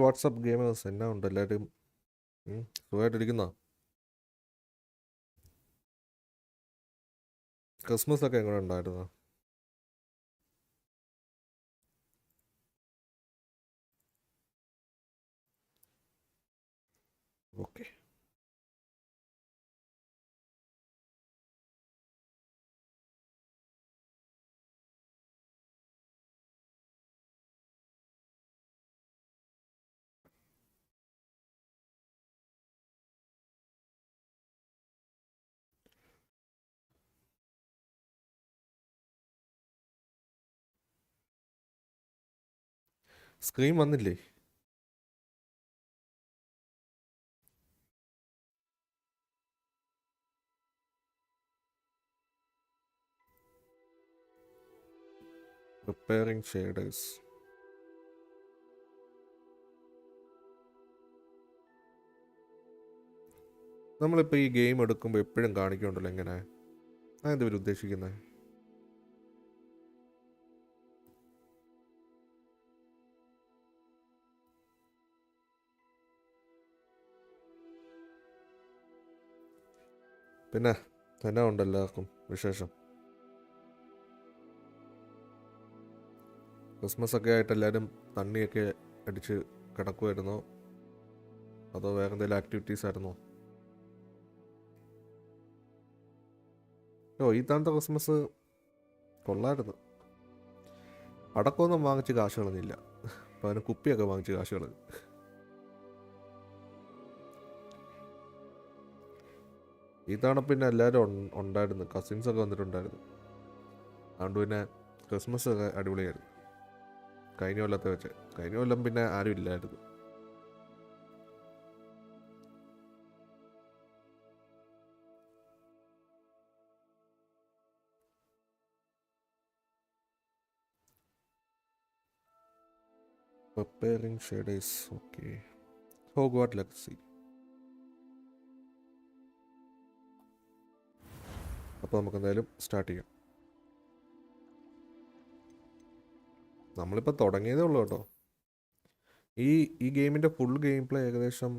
WhatsApp gamers എന്നാ ഉണ്ട് എല്ലാവരും? സുഖമായിട്ടിരിക്കുന്നോ? ക്രിസ്മസ് ഒക്കെ എങ്ങനെ ഉണ്ടായിരുന്നു? ഓക്കെ. സ്ക്രീൻ വന്നില്ലേ? Preparing shaders. നമ്മളിപ്പോൾ ഈ ഗെയിം എടുക്കുമ്പോൾ എപ്പോഴും കാണിക്കുന്നുണ്ടല്ലോ എങ്ങനെ? അതെന്താ ഇവർ ഉദ്ദേശിക്കുന്നത്? പിന്നെ എന്നാ ഉണ്ട് എല്ലാവർക്കും വിശേഷം? ക്രിസ്മസ് ഒക്കെ ആയിട്ട് എല്ലാവരും തണ്ണിയൊക്കെ അടിച്ച് കിടക്കുമായിരുന്നോ? അതോ വേറെ എന്തെങ്കിലും ആക്ടിവിറ്റീസ് ആയിരുന്നോ? ഈ തവണത്തെ ക്രിസ്മസ് കൊള്ളായിരുന്നു. പടക്കമൊന്നും വാങ്ങിച്ച് കാശ് കളഞ്ഞില്ല. അപ്പോൾ അതിന് കുപ്പിയൊക്കെ വാങ്ങിച്ച് കാശ് കളഞ്ഞു. ഈ തവണ പിന്നെ എല്ലാവരും ഉണ്ടായിരുന്നു, കസിൻസൊക്കെ വന്നിട്ടുണ്ടായിരുന്നു. അതുകൊണ്ട് പിന്നെ ക്രിസ്മസ് ഒക്കെ അടിപൊളിയായിരുന്നു കഴിഞ്ഞ കൊല്ലത്തെ വെച്ച്. കഴിഞ്ഞ കൊല്ലം പിന്നെ ആരും ഇല്ലായിരുന്നു. Preparing shadows. Okay. Hogwarts Legacy. അപ്പോൾ നമുക്ക് എന്തായാലും സ്റ്റാർട്ട് ചെയ്യാം. നമ്മളിപ്പോൾ തുടങ്ങിയതേ ഉള്ളൂ കേട്ടോ. ഈ ഈ ഗെയിമിൻ്റെ ഫുൾ ഗെയിം പ്ലേ ഏകദേശം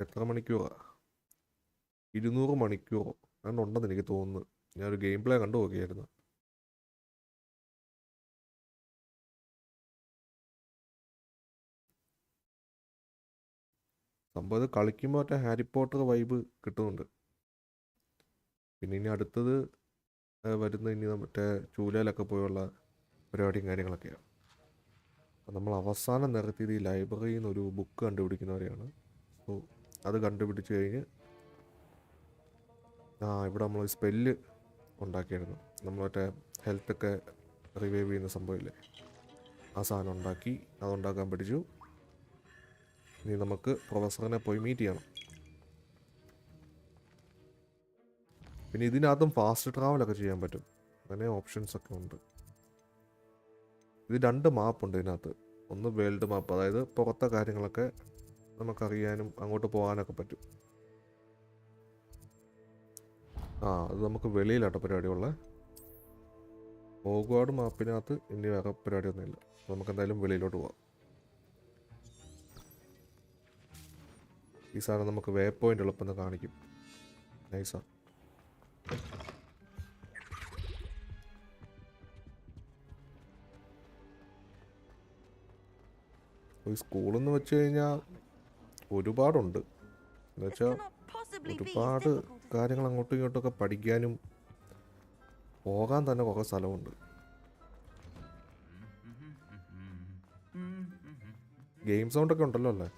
എത്ര മണിക്കൂറാണ്? 200 മണിക്കൂറോ അങ്ങനെ ഉണ്ടെന്ന് എനിക്ക് തോന്നുന്നു. ഞാനൊരു ഗെയിം പ്ലേ കണ്ടു നോക്കിയായിരുന്നു. സംഭവം ഇത് കളിക്കുമ്പോൾ മറ്റേ ഹാരി പോട്ടർ വൈബ് കിട്ടുന്നുണ്ട്. പിന്നെ ഇനി അടുത്തത് വരുന്ന ഇനി മറ്റേ ചൂലയിലൊക്കെ പോയുള്ള പരിപാടിയും കാര്യങ്ങളൊക്കെയാണ്. അപ്പം നമ്മൾ അവസാനം നിരത്തിയത് ഈ ലൈബ്രറിയിൽ നിന്ന് ഒരു ബുക്ക് കണ്ടുപിടിക്കുന്നവരെയാണ്. സോ അത് കണ്ടുപിടിച്ച് കഴിഞ്ഞ് ഇവിടെ നമ്മൾ സ്പെല്ല് ഉണ്ടാക്കിയായിരുന്നു. നമ്മൾ മറ്റേ ഹെൽത്തൊക്കെ റിവൈവ് ചെയ്യുന്ന സംഭവമില്ലേ, ആ സാധനം ഉണ്ടാക്കി, അതുണ്ടാക്കാൻ പഠിച്ചു. ഇനി നമുക്ക് പ്രൊഫസറിനെ പോയി മീറ്റ് ചെയ്യണം. പിന്നെ ഇതിനകത്തും ഫാസ്റ്റ് ട്രാവലൊക്കെ ചെയ്യാൻ പറ്റും, അങ്ങനെ ഓപ്ഷൻസൊക്കെ ഉണ്ട്. ഇത് 2 മാപ്പുണ്ട് ഇതിനകത്ത്. ഒന്ന് വേൾഡ് മാപ്പ്, അതായത് പുറത്തെ കാര്യങ്ങളൊക്കെ നമുക്കറിയാനും അങ്ങോട്ട് പോകാനൊക്കെ പറ്റും. അത് നമുക്ക് വെളിയിലാട്ടോ പരിപാടിയുള്ളത്. ഹോഗ്വാർഡ് മാപ്പിനകത്ത് ഇനി വേറെ പരിപാടിയൊന്നുമില്ല. നമുക്ക് എന്തായാലും വെളിയിലോട്ട് പോവാം. ഈ സാധനം നമുക്ക് വേ പോയിന്റ് എളുപ്പം കാണിക്കും. നൈസാ. ഈ സ്കൂളെന്ന് വെച്ച് കഴിഞ്ഞാൽ ഒരുപാടുണ്ട്. എന്നുവെച്ചാൽ ഒരുപാട് കാര്യങ്ങൾ അങ്ങോട്ടും ഇങ്ങോട്ടൊക്കെ പഠിക്കാനും പോകാൻ തന്നെ കുറേ സ്ഥലമുണ്ട്. ഗെയിം സൗണ്ടൊക്കെ ഉണ്ടല്ലോ അല്ലേ?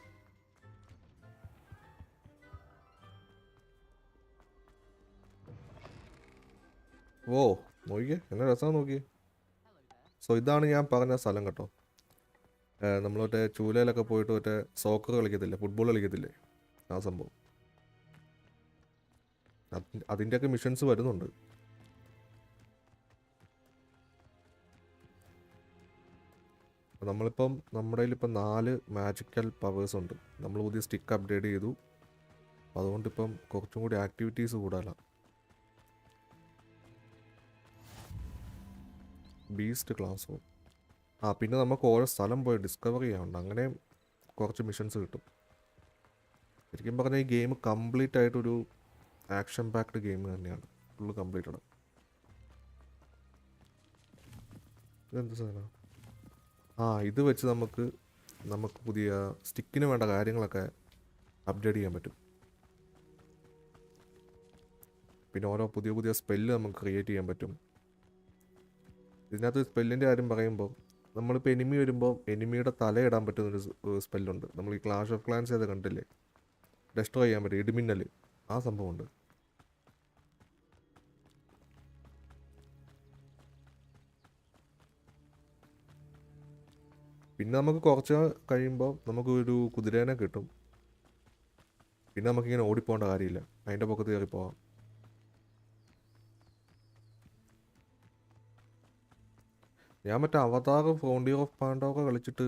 നോക്കിയേ എന്നെ രസമാണ്, നോക്കിയേ. സോ ഇതാണ് ഞാൻ പറഞ്ഞ സ്ഥലം കേട്ടോ. നമ്മൾ മറ്റേ ചൂലയിലൊക്കെ പോയിട്ട് മറ്റേ സോക്കർ കളിക്കത്തില്ലേ, ഫുട്ബോൾ കളിക്കത്തില്ലേ, ആ സംഭവം. അതിൻ്റെയൊക്കെ മിഷൻസ് വരുന്നുണ്ട്. നമ്മളിപ്പം നമ്മുടെ കയ്യിലിപ്പം 4 മാജിക്കൽ പവേഴ്സ് ഉണ്ട്. നമ്മൾ പുതിയ സ്റ്റിക്ക് അപ്ഗ്രേഡ് ചെയ്തു. അതുകൊണ്ടിപ്പം കുറച്ചും കൂടി ആക്ടിവിറ്റീസ് കൂടുതലാണ്. Beast class room. പിന്നെ നമുക്ക് ഓരോ സ്ഥലം പോയി ഡിസ്കവർ ചെയ്യാനുണ്ട്. അങ്ങനെ കുറച്ച് മിഷൻസ് കിട്ടും. ശരിക്കും പറഞ്ഞാൽ ഈ ഗെയിം കംപ്ലീറ്റ് ആയിട്ടൊരു ആക്ഷൻ പാക്ഡ് ഗെയിം തന്നെയാണ്. Full completed. ഇതെന്ത് സാധനം? ഇത് വെച്ച് നമുക്ക് പുതിയ സ്റ്റിക്കിന് വേണ്ട കാര്യങ്ങളൊക്കെ അപ്ഡേറ്റ് ചെയ്യാൻ പറ്റും. പിന്നെ ഓരോ പുതിയ സ്പെല്ല് നമുക്ക് ക്രിയേറ്റ് ചെയ്യാൻ പറ്റും. ഇതിനകത്ത് സ്പെല്ലിൻ്റെ കാര്യം പറയുമ്പോൾ നമ്മളിപ്പോൾ എനിമി വരുമ്പോൾ എനിമിയുടെ തലയിടാൻ പറ്റുന്നൊരു സ്പെല്ലുണ്ട്. നമ്മൾ ഈ ക്ലാഷ് ഓഫ് ക്ലാൻസ് ചെയ്ത് കണ്ടില്ലേ, ഡെസ്ട്രോയ് ചെയ്യാൻ പറ്റും, ഇടിമിന്നൽ, ആ സംഭവമുണ്ട്. പിന്നെ നമുക്ക് കുറച്ച് കഴിയുമ്പോൾ നമുക്ക് ഒരു കുതിരേനെ കിട്ടും. പിന്നെ നമുക്കിങ്ങനെ ഓടിപ്പോകേണ്ട കാര്യമില്ല, അതിൻ്റെ പൊക്കത്ത് കയറി പോവാം. ഞാൻ മറ്റേ അവതാർ ഫ്രോണ്ടിയർ ഓഫ് പാൻഡോറ കളിച്ചിട്ട്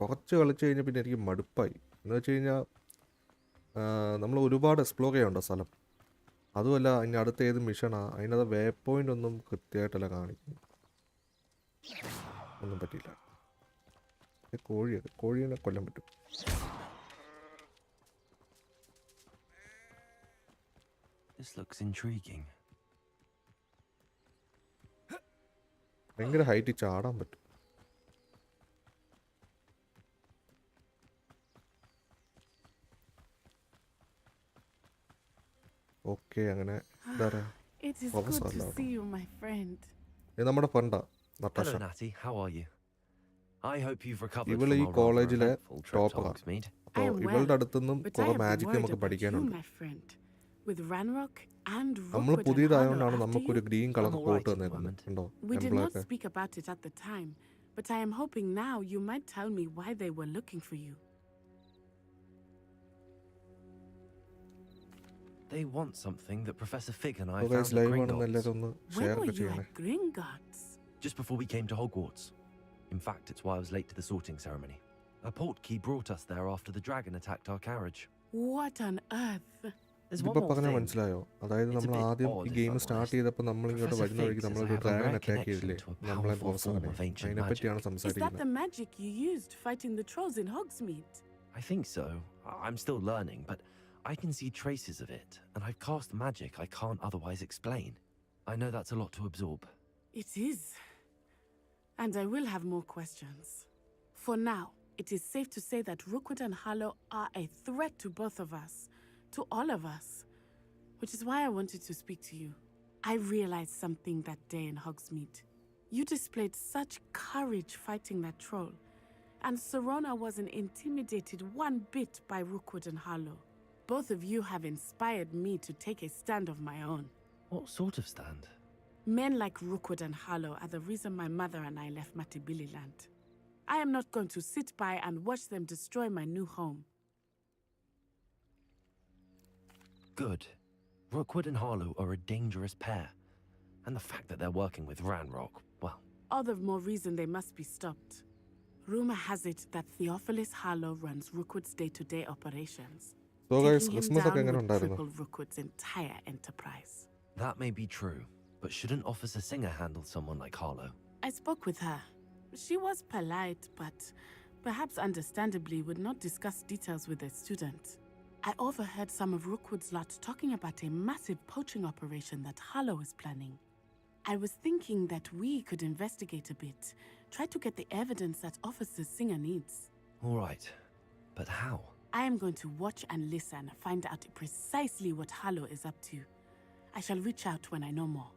കുറച്ച് കഴിഞ്ഞാൽ പിന്നെ എനിക്ക് മടുപ്പായി. എന്ന് വെച്ച് കഴിഞ്ഞാൽ നമ്മൾ ഒരുപാട് എക്സ്പ്ലോർ ചെയ്യാനുണ്ടോ സ്ഥലം. അതുമല്ല അതിൻ്റെ അടുത്ത് ഏത് മിഷനാണ്, അതിനകത്ത് വേ പോയിൻ്റ് ഒന്നും കൃത്യമായിട്ടല്ല കാണിക്കുന്നു. ഒന്നും പറ്റിയില്ല. കോഴീനെ കൊല്ലാൻ പറ്റും. ഭയങ്കര ഹൈറ്റ് ചാടാൻ പറ്റും. ഓക്കെ, അങ്ങനെ നമ്മുടെ ഫ്രണ്ടാ നട്ടാഷ. ഇവള് ഈ കോളേജിലെ ടോപ്പറാണ്. അപ്പോൾ ഇവളുടെ അടുത്തുനിന്നും കുറെ മാജിക് നമുക്ക് പഠിക്കാനുണ്ട്. നമ്മൾ പുതിയതായതുകൊണ്ടാണ് നമുക്കൊരു ഗ്രീൻ കളർ കോട്ട് തന്നേക്കുന്നത്. ഉണ്ടോ എംപ്ലോയൊക്കെ? But I am hoping now you might tell me why they were looking for you. They want something that Professor Fig and I So guys, found at live on Gringotts. When were you at Gringotts? Just before we came to Hogwarts. In fact, it's why I was late to the sorting ceremony. A portkey brought us there after the dragon attacked our carriage. What on earth? There's one more thing. മനസ്സിലായോ? അതായത് നമ്മൾ ആദ്യം ഈ game start ചെയ്തപ്പോൾ നമ്മൾ ഇങ്ങോട്ട് വരുന്ന വഴിക്ക് നമ്മളൊരു ഡ്രാഗൺ അറ്റാക്ക് ചെയ്തില്ലേ, നമ്മളെ പ്രൊഫസറിനെ. അതിനെപ്പറ്റിയാണ് Is that സംസാരിക്കുന്നത്. the magic you used fighting the trolls in Hogsmeade? I think so. I'm still learning, but I can see traces of it, and I've cast magic I can't otherwise explain. I know that's a lot to absorb. It is. And I will have more questions. For now, it is safe to say that Rookwood and Harlow are a threat to both of us. To all of us. Which is why I wanted to speak to you. I realized something that day in Hogsmeade. You displayed such courage fighting that troll. And Serona wasn't intimidated one bit by Rookwood and Harlow. Both of you have inspired me to take a stand of my own. What sort of stand? Men like Rookwood and Harlow are the reason my mother and I left Matibililand. I am not going to sit by and watch them destroy my new home. Good. Rookwood and Harlow are a dangerous pair. And the fact that they're working with Ranrock, well... All the more reason they must be stopped. Rumor has it that Theophilus Harlow runs Rookwood's day-to-day operations. So guys, Taking him Christmas ഒക്കെ down എങ്ങനെ would ഉണ്ടായിരുന്നു? cripple Rookwood's entire enterprise. That may be true, but shouldn't Officer Singer handle someone like Harlow? I spoke with her. She was polite, but perhaps understandably would not discuss details with a student. I overheard some of Rookwood's lot talking about a massive poaching operation that Harlow is planning. I was thinking that we could investigate a bit, try to get the evidence that Officer Singer needs. All right, but how? I am going to watch and listen, find out precisely what Harlow is up to. I shall reach out when I know more.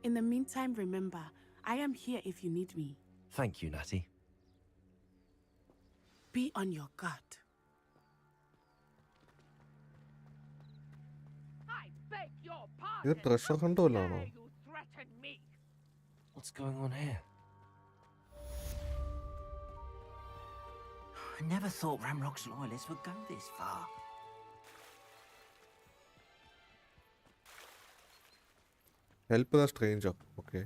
In the meantime, remember, I am here if you need me. Thank you, Natty. Be on your guard. I beg your ഇത് pardon. Treasure hunt വല്ലതാണോ? Dare you threaten me? What's going on here? I never thought Ramrock's loyalists would go this far. Help the stranger. Okay,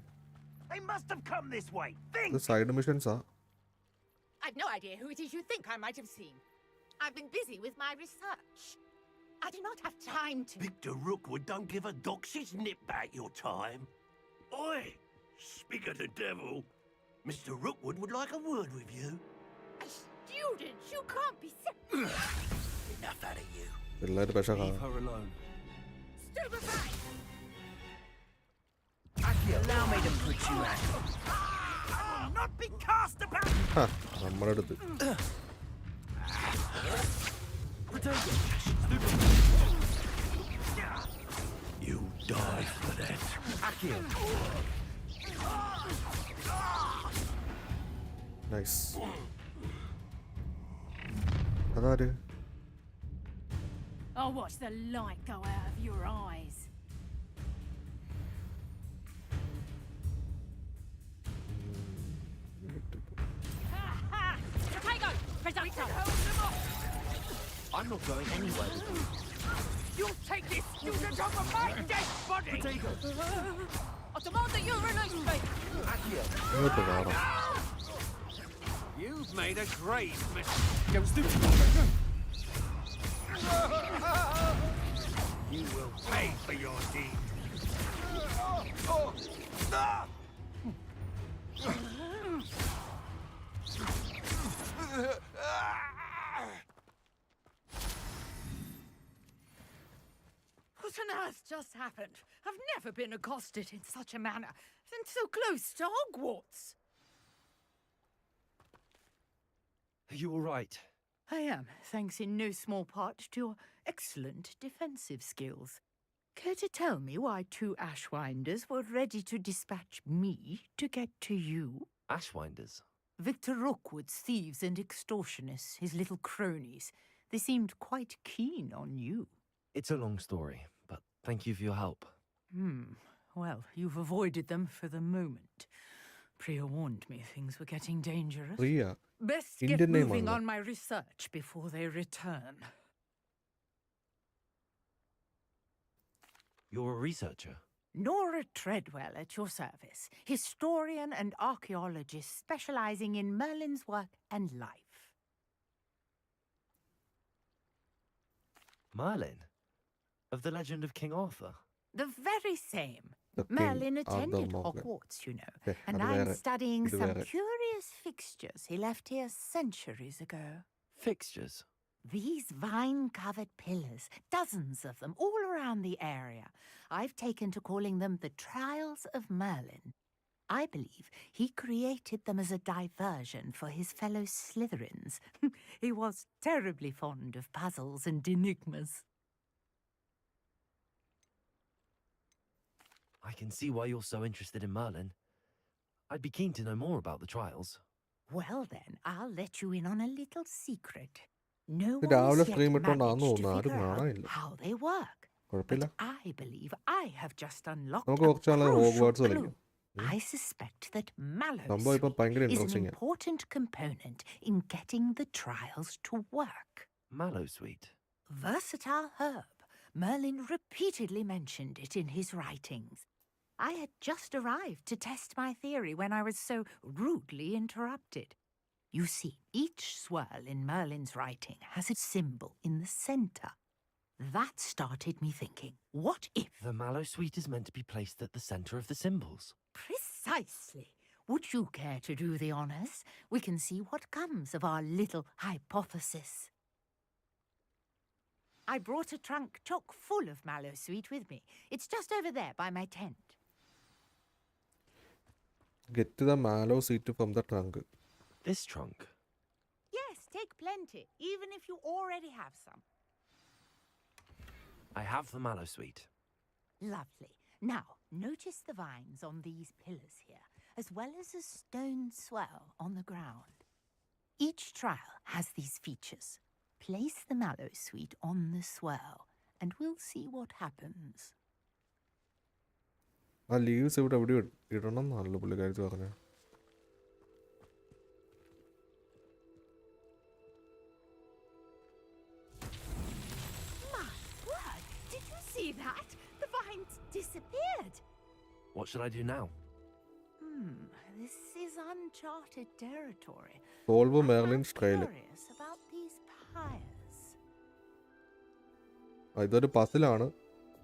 They must have come this way. Think! ഇത് side മിഷൻസാ. I've no idea who it is you think I might have seen. I've been busy with my research. I do not have time to... Victor Rookwood don't give a doxy's nip back your time. Oi! Speak of the devil. Mr. Rookwood would like a word with you. A student? You can't be Enough out of you. പിള്ളേർ പക്ഷേ Leave her alone. stupefied! Allow me to put you out. I will not be cast about. നമ്മുടെ അടുത്ത് You die for that. Nice. Athar? I'll watch the light go out of your eyes. Potato! Potato! I'm not going anywhere with you. You'll take this student over my dead body! Potato! I demand that you release me! ഇങ്ങോട്ട് കാണാം. You've made a grave mistake. You will pay for your deed. What on earth just happened? I've never been accosted in such a manner, and so close to Hogwarts. Are you all right? I am, thanks in no small part to your excellent defensive skills. Care to tell me why 2 Ashwinders were ready to dispatch me to get to you? Ashwinders? Victor Rookwood's thieves and extortionists, his little cronies. They seemed quite keen on you. It's a long story, but thank you for your help. Well, you've avoided them for the moment. Priya warned me things were getting dangerous. Priya Best get Indian name moving ആണല്ലോ. on my research before they return. You're a researcher? Nora Treadwell at your service, historian and archaeologist specializing in Merlin's work and life. Merlin? Of the legend of King Arthur? The very same. The king Merlin of the attended Morgan. Hogwarts, you know, Okay, and അത് I'm വേറെ. studying ഇത് some വേറെ. curious fixtures he left here centuries ago. Fixtures? These vine-covered pillars, dozens of them, all around the area. I've taken to calling them the Trials of Merlin. I believe he created them as a diversion for his fellow Slytherins. He was terribly fond of puzzles and enigmas. I can see why you're so interested in Merlin. I'd be keen to know more about the trials. Well then, I'll let you in on a little secret. No ഇത് one രാവിലെ has yet stream ഇട്ടോണ്ടാന്ന് managed to തോന്നുന്നു. ആരും figure out കാണാനില്ല. how they work. കുഴപ്പമില്ല. But I believe I have just unlocked നമുക്ക് a കുറച്ച് നാളെ crucial ഹോഗ്വാർട്സ് clue. കളിക്കാം. I suspect that സംഭവം ഇപ്പം Mallow ഭയങ്കര is an interesting. important component in getting the trials to work. Mallowsweet? Versatile herb. Merlin repeatedly mentioned it in his writings. I had just arrived to test my theory when I was so rudely interrupted. You see, each swirl in Merlin's writing has a symbol in the center. That started me thinking, what if? The Mallowsweet is meant to be placed at the center of the symbols. Precisely. Would you care to do the honors? We can see what comes of our little hypothesis. I brought a trunk chock full of Mallowsweet with me. It's just over there by my tent. Get the mallow seed from the trunk. This trunk? Yes, take plenty, even if you already have some. I have the Mallowsweet. Lovely. Now, notice the vines on these pillars here, as well as a stone swell on the ground. Each trial has these features. Place the Mallowsweet on the swell, and we'll see what happens. ആ leaves ഇവിടെ എവിടെ ഇടണം എന്നാണല്ലോ പുള്ളിക്കാരിച്ച് പറഞ്ഞത്. My word! Did you see that? The vines disappeared. What should I do now? This is uncharted territory. Solve I'm Merlin's trial. curious about these pyres. ഇതൊരു പസിലാണ്.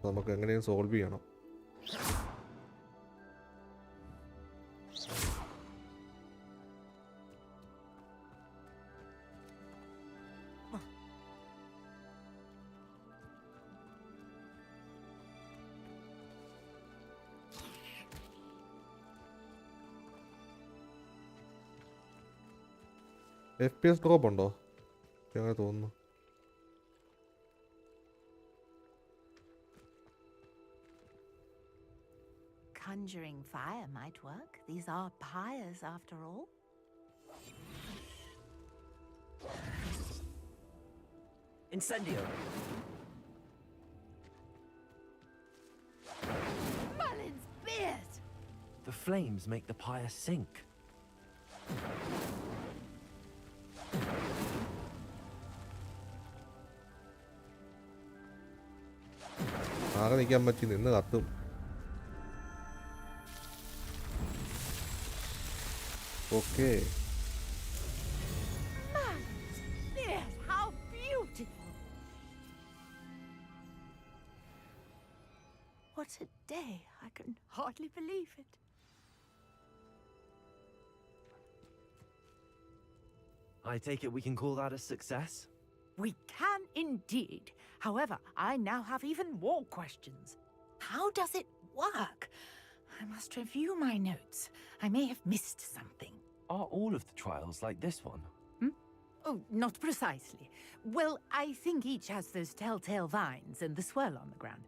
നമുക്ക് എങ്ങനെയും solve ചെയ്യണം. FPS ഡ്രോപ്പ് ഉണ്ടോ? അങ്ങനെ തോന്നുന്നു. Conjuring fire might work. These are pyres after all. Incendio. Merlin's beard! The flames make the pyre sink. ആകെ നിൽക്കാൻ പറ്റി, നിന്ന് കത്തും. Okay. Merlin's beard! How beautiful! What a day! I can hardly believe it. I take it we can call that a success? We can indeed. However, I now have even more questions. How does it work? I must review my notes. I may have missed something. Are all of the trials like this one? Oh, not precisely. Well, I think each has those telltale vines and the swirl on the ground.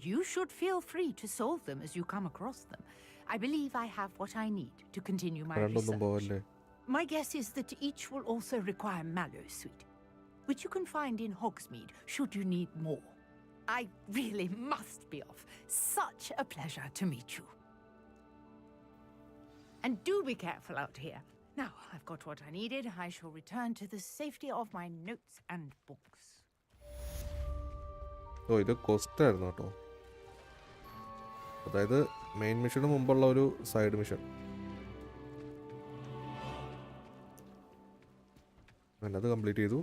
You should feel free to solve them as you come across them. I believe I have what I need to continue my രണ്ടൊന്നും research. പോവല്ലേ? My guess is that each will also require mallow sweet, which you can find in Hogsmeade should you need more. I really must be off. Such a pleasure to meet you. And do be careful out here. Now I've got what I needed. I shall return to the safety of my notes and books. ഓ, ഇത് question ആയിരുന്നു കേട്ടോ. അതായത് main മിഷന് മുമ്പുള്ള ഒരു side mission. അത് complete ചെയ്തു.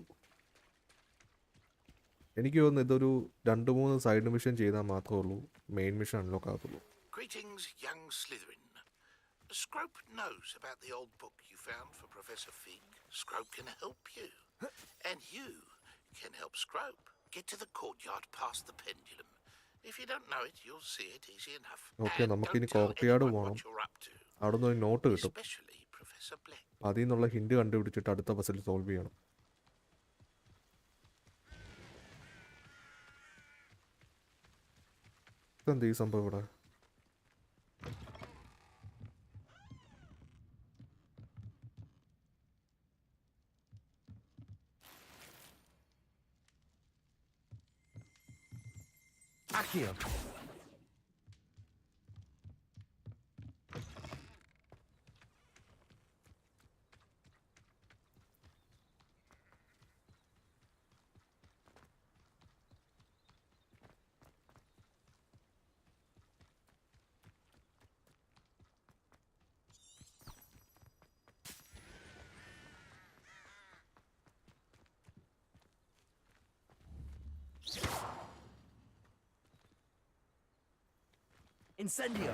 എനിക്ക് തോന്നുന്നു ഇതൊരു 2-3 സൈഡ് മിഷൻ ചെയ്താൽ മാത്രമേ ഉള്ളൂ മെയിൻ മിഷൻ അൺലോക്ക് ആകത്തുള്ളൂ. Greetings, young Slytherin. Scrope knows about the old book you found for Professor Fig. Scrope can help you. And you can help Scrope. Get to the courtyard past the pendulum. If you don't know it, you'll see it easy enough. Okay, And നമുക്കിനി don't tell courtyard anyone പോകണം. what you're up to. അവിടെ നിന്ന് ഒരു not കിട്ടും. Especially Professor Black. അതിൽ നിന്നുള്ള hint കണ്ടുപിടിച്ചിട്ട് അടുത്ത പസിൽ സോൾവ് ചെയ്യണം. ഇതെന്ത് ഈ സംഭവം ഇവിടെ? Accio! Incendio.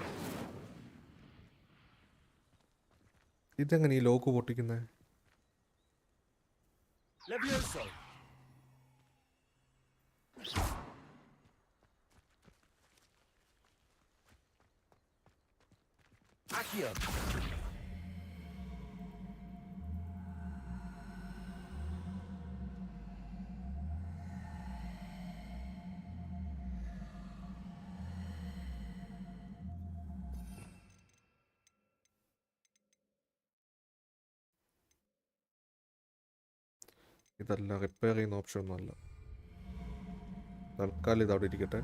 ഇതെങ്ങനെ ഈ ലോക്ക് പൊട്ടിക്കുന്നത്? Levioso. Accio. ഇതല്ല, റിപ്പയർ ചെയ്യുന്ന ഓപ്ഷൻ ഒന്നും അല്ല. തൽക്കാലം ഇത് അവിടെ ഇരിക്കട്ടെ.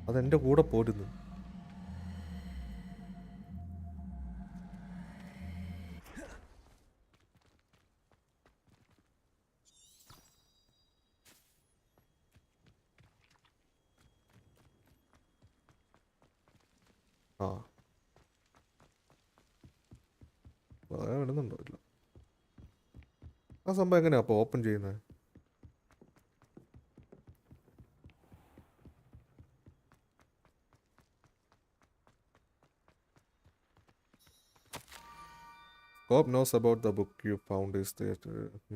അതെൻ്റെ കൂടെ പോരുന്നു. ആ, വിടുന്നുണ്ടോ? ഇല്ല. ആ സംഭവം എങ്ങനെയാ അപ്പോൾ ഓപ്പൺ ചെയ്യുന്നത്? Cobb knows about the book you found. Is there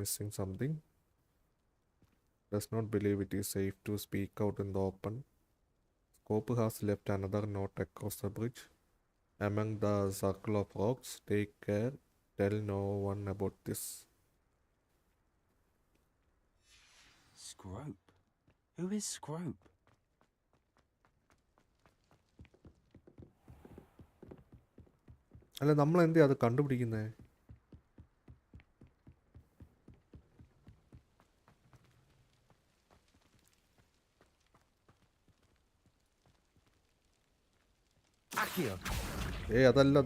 missing something? Does not believe it is safe to speak out in the open. Cobb has left another note across the bridge. among the circle of rocks. Take care. Tell no one about this. Scrope? Who is Scrope? അല്ല നമ്മൾ എന്തിനാ അത് കണ്ടുപിടിക്കുന്നത്? Accio! അതല്ല.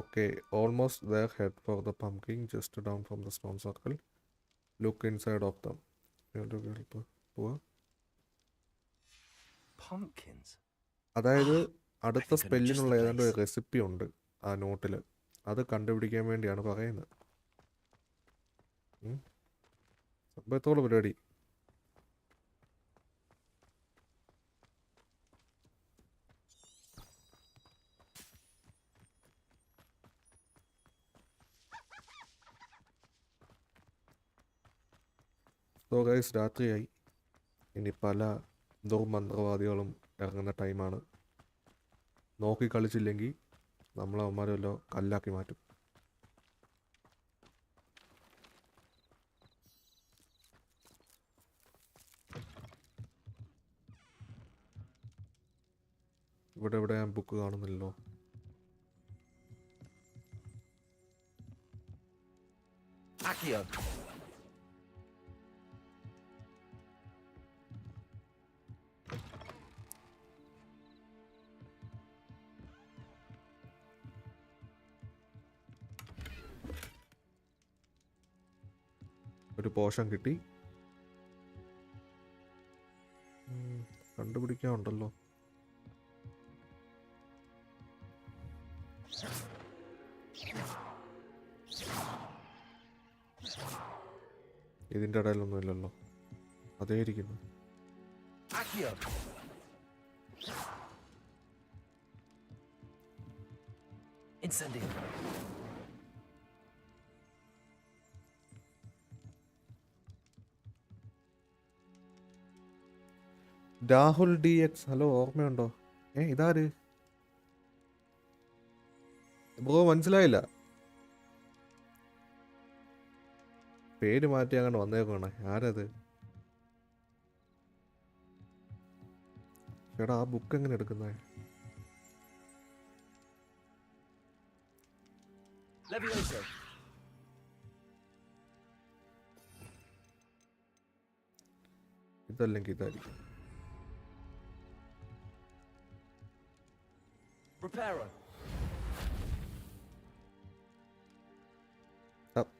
Okay, almost there. Head for the pumpkin, just down from the stone circle. Look inside of them. Pumpkins? അതായത് അടുത്ത സ്പെല്ലിനുള്ള ഏതാണ്ട് ഒരു റെസിപ്പി ഉണ്ട് ആ നോട്ടിൽ. അത് കണ്ടുപിടിക്കാൻ വേണ്ടിയാണ് പറയുന്നത്. സംഭവത്തോളം പരിപാടി. സോ ഗൈസ്, രാത്രിയായി. ഇനി പല ദുർമന്ത്രവാദികളും ഇറങ്ങുന്ന ടൈമാണ്. നോക്കി കളിച്ചില്ലെങ്കിൽ നമ്മളവന്മാരെല്ലോ കല്ലാക്കി മാറ്റും. ഇവിടെ ഞാൻ ബുക്ക് കാണുന്നില്ലല്ലോ. Accio! ഒരു പോഷൻ കിട്ടി. കണ്ടുപിടിക്കാനുണ്ടല്ലോ. ഇതിൻ്റെ ഇടയിലൊന്നും ഇല്ലല്ലോ. അതേ ഇരിക്കുന്നു. Accio! Incendio! Rahul DX, hello, ഓർമ്മയുണ്ടോ? ഇതാര് ബ്രോ? മനസ്സിലായില്ല. പേര് മാറ്റി അങ്ങനെ വന്നേക്കാണ്. ആരത്? ചേട്ടാ, ആ ബുക്ക് എങ്ങനെ എടുക്കുന്നേ? Levioso! ഇതല്ലെങ്കിൽ ഇതായിരിക്കും. Reparo!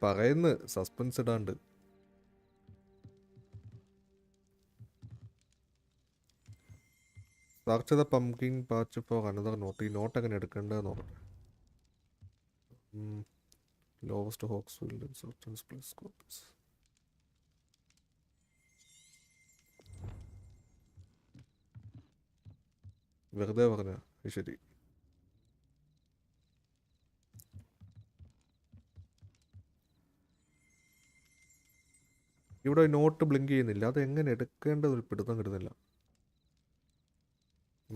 പറയുന്നു സസ്പെൻസ് ഇടാണ്ട്. Search the pumpkin patch for another note. ഈ നോട്ട് എങ്ങനെ എടുക്കേണ്ടത് നോക്കട്ടെ. Lowest hogs field insurgence plus copies. വെറുതെ പറഞ്ഞ ശരി. ഇവിടെ നോട്ട് ബ്ലിങ്ക് ചെയ്യുന്നില്ല. അത് എങ്ങനെ എടുക്കേണ്ടത് ഒരു പിടുത്തം കിട്ടുന്നില്ല.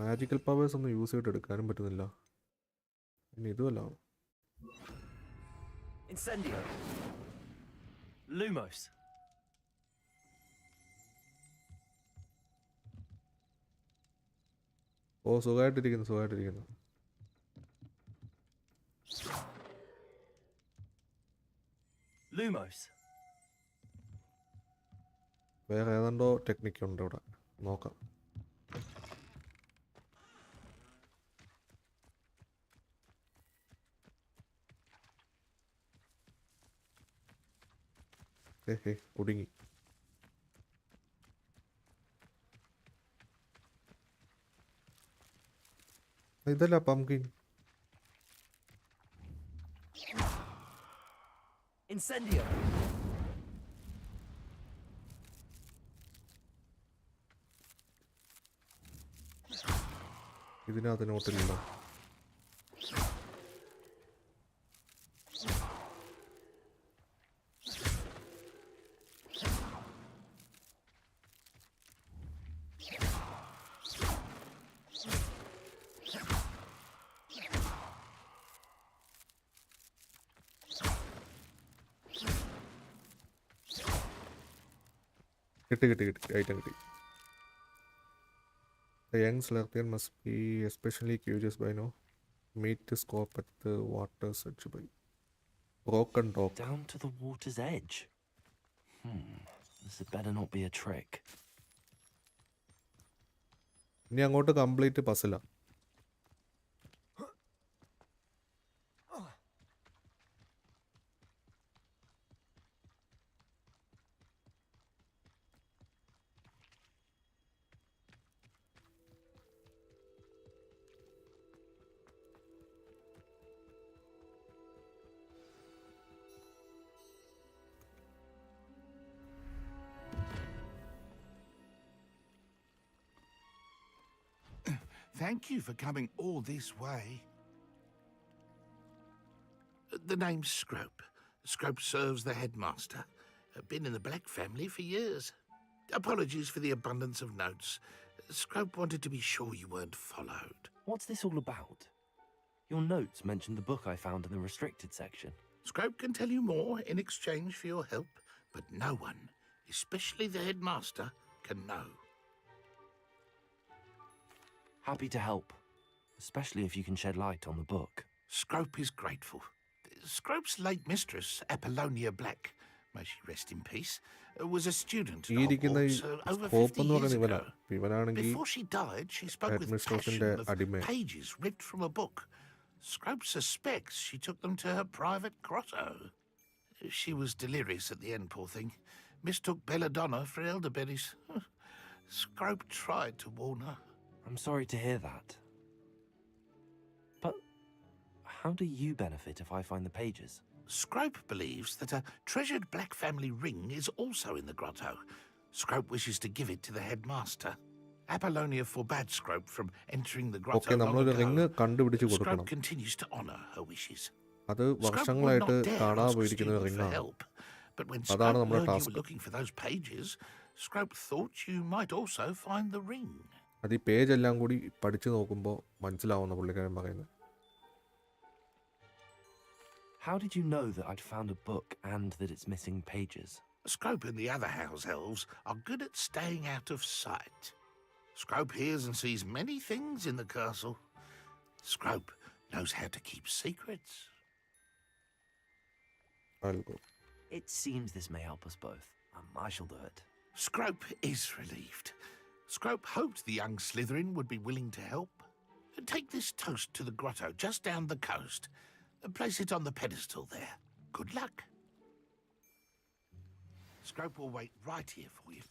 മാജിക്കൽ പവേഴ്സ് ഒന്നും യൂസ് ചെയ്തിട്ട് എടുക്കാനും പറ്റുന്നില്ല. ഇനി ഇതുമല്ല. Incendio! Lumos! ഓ, സുഖമായിട്ടിരിക്കുന്നു. Lumos! വേറെ ഏതാണ്ടോ ടെക്നിക്കുണ്ട് ഇവിടെ, നോക്കാം. കുടുങ്ങി. ഇതല്ല പംകിൻ. Incendio! ഇതിനകത്ത് നോട്ടില്ലല്ലോ. കിട്ടി ഐറ്റം കിട്ടി. The young Slathian must be especially curious by now. Meet the scope at the water's edge by broken dock. Down to the water's edge. This had better not be a trick. ഇനി അങ്ങോട്ട് complete പസില. Thank you for coming all this way. The name's Scrope. Scrope serves the headmaster. Been in the Black family for years. Apologies for the abundance of notes. Scrope wanted to be sure you weren't followed. What's this all about? Your notes mentioned the book I found in the restricted section. Scrope can tell you more in exchange for your help, but no one, especially the headmaster, can know. Happy to help, especially if you can shed light on the book. Scrope is grateful. Scrope's late mistress, Apollonia Black, may she rest in peace, was a student ഈ at ഇരിക്കുന്ന ഈ Hogwarts over scope 50 എന്ന് years പറയുന്ന ago. ഇവനാണെങ്കിൽ Before she died, she spoke with administrationന്റെ passion of അടിമയാണ്. pages ripped from a book. Scrope suspects she took them to her private grotto. She was delirious at the end, poor thing. Mistook belladonna for elderberries. Scrope tried to warn her. I'm sorry to hear that. But how do you benefit if I find the pages? Scrope believes that a treasured Black family ring is also in the grotto. Scrope wishes to give it to the headmaster. Apollonia forbade Scrope from entering the grotto okay, long നമ്മളൊരു ring ago. കണ്ടുപിടിച്ച് കൊടുക്കണം. Scrope continues to honor her wishes. അത് Scrope would വർഷങ്ങളായിട്ട് not dare കാണാൻ ask a പോയിരിക്കുന്ന student for റിങ്ങാണ്. help, but when അതാണ് Scrope നമ്മുടെ heard you task. were looking for those pages, Scrope thought you might also find the ring. അത് ഈ page എല്ലാം കൂടി പഠിച്ചു നോക്കുമ്പോൾ മനസ്സിലാവുന്ന പുള്ളിക്കാരൻ പറയുന്നത്. How did you know that I'd found a book and that it's missing pages? Scrope and the other house elves are good at staying out of sight. Scrope hears and sees many things in the castle. Scrope knows how to keep secrets. I'll go. It seems this may help us both. I shall do it. Scrope is relieved. Scrope hoped the young Slytherin would be willing to help. Take this toast to the grotto just down the coast and place it on the pedestal there. Good luck. Scrope will wait right here for you.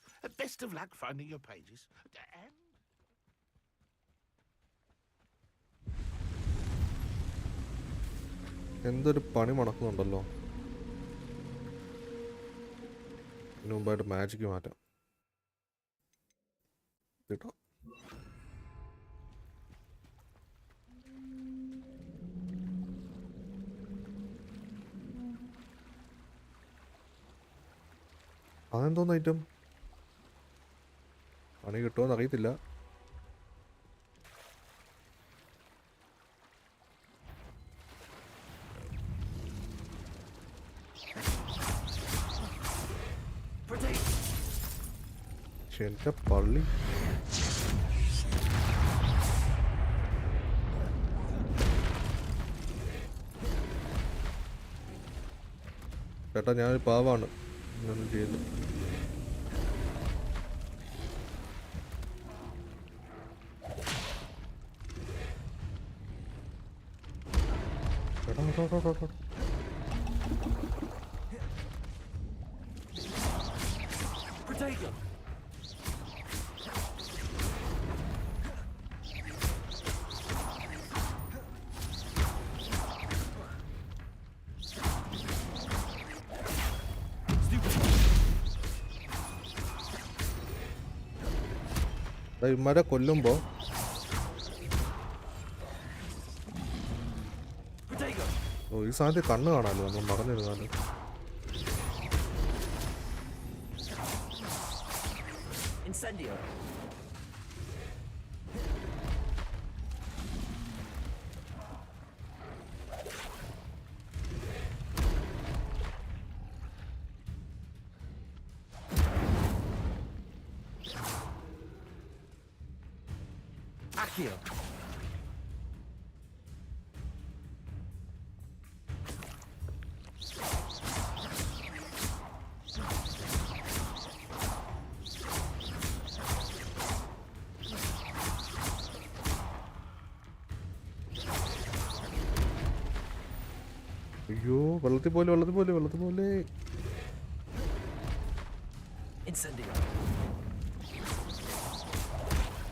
Best of luck finding your pages. And... എന്തൊരു പണി മണക്കുന്നുണ്ടല്ലോ. ഇതിനു മുമ്പായിട്ട് magic മാറ്റാം കേട്ടോ. അതെന്തോന്ന് item പണി കിട്ടുമോന്ന് അറിയത്തില്ല. എന്റെ പള്ളി ചേട്ടാ, ഞാനൊരു പാവാണ്, ഇങ്ങനൊന്നും ചെയ്തു. ചേട്ടാ ഇവന്മാരെ കൊല്ലുമ്പോ ഈ സാധനത്തിൽ കണ്ണ് കാണാമല്ലോ, നമ്മൾ മറന്നിരുന്നാലും. Incendio. Here. അയ്യോ വെള്ളത്തിൽ പോലെ വെള്ളത്തിൽ പോലെ വെള്ളത്തിൽ പോലെ. Incendio.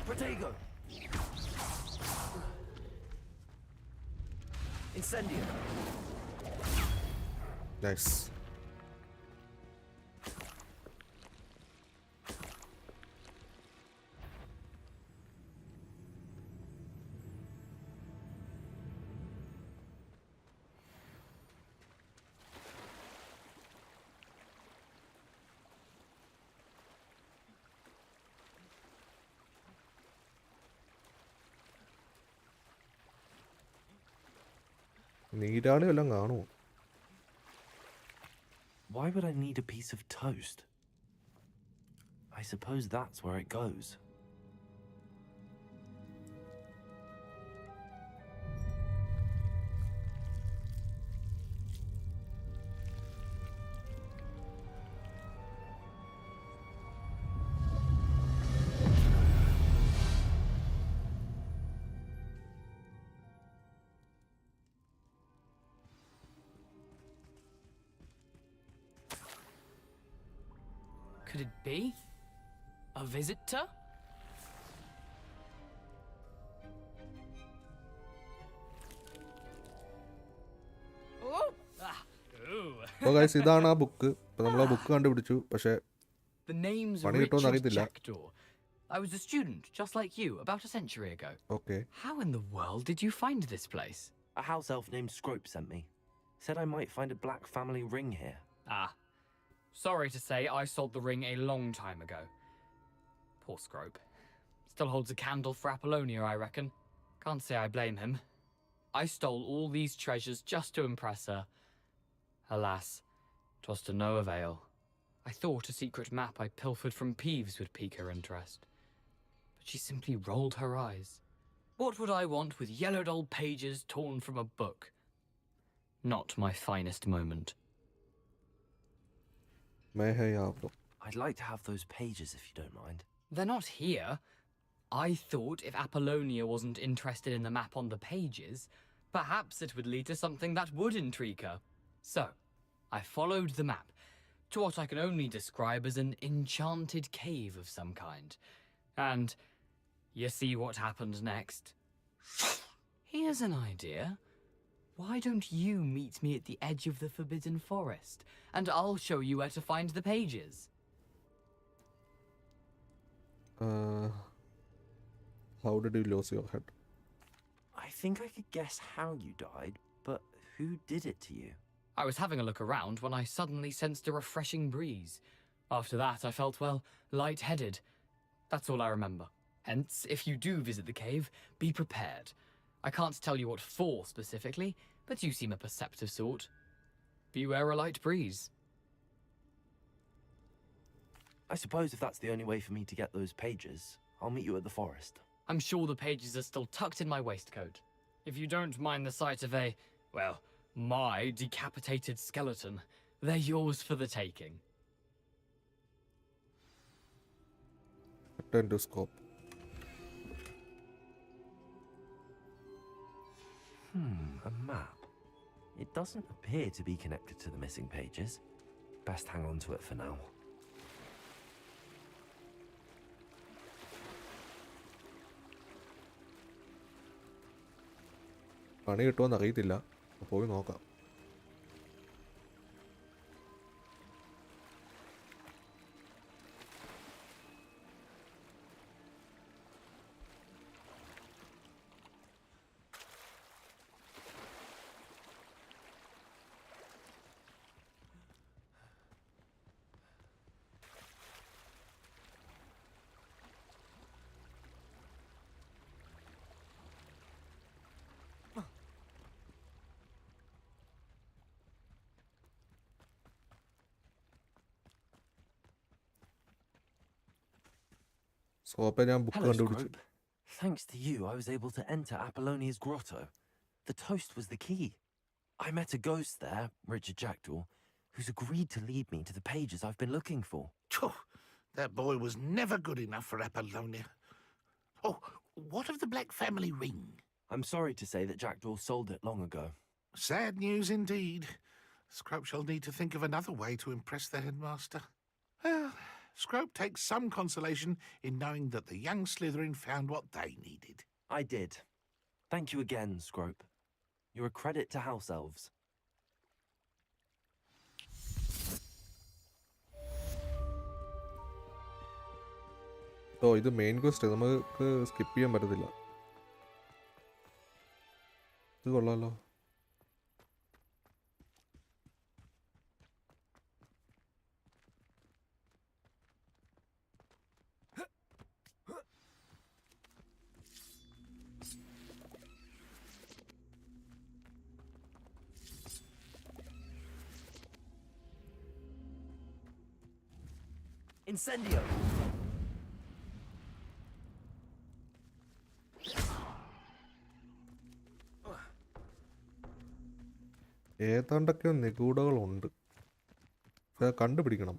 Protego. Incendio. നൈസ്. നീരാളി വല്ലതും കാണുമോ? Why would I need a piece of toast? I suppose that's where it goes. Could it be? A visitor? Oh! Ah. Ooh. അപ്പോൾ ഗൈസ് ഇതാണ് ആ ബുക്ക്. അപ്പോൾ നമ്മൾ ആ ബുക്ക് കണ്ടുപിടിച്ചു. പക്ഷേ The name's പണി കിട്ടുമോന്ന് Richard അറിയത്തില്ല. Jackdaw. I was a student, just like you, about a century ago. Okay. How in the world did you find this place? A house elf named Scrope sent me. Said I might find a black family ring here. Ah. Sorry to say, I sold the ring a long time ago. Poor Scrope. Still holds a candle for Apollonia, I reckon. Can't say I blame him. I stole all these treasures just to impress her. Alas, 'twas to no avail. I thought a secret map I pilfered from Peeves would pique her interest. But she simply rolled her eyes. What would I want with yellowed old pages torn from a book? Not my finest moment. മേഹയാവോ. I'd like to have those pages if you don't mind. They're not here. I thought if Apollonia wasn't interested in the map on the pages, perhaps it would lead to something that would intrigue her. So, I followed the map to what I can only describe as an enchanted cave of some kind. And you see what happened next? Here's an idea. Why don't you meet me at the edge of the Forbidden Forest, and I'll show you where to find the pages? How did you lose your head? I think I could guess how you died, but who did it to you? I was having a look around when I suddenly sensed a refreshing breeze. After that, I felt, well, light-headed. That's all I remember. Hence, if you do visit the cave, be prepared. I can't tell you what for specifically, but you seem a perceptive sort. Beware a light breeze. I suppose if that's the only way for me to get those pages, I'll meet you at the forest. I'm sure the pages are still tucked in my waistcoat. If you don't mind the sight of my decapitated skeleton, they're yours for the taking. Attendoscope. A map. It doesn't appear to be connected to the missing pages. Best hang on to it for now. പണി കിട്ടുമോന്ന് അറിയത്തില്ല. പോയി നോക്കാം. സോപ്പെ ഞാൻ book Hello, കണ്ടുപിടിച്ചു. Scrope. Thanks to you, I was able to enter Apollonia's grotto. The toast was the key. I met a ghost there, Richard Jackdaw, who's agreed to lead me to the pages I've been looking for. Phew, that boy was never good enough for Apollonia. Oh, what of the Black family ring? I'm sorry to say that Jackdaw sold it long ago. Sad news indeed. Scrope shall need to think of another way to impress the headmaster. Well, Scrope takes some consolation in knowing that the young Slytherin found what they needed. I did. Thank you again, Scrope. You're a credit to House Elves. ഓ ഇത് main question നമുക്ക് skip ചെയ്യാൻ പറ്റത്തില്ല. ഇത് കൊള്ളാലോ. Incendio! ഏതാണ്ടൊക്കെ നിഗൂഢകളുണ്ട്, പക്ഷെ കണ്ടുപിടിക്കണം.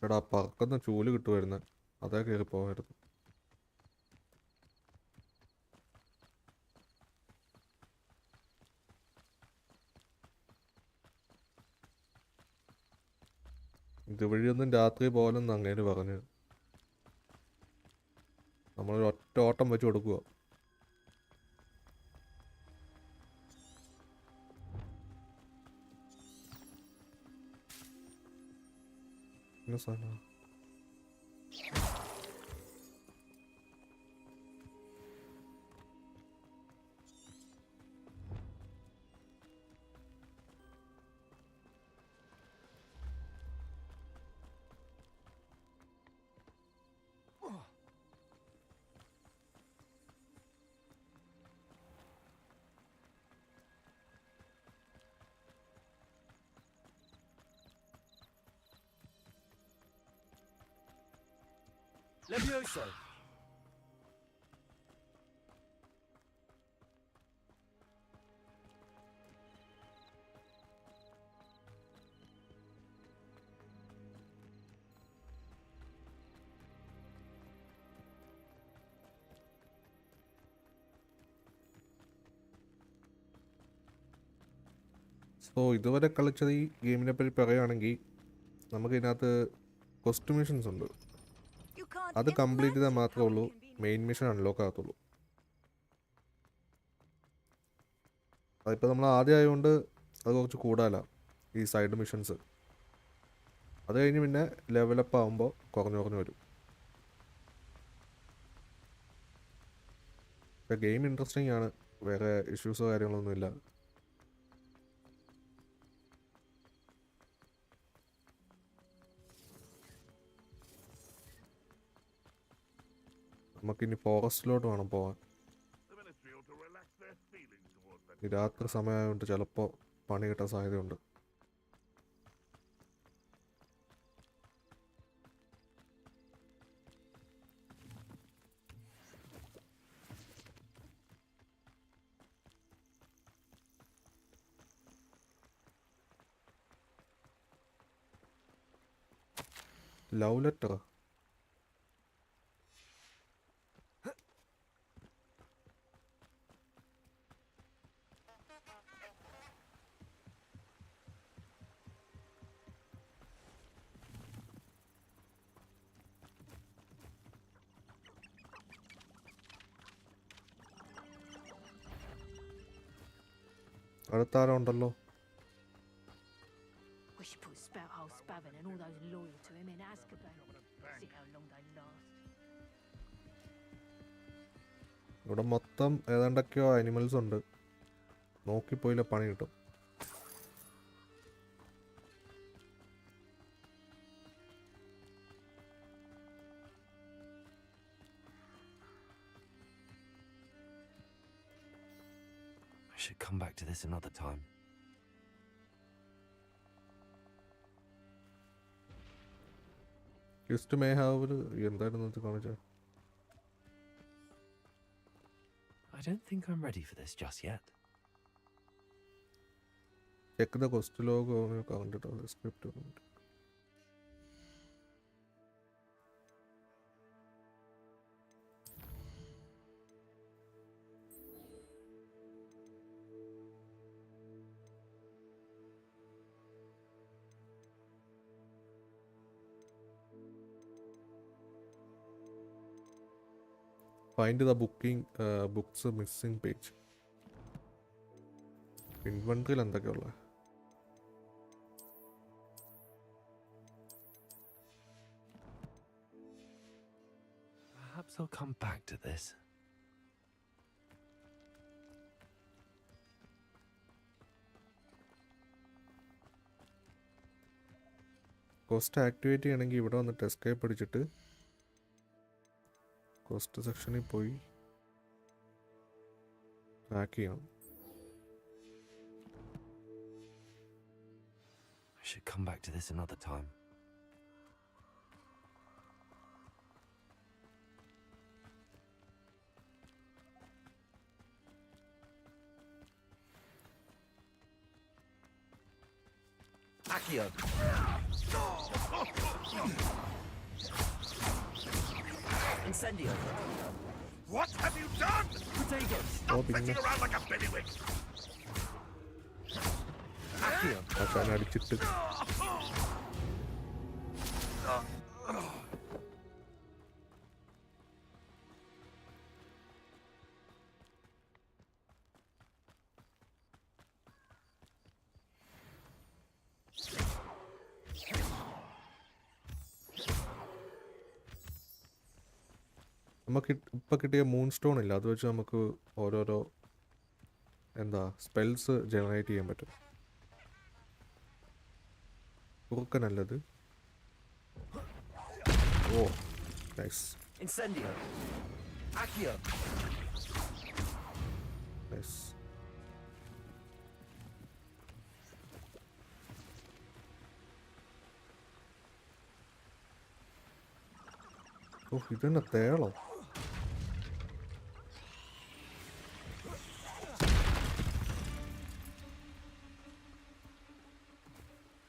എടാ പറക്കുന്ന ചൂല് കിട്ടുമായിരുന്നു, അതേ കയറി പോകായിരുന്നു. ഇതുവഴിയൊന്നും രാത്രി പോലെന്ന് അങ്ങനെ പറഞ്ഞു. നമ്മളൊരു ഒറ്റ ഓട്ടം വെച്ച് കൊടുക്കുക. സാധനം Levioso! സോ ഇതുവരെ കളിച്ചത് ഈ ഗെയിമിനെ പറ്റി പറയുകയാണെങ്കിൽ നമുക്കിതിനകത്ത് ക്വസ്റ്റ് മിഷൻസ് ഉണ്ട്. അത് കംപ്ലീറ്റ് ചെയ്താൽ മാത്രമേ ഉള്ളൂ മെയിൻ മിഷൻ അൺലോക്ക് ആകത്തുള്ളൂ. അതിപ്പോൾ നമ്മൾ ആദ്യം ആയതുകൊണ്ട് അത് കുറച്ച് കൂടുതലാണ് ഈ സൈഡ് മിഷൻസ്. അത് കഴിഞ്ഞ് പിന്നെ ലെവലപ്പ് ആകുമ്പോൾ കുറഞ്ഞു വരും. പക്ഷേ ഗെയിം ഇൻട്രസ്റ്റിംഗ് ആണ്, വേറെ ഇഷ്യൂസോ കാര്യങ്ങളൊന്നുമില്ല. നമുക്കിനി ഫോറസ്റ്റിലോട്ട് വേണം പോകാൻ. ഈ രാത്രി സമയമായതുകൊണ്ട് ചിലപ്പോൾ പണി കിട്ടാൻ സാധ്യതയുണ്ട്. ലവ് ലെറ്റർ അടുത്താരോ ഉണ്ടല്ലോ. We should put Spouthole Spavin and all those loyal to him in Azkaban. See how long they last. ഇവിടെ മൊത്തം ഏതാണ്ടൊക്കെയോ അനിമൽസ് ഉണ്ട്, നോക്കിപ്പോയില്ല പണി കിട്ടും. should come back to this another time. Just may have എന്തായിരുന്നു ഇത് കാണിച്ചത്? I don't think I'm ready for this just yet. Check the cost log കണ്ടിട്ടോ script. Find the books missing page. Inventory എന്തൊക്കെയുള്ള? Perhaps I'll come back to this. Cost activate ചെയ്യണമെങ്കിൽ ഇവിടെ വന്നിട്ട് escape അടിച്ചിട്ട് cost സെക്ഷനിൽ പോയി ട്രാക്ക് ചെയ്യണം. I should come back to this another time. Accio! Incendio! What have you done? Protego! Stop messing around like a billywig. Accio! ആശാനെ അടിച്ചിട്ട് നമുക്ക് ഇപ്പം കിട്ടിയ മൂൺ സ്റ്റോൺ ഇല്ല, അത് വെച്ച് നമുക്ക് ഓരോരോ സ്പെൽസ് ജനറേറ്റ് ചെയ്യാൻ പറ്റും. കുറുക്കനല്ലത്. ഓ നൈസ് Incendio! Accio! നൈസ്. ഓ ഇതെന്നെ തേളോ.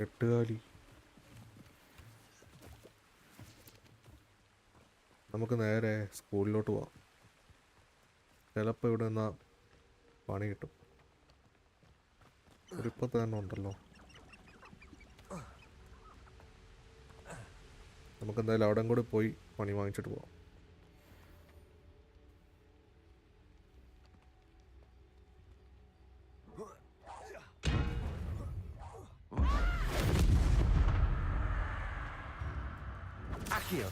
എട്ടുകാലി. നമുക്ക് നേരെ സ്കൂളിലോട്ട് പോവാം. ചിലപ്പോൾ ഇവിടെ നിന്നാൽ പണി കിട്ടും. ഒരിപ്പത്ത് തന്നെ ഉണ്ടല്ലോ. നമുക്ക് എന്തായാലും അവിടെയും കൂടി പോയി പണി വാങ്ങിച്ചിട്ട് പോവാം. Accio!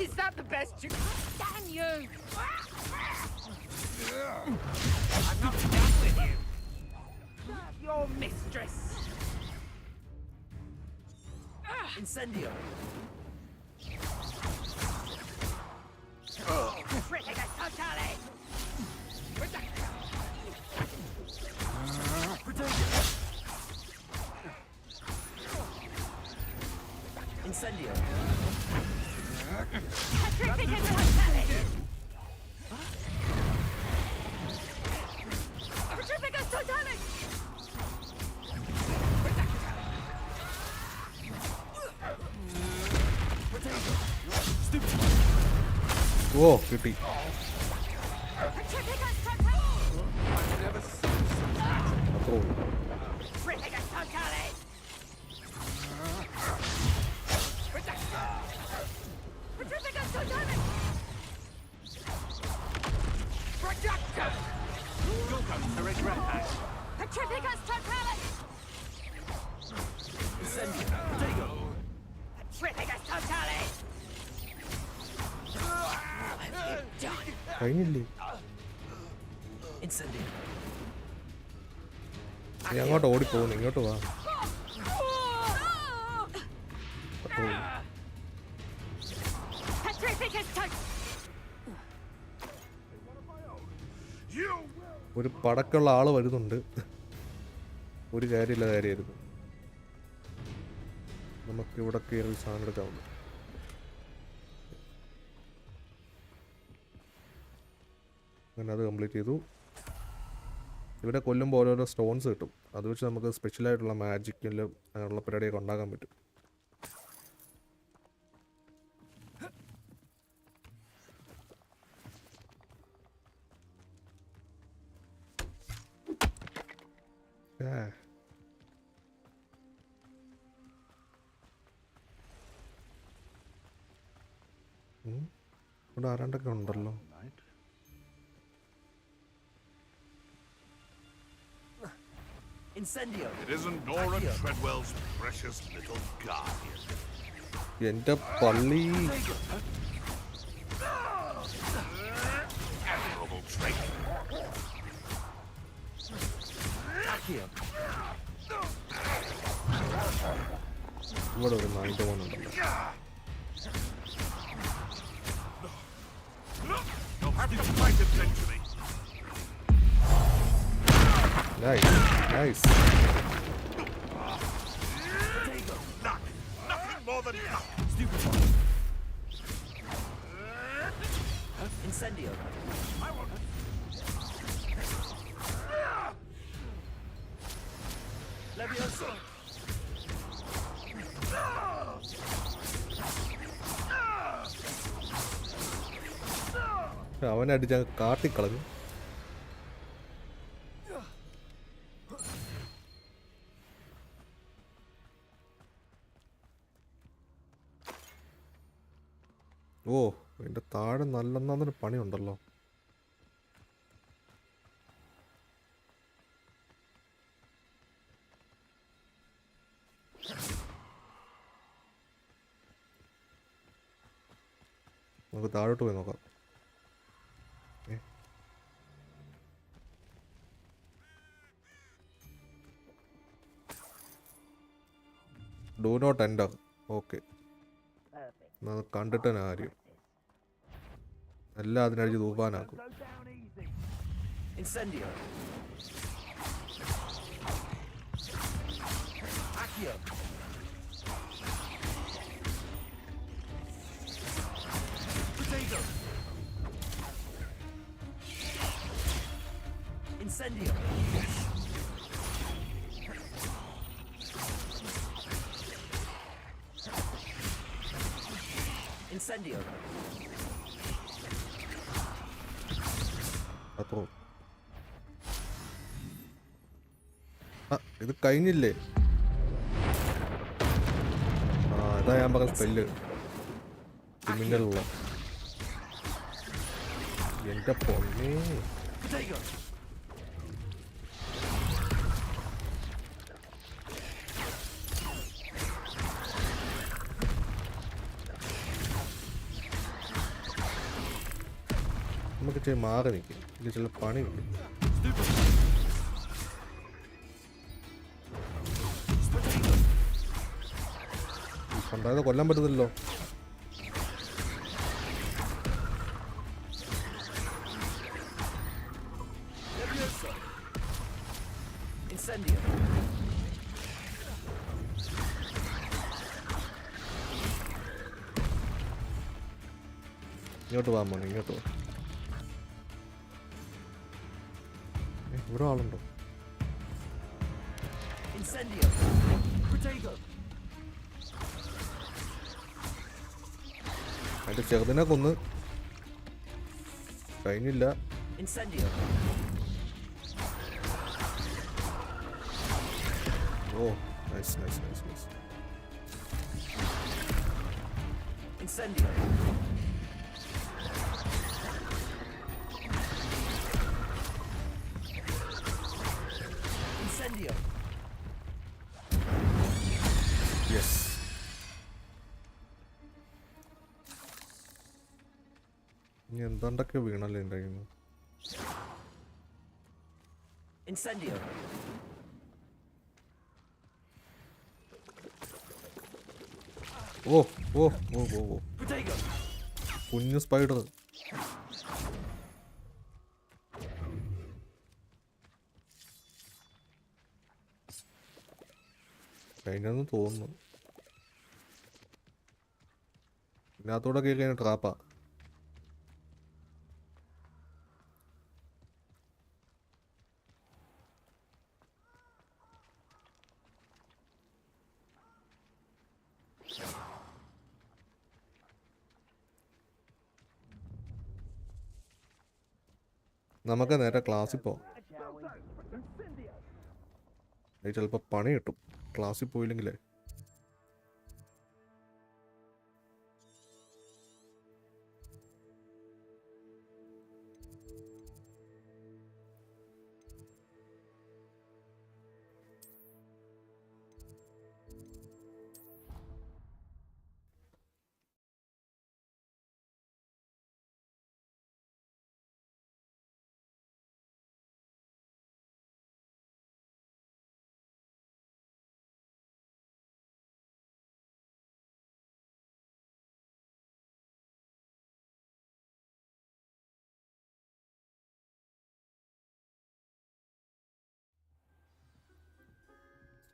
Is that the best you can you? I'm not done with you. Your mistress. Incendio! Critical totally. Protego! Incendio! Critical totally. Critical totally. ഓ കിട്ടി. അത്രേ ഉള്ളൂ. Critical totally. Critical totally. Projector. You're going to regret that. Critical totally. Incendio! Protego! Critical totally. കഴിഞ്ഞില്ലേ? Incendio! നീ അങ്ങോട്ട് ഓടിപ്പോകുന്നു, ഇങ്ങോട്ട് വാ. അത്രേ ഉള്ളൂ. Petrificus touch. ഒരു പടക്കമുള്ള ആൾ വരുന്നുണ്ട്. ഒരു കാര്യമായിരുന്നു. നമുക്ക് ഇവിടെ കയറി സാധനം എടുക്കാവുന്നു. അങ്ങനെ അത് കംപ്ലീറ്റ് ചെയ്തു. ഇവിടെ കൊല്ലുമ്പോൾ ഓരോരോ സ്റ്റോൺസ് കിട്ടും. അത് വെച്ച് നമുക്ക് സ്പെഷ്യലായിട്ടുള്ള മാജിക്കിലും അങ്ങനെയുള്ള പരിപാടിയൊക്കെ ഉണ്ടാക്കാൻ പറ്റും. ഇവിടെ ആരാണ്ടൊക്കെ ഉണ്ടല്ലോ. Incendio. It isn't Nora Treadwell's precious little guardian. എന്റെ പള്ളി. Admirable trait. ഇവിടെ ഒരു നായിന്റെ മോനുണ്ടല്ലോ. You'll have to fight it century. Nice. Nothing more than luck. Stupid. Incendio. I want Levioso. അവനടിച്ച് കാട്ടിക്കളഞ്ഞു. ഓ, എൻ്റെ താഴെ നല്ലെന്നൊരു പണിയുണ്ടല്ലോ. നമുക്ക് താഴോട്ട് പോയി നോക്കാം. Do not enter. ഓക്കെ, കണ്ടിട്ട് തന്നെ കാര്യം. എല്ലാം അതിനടിച്ച് തൂക്കാനാക്കും. Incendio. Accio. Potato. Incendio. Incendio. അപ്പോൾ ഇത് കഴിഞ്ഞില്ലേ? ഇതാ ഞാൻ പറഞ്ഞ സ്പെല്ല്. ക്രിമിനലുള്ള എൻ്റെ പൊന്നേ. നമുക്ക് ഇച്ചിരി മാറി നിൽക്കും. ഇതിൽ ചില പണി കിട്ടും. പണ്ടായത് കൊല്ലാൻ പറ്റുന്നില്ലല്ലോ. ഇങ്ങോട്ട് പോകാൻ പോണേ, ഇങ്ങോട്ട് പോ. ഇവിടെ ആളുണ്ടോ? അതിന്റെ ചെറുതിനെ കൊന്ന് കഴിഞ്ഞില്ല. Oh, nice nice nice nice. Yes. ഇനി എന്താണ്ടൊക്കെ വീണല്ലേ എൻ്റെ കയ്യിൽ നിന്ന്. ഓ ഓ ഓ ഓ ഓ, കുഞ്ഞു സ്പൈഡർ. കഴിഞ്ഞെന്ന് തോന്നുന്നു. ഇതിനകത്തൂടെ കയറി കഴിഞ്ഞാൽ ട്രാപ്പാ. നമുക്ക് നേരെ ക്ലാസ്സിൽ പോവാം. അത് ചിലപ്പോൾ പണി കിട്ടും ക്ലാസ്സിൽ പോയില്ലെങ്കിലേ.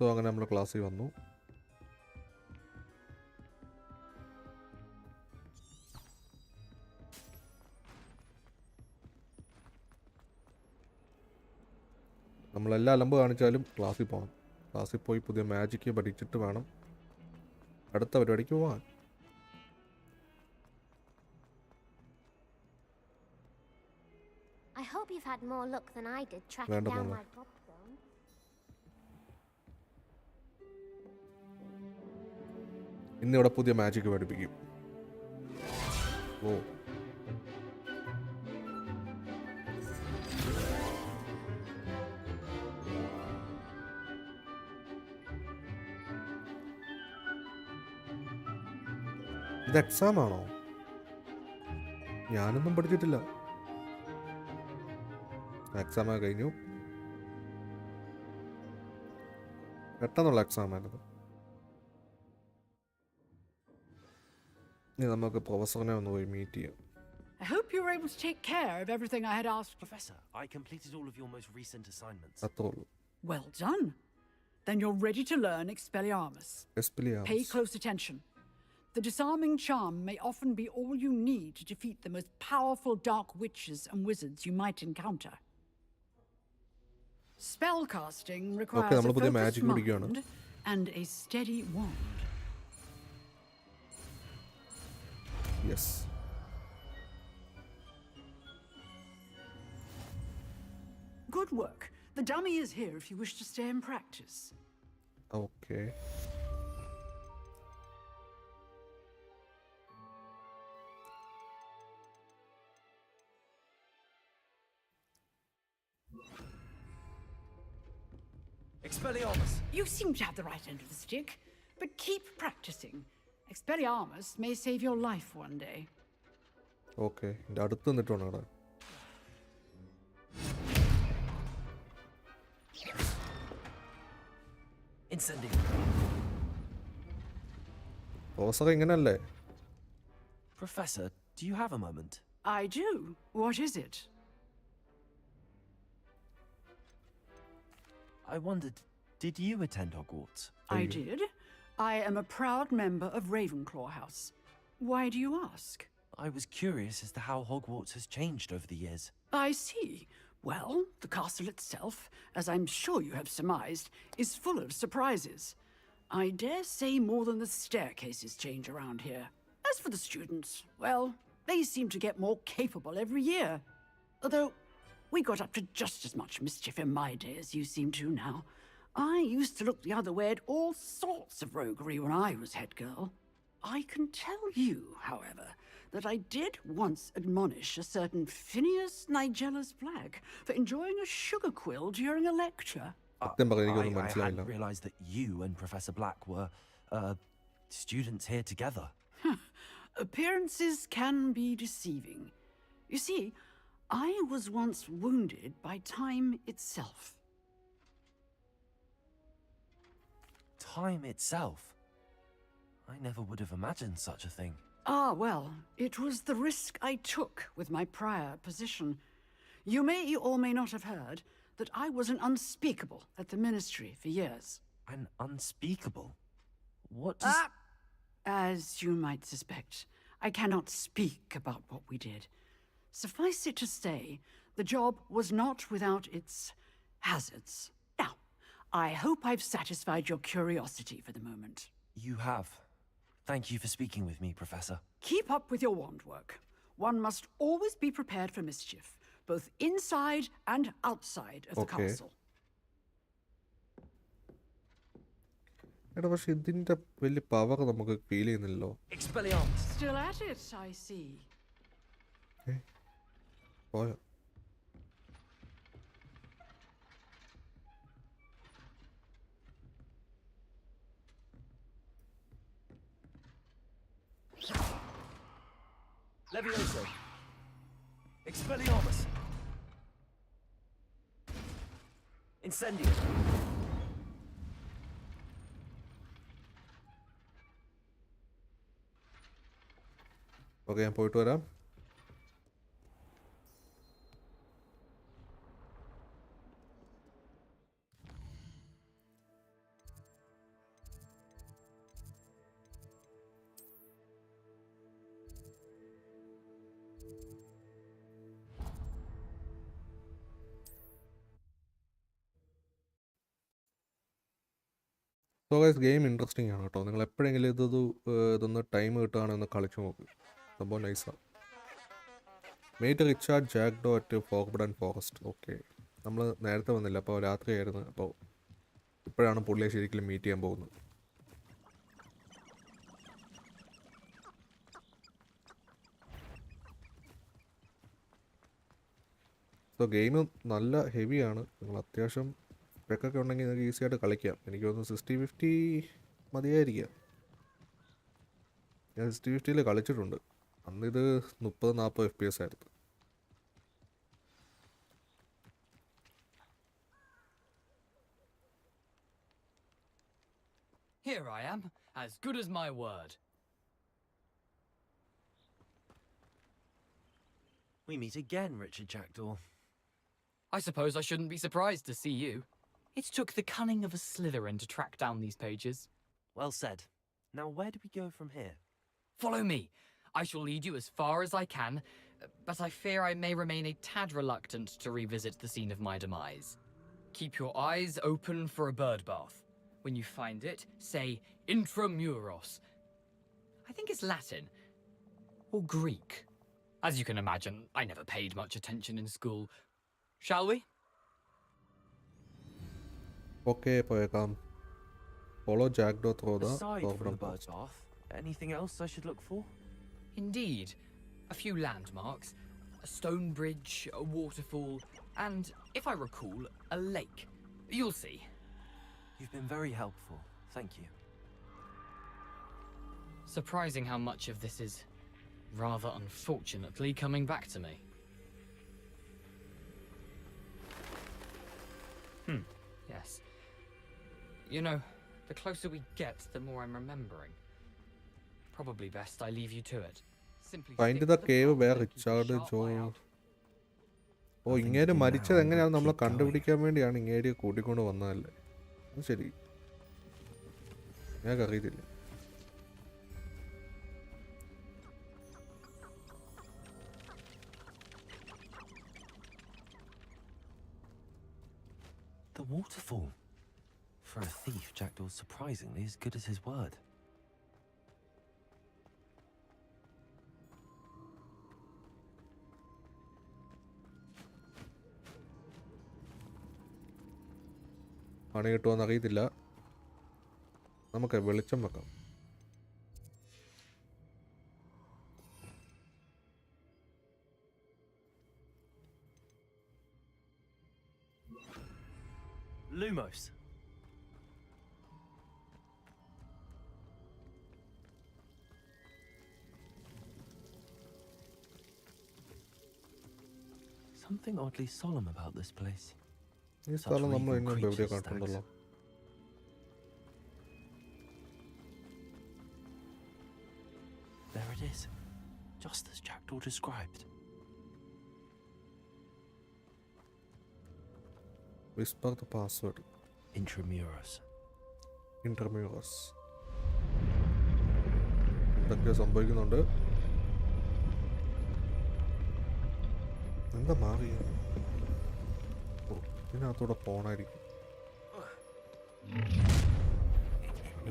സോ അങ്ങനെ നമ്മൾ ക്ലാസ്സിൽ വന്നു. നമ്മളെല്ലാം അലമ്പ് കാണിച്ചാലും ക്ലാസ്സിൽ പോകണം. ക്ലാസ്സിൽ പോയി പുതിയ മാജിക്ക് പഠിച്ചിട്ട് വേണം അടുത്ത പരിപാടിക്ക് പോകാൻ. I hope you've had more luck than I did tracking Random down one. my popstone. ഇന്നിവിടെ പുതിയ മാജിക്ക് പഠിപ്പിക്കും. ഓ ഇത് എക്സാം ആണോ? ഞാനൊന്നും പഠിച്ചിട്ടില്ല. എക്സാം കഴിഞ്ഞു. പെട്ടെന്നുള്ള എക്സാം ആയിരുന്നു. ഇനി നമുക്ക് പ്രൊഫസറിനെ ഒന്ന് പോയി മീറ്റ് ചെയ്യാം. I hope you were able to take care of everything I had asked. Professor, I completed all of your most recent assignments. അത്രേ ഉള്ളൂ. Well done. Then you're ready to learn Expelliarmus. എക്സ്പെലിയാമസ്. Pay close attention. The disarming charm may often be all you need to defeat the most powerful dark witches and wizards you might encounter. Spellcasting requires a നമ്മൾ പുതിയ focused magic പഠിക്കുകയാണ്. mind and a steady wand. Yes. Good work. The dummy is here if you wish to stay and practice. Okay. Expelliarmus! You seem to have the right end of the stick, but keep practicing. Expelliarmus may save your life one day. Okay. എൻ്റെ അടുത്ത് നിന്നിട്ടാണ് അവിടെ. Incendio. Professor ഇങ്ങനല്ലേ? Professor, do you have a moment? I do. What is it? I wondered, did you attend Hogwarts? I did. I am a proud member of Ravenclaw House. Why do you ask? I was curious as to how Hogwarts has changed over the years. I see. Well, the castle itself, as I'm sure you have surmised, is full of surprises. I dare say more than the staircases change around here. As for the students, well, they seem to get more capable every year. Although, we got up to just as much mischief in my day as you seem to now. I used to look the other way at all sorts of roguery when I was head girl. I can tell you, however, that I did once admonish a certain Phineas Nigella's Black for enjoying a sugar quill during a lecture. സത്യം പറഞ്ഞാൽ എനിക്കൊന്നും I മനസ്സിലായില്ല. hadn't realized that you and Professor Black were, students here together. Appearances can be deceiving. You see, I was once wounded by time itself. Time itself? I never would have imagined such a thing. Ah, well, it was the risk I took with my prior position. You may or may not have heard that I was an unspeakable at the ministry for years. And unspeakable. What does... As you might suspect, I cannot speak about what we did. Suffice it to say, the job was not without its hazards. Now, I hope I've satisfied your curiosity for the moment. You have. Thank you for speaking with me, Professor. Keep up with your wand work. One must always be prepared for mischief, both inside and outside of the Okay. castle. എടാ പക്ഷെ ഇതിൻ്റെ വലിയ power നമുക്ക് feel ചെയ്യുന്നില്ലല്ലോ. Expelliarmus! Still at it, I see. പോയോ? Levioso! Expelliarmus! Incendio! Okay, ഞാൻ പോയിട്ട് വരാം. So guys, game interesting ആണ് കേട്ടോ. നിങ്ങൾ എപ്പോഴെങ്കിലും ഇതൊന്ന് ടൈം കിട്ടുകയാണെങ്കിൽ ഒന്ന് കളിച്ചു നോക്ക്. സംഭവം നൈസാണ്. Mate Richard Jackdaw at Forbidden Forest. Okay, നമ്മൾ നേരത്തെ വന്നില്ല, അപ്പോൾ രാത്രിയായിരുന്നു. അപ്പോൾ ഇപ്പോഴാണ് പുള്ളിയെ ശരിക്കും മീറ്റ് ചെയ്യാൻ പോകുന്നത്. സോ ഗെയിം നല്ല ഹെവിയാണ്. നിങ്ങൾ അത്യാവശ്യം സ്പെക്കൊക്കെ ഉണ്ടെങ്കിൽ നിങ്ങൾക്ക് ഈസി ആയിട്ട് കളിക്കാം. എനിക്ക് തോന്നുന്നു 60-50 മതിയായിരിക്കാം. ഞാൻ 60-50 കളിച്ചിട്ടുണ്ട്. അന്നിത് 30-40 FPS ആയിരുന്നു. Here I am, as good as my word. We meet again, Richard Jackdaw. I suppose I shouldn't be surprised to see you. It took the cunning of a Slytherin to track down these pages. Well said. Now where do we go from here? Follow me. I shall lead you as far as I can, but I fear I may remain a tad reluctant to revisit the scene of my demise. Keep your eyes open for a bird bath. When you find it, say intramuros. I think it's Latin. Or Greek. As you can imagine, I never paid much attention in school. Shall we? Okay, പോയേക്കാം. Follow Jackdaw through the Aside from Forbidden the bird bath, anything else I should look for? Indeed. A few landmarks, a stone bridge, a waterfall, and, if I recall, a lake. You'll see. You've been very helpful. Thank you. Surprising how much of this is, rather unfortunately, coming back to me. Yes. You know, the closer we get, the more I'm remembering. Probably best I leave you to it. Simply find stick the to the cave path where and keep a Richard sharp Joe. eye out. ഓ, ഇങ്ങേര് മരിച്ചത് എങ്ങനെയാണ് നമ്മളെ കണ്ടുപിടിക്കാൻ വേണ്ടിയാണ് ഇങ്ങേര് കൂട്ടിക്കൊണ്ട് വന്നതല്ലേ? അത് ശരി, ഞങ്ങൾക്ക് അറിയത്തില്ല. The waterfall. For a thief, Jackdaw's surprisingly as good as his word. പണി കിട്ടുമോയെന്ന് അറിയത്തില്ല. നമുക്ക് വെളിച്ചം വെക്കാം. Lumos. Something oddly solemn about this place. ഈ സ്ഥലം നമ്മൾ ഇതിന് മുമ്പ് എവിടെയോ കണ്ടിട്ടുണ്ടല്ലോ. There it is, just as Jackdaw described. Whisper the password. Intramuros. ഇന്റർമ്യൂറസ് എന്തൊക്കെ സംഭവിക്കുന്നുണ്ട്. എന്താ മാറിയ? ഓ, ഇതിനകത്തൂടെ പോണായിരിക്കും.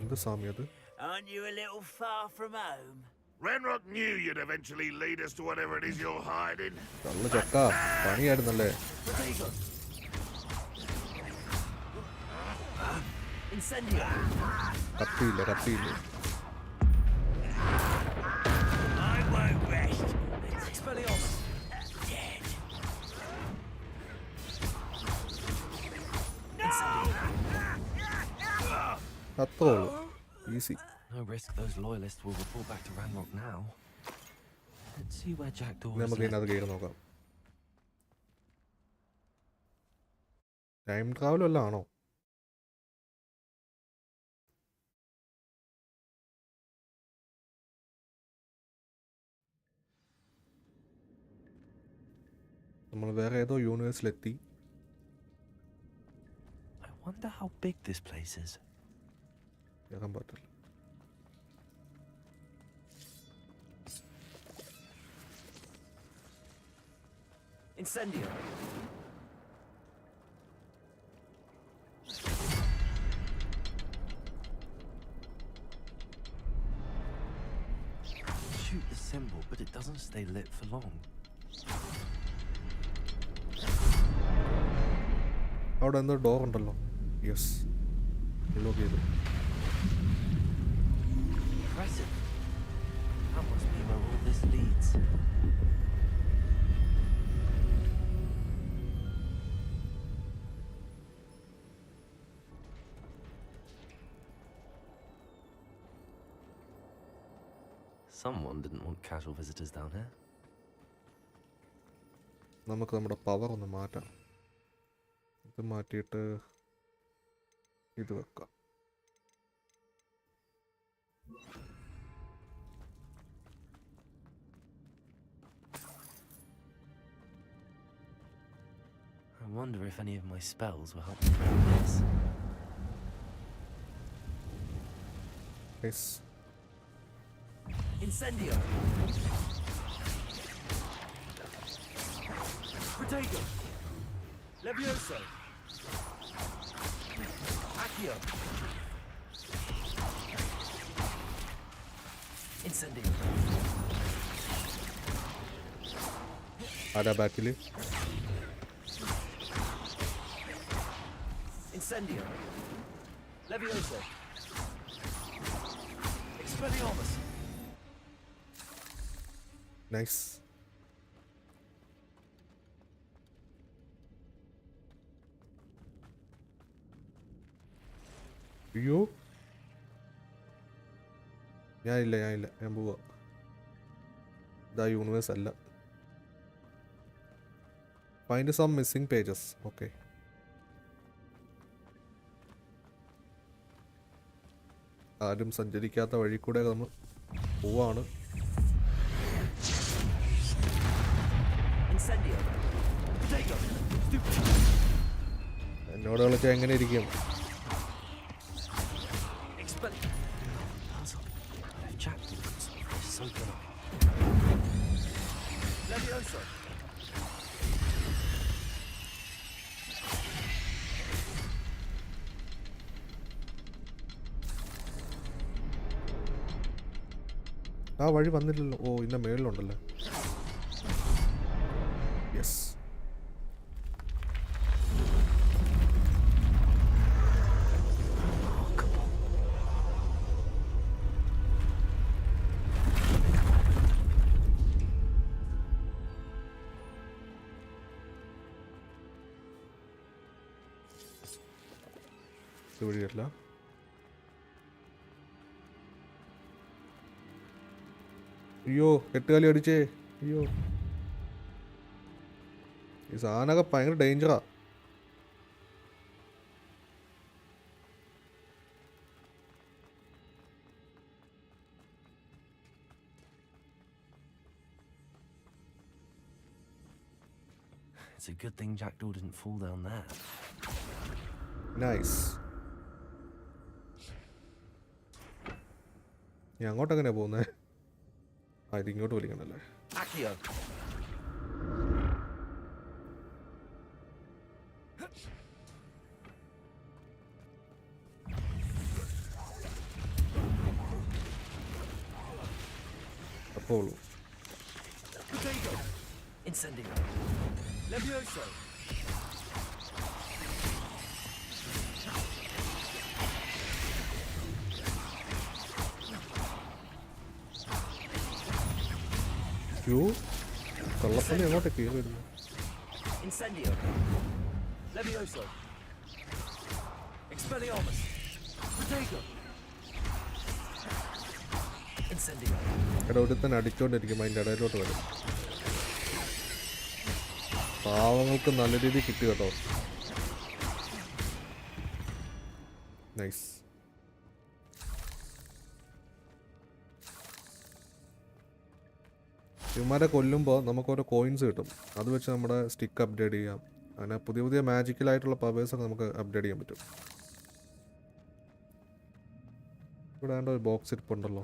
എന്ത് സാമി അത്? Aren't you a little far from home? Ranrock knew you'd eventually lead us to whatever it is you're hiding. നല്ല ചക്ക പണിയായിരുന്നല്ലേ? Incendio! കത്തിയില്ല. I won't rest. Expelliarmus! Dead. അത്രേ ഉള്ളൂ. Easy. No risk those loyalists will report back to Ranrock now. Let's see where Jackdaw is നമുക്ക് ഇതിനകത്ത് കയറി നോക്കാം. Time travel വല്ലതും ആണോ? നമ്മൾ വേറെ ഏതോ യൂണിവേഴ്സിലെത്തി. I wonder how big this place is. കേറാൻ പറ്റില്ല. Incendio! Shoot the symbol, but it doesn't stay lit for long. അവിടെ എന്തോ ഡോർ ഉണ്ടല്ലോ. യെസ്, ലോക്ക് ചെയ്തു. Impressive. That must be where all this leads. Someone didn't want casual visitors down here. നമുക്ക് നമ്മുടെ power ഒന്ന് മാറ്റാം. ഇത് മാറ്റിയിട്ട് ഇത് വെക്കാം. I wonder if any of my spells will help me around this. Yes. Incendio! Protego! Levioso! Accio! Incendio! ആരാ ബാക്കിൽ? Incendio! Levioso! Expelliarmus! നൈസ്. അയ്യോ, ഞാനില്ല, ഞാൻ പോവാ. ഇതാ യൂണിവേഴ്സ് അല്ല. Find some missing pages. Okay, ആരും സഞ്ചരിക്കാത്ത വഴി കൂടെ നമ്മൾ പോവാണ്. എന്നോട് കളിച്ചാൽ എങ്ങനെ ഇരിക്കും? ആ വഴി വന്നില്ലല്ലോ. ഓ, ഇന്ന മേളിലുണ്ടല്ലോ. യെസ്. വഴിയല്ല. അയ്യോ, എട്ടുകാലി അടിച്ചേ. അയ്യോ, ഈ സാധനമൊക്കെ ഭയങ്കര ഡേഞ്ചറാ. It's a good thing Jackdaw didn't fall down there. Nice. നീ അങ്ങോട്ട് എങ്ങനെയാ പോകുന്നത്? ആ ഇത് ഇങ്ങോട്ട് വലിക്കണല്ലേ. Accio. അപ്പോൾ ഉള്ളൂ. Potato. Incendio. Levioso. യോ കള്ളപ്പള്ളി അങ്ങോട്ട് കയറി വരുന്നു. Incendio. Levioso. Expelliarmus. Potato. Incendio. എടാ ഒരുത്തൻ അടിച്ചോണ്ടിരിക്കും, അതിൻ്റെ ഇടയിലോട്ട് വരും. പാവങ്ങൾക്ക് നല്ല രീതിയിൽ കിട്ടി കേട്ടോ. നൈസ്. ഇവന്മാരെ കൊല്ലുമ്പോൾ നമുക്കോരോ കോയിൻസ് കിട്ടും. അത് വെച്ച് നമ്മുടെ സ്റ്റിക്ക് അപ്ഗ്രേഡ് ചെയ്യാം. അങ്ങനെ പുതിയ പുതിയ മാജിക്കലായിട്ടുള്ള പവേഴ്സൊക്കെ നമുക്ക് അപ്ഗ്രേഡ് ചെയ്യാൻ പറ്റും. ഇവിടെ ആണ്ട് ഒരു ബോക്സ് ഇരിപ്പുണ്ടല്ലോ,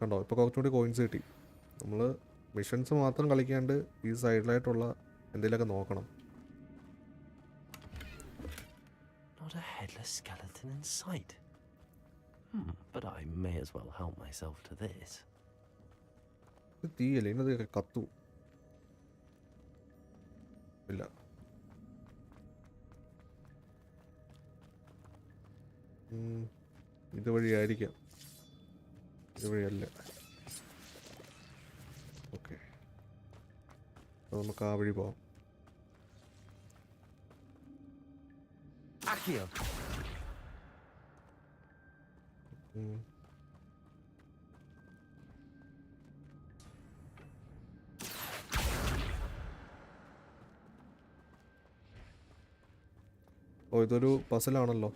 കണ്ടോ? ഇപ്പോൾ കുറച്ചുകൂടി കോയിൻസ് കിട്ടി. നമ്മൾ മിഷൻസ് മാത്രം കളിക്കാണ്ട് ഈ സൈഡിലായിട്ടുള്ള എന്തെങ്കിലുമൊക്കെ നോക്കണം. Not a headless skeleton in sight. But I may as well help myself to this. ഇത് തീയല്ലേ, ഇന്നത് കത്തു ഇല്ല. ഇതുവഴിയായിരിക്കാം, ഇതുവഴിയല്ല. ഓക്കെ, അപ്പോൾ നമുക്ക് ആ വഴി പോവാം. Accio. ഓ ഇതൊരു പസിലാണല്ലോ.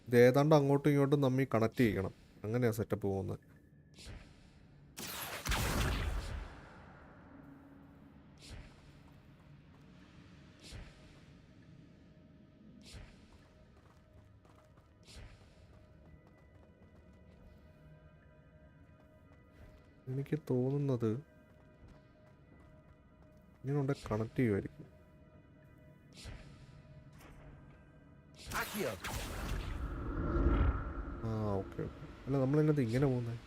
ഇത് ഏതാണ്ട് അങ്ങോട്ടും ഇങ്ങോട്ടും നമ്മി കണക്ട് ചെയ്യണം. അങ്ങനെയാണ് സെറ്റപ്പ് പോകുന്നത്. എനിക്ക് തോന്നുന്നത് ഇങ്ങനെ കണക്ട് ചെയ്യുമായിരിക്കും. Accio. ആ ഓക്കെ ഓക്കെ. അല്ല നമ്മളതിനകത്ത് ഇങ്ങനെ പോകുന്നത്.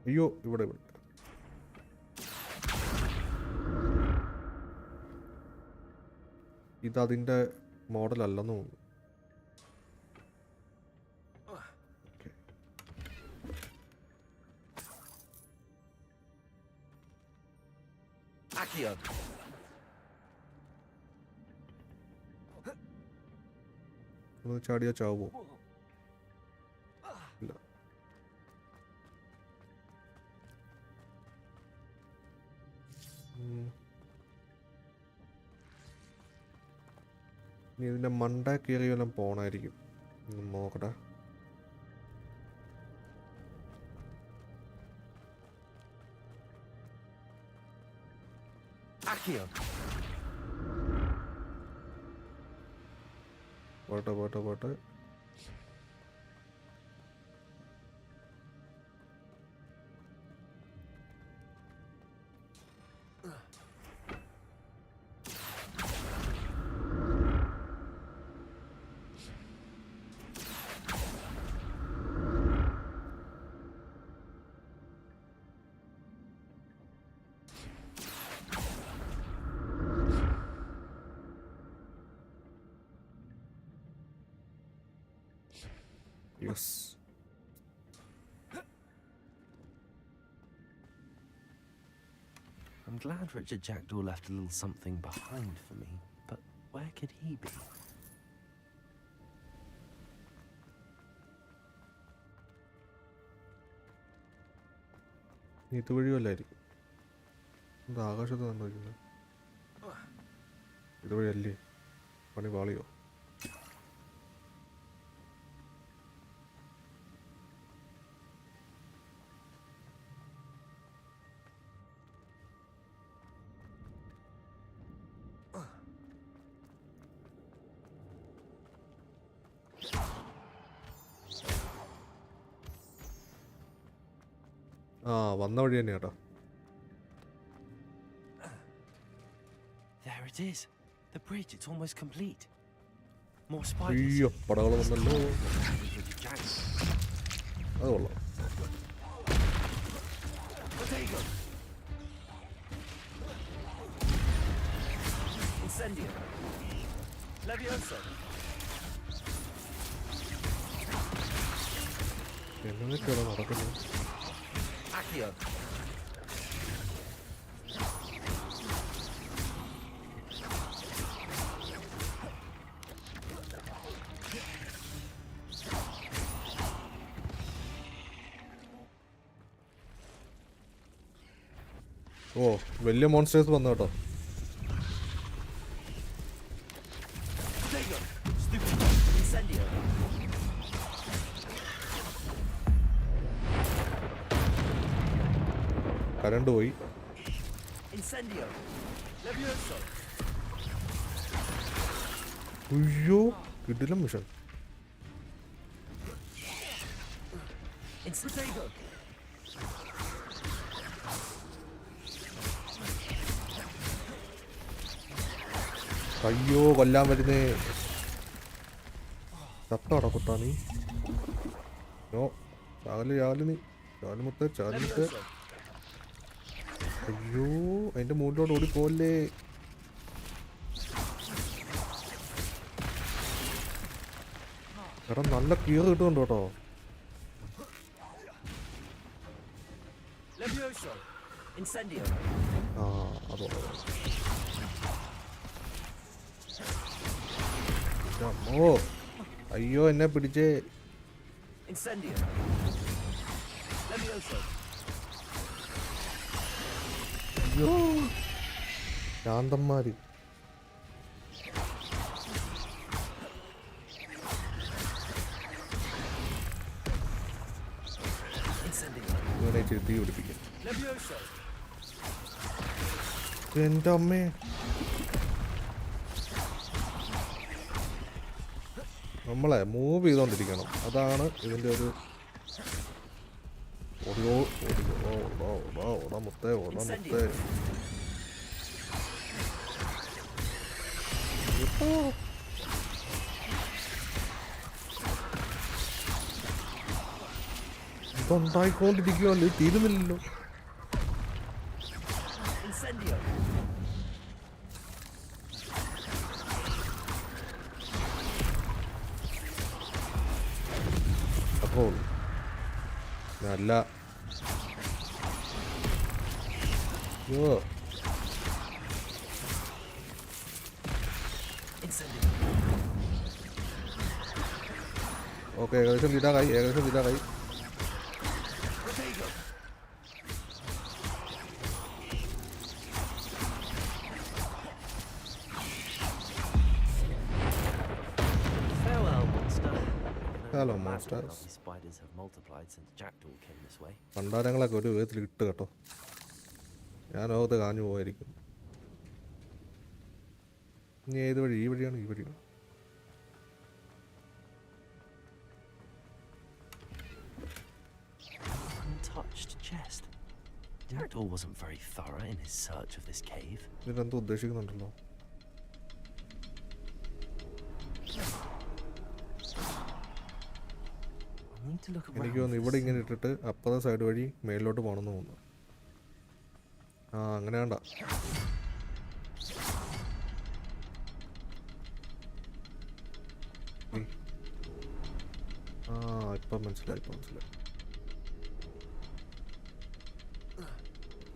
അയ്യോ ഇവിടെ ഇവിടെ ഇതതിൻ്റെ മോഡലല്ലെന്ന് തോന്നുന്നു. Okay, Accio. ഒന്ന് ചാടിയാ ചാവോ? ഇല്ല. ഇനി ഇതിൻ്റെ മണ്ട കയറി വല്ലതും പോണായിരിക്കും. നോക്കട്ടെ. Accio. പോട്ടെ പോട്ടെ പോട്ടെ. Yes. I'm glad Richard Jackdaw left a little something behind for me, but where could he be? ഇതുവഴിയല്ലായിരിക്കും. ഇത് ആകാശത്ത് കണ്ടുവയ്ക്കുന്നത്. ഇതുവഴിയല്ലേ? പണി പാളിയോ? ആ വന്ന വഴി തന്നെ കേട്ടോ. There it is. The bridge, it's almost complete. More spiders. അയ്യോ പടകൾ വന്നല്ലോ. Jackdaw. അത് കൊള്ളാം. Potato. Incendio. Levioso. എന്നൊക്കെയാണ് നടക്കുന്നത്. Accio. ഓ വലിയ മോൺസ്റ്റേഴ്സ് വന്നു കേട്ടോ. Potato. Stupid. Incendio. കരണ്ട് പോയി. Incendio. Levioso. അയ്യോ കിടിലം മിഷൻ. Potato. അയ്യോ കൊല്ലാൻ വരുന്നേ. ചത്തോടാ കുട്ടാ നീ. നോ ചാല് നീ ചാലുമുത്ത്. Levioso. അയ്യോ അതിന്റെ മുകളിലോട്ട് ഓടിപ്പോല്ലേ. എടാ നല്ല കീറ് കിട്ടുന്നുണ്ട് കേട്ടോ. Levioso. Incendio. ആ അതോ ഓ അയ്യോ എന്നെ പിടിച്ചേ. Incendio. Levioso. അയ്യോ ശാന്തന്മാര്. Incendio. ഇവനെ ഇച്ചിരി തീ പിടിപ്പിക്കും. Levioso. എൻ്റെ അമ്മേ. നമ്മളെ മൂവ് ചെയ്തോണ്ടിരിക്കണം, അതാണ് ഇതിൻ്റെ ഒരു. ഓടിയോ ഓടാ മുത്തേ ഓടാ മുത്തേ. ഇതുണ്ടായിക്കൊണ്ടിരിക്കുമല്ലോ, തീരുന്നില്ലല്ലോ. Incendio. അപ്പോൾ നല്ല അയ്യോ Incendio. ഓക്കെ ഏകദേശം തീരാറായി. Potato. Farewell, monster. Hello, Imagine monsters. how these spiders have multiplied since Jackdaw came this way. പണ്ടാരങ്ങളൊക്കെ ഒരു വിധത്തിൽ ഇട്ട് കേട്ടോ. ഞാൻ ലോകത്ത് കാഞ്ഞു പോയിരിക്കും. ഇനി ഏത് വഴി? ഈ വഴിയാണ്. Untouched chest. Jackdaw wasn't very thorough in his search of this cave. ഇതിനെന്തോ ഉദ്ദേശിക്കുന്നുണ്ടല്ലോ. I need to look around. എനിക്ക് തോന്നുന്നു ഇവിടെ ഇങ്ങനെ ഇട്ടിട്ട് അപ്പുറത്തെ സൈഡ് വഴി മേലിലോട്ട് പോകണമെന്ന് തോന്നുന്നു. ആ അങ്ങനെ വേണ്ട. ആ ഇപ്പം മനസ്സിലായി.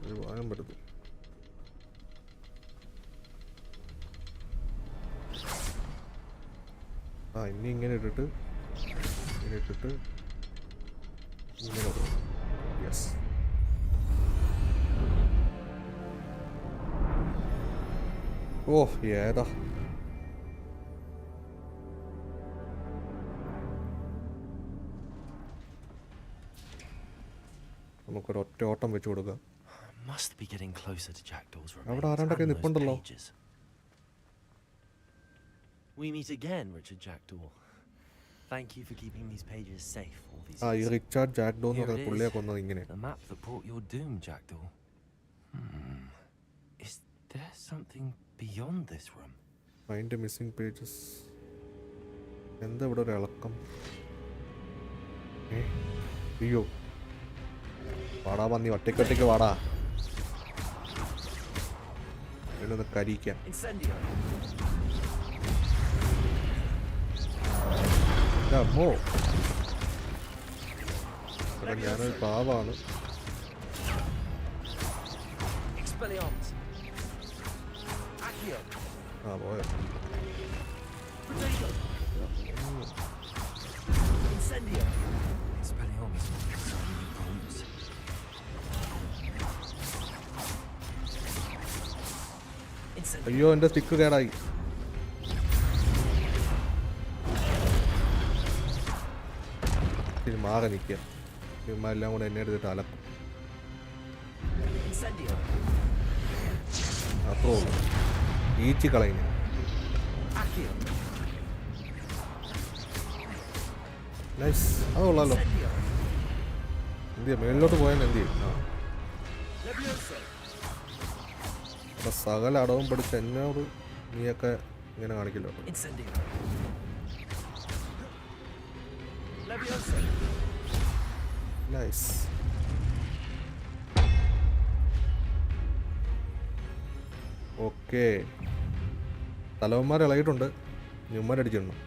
ഒരു വാങ്ങാൻ പറ്റുന്നു. ആ ഇനി ഇങ്ങനെ ഇട്ടിട്ട് ഇങ്ങനെ പോകും. യെസ്. ഓ ഏതാ നമുക്കൊരു ഒറ്റ ഓട്ടം വെച്ച് കൊടുക്കാം. Must be getting closer to Jackdaw's അവിടെ remains ആരാണ്ടൊക്കെ and those നിപ്പുണ്ടല്ലോ. pages. We meet again, Richard Jackdaw. Thank you for keeping these pages safe all these ഈ years. റിച്ചാർഡ് ജാക്ഡോ എന്ന് Here പറഞ്ഞ it പുള്ളിയെ is. കൊന്നത് ഇങ്ങനെ. The map that brought your doom, Jackdaw. Is there something beyond this room? Find missing pages. എന്താ ഇവിടെ ഒരു ഇളക്കം? അയ്യോ, വാടാ പന്നി, ഒറ്റയ്ക്കൊറ്റയ്ക്ക് വാടാ, എന്നൊന്ന് കരിക്കാം. Incendio. അമ്മോ, എടാ ഞാനൊരു പാവാണ്. Expelliarmus. Accio. പോയോ? Protego. Incendio. Expelliarmus. Brutes. Incendio. അയ്യോ, എൻ്റെ സ്റ്റിക്ക് കേടായി. മാറി നിൽക്കുക, ഇവന്മാരെല്ലാം കൂടെ എന്നെ എടുത്തിട്ട് അലക്കും. Incendio. അത്രേ ഉള്ളൂ, ഈച്ചി കളയുന്നു. Accio. നൈസ്, അത് കൊള്ളാമല്ലോ. Incendio. എന്ത് ചെയ്യും, മേളിലോട്ട് പോയാൽ എന്ത് ചെയ്യും? Levioso. അപ്പം സകല അടവും പഠിച്ച് എന്നോട് നീയൊക്കെ ഇങ്ങനെ കാണിക്കില്ലോ. Incendio. Levioso. നൈസ്. ഓക്കെ, തലവന്മാർ ഇളകിയിട്ടുണ്ട്, ഞുമ്മരടിച്ചിടണം.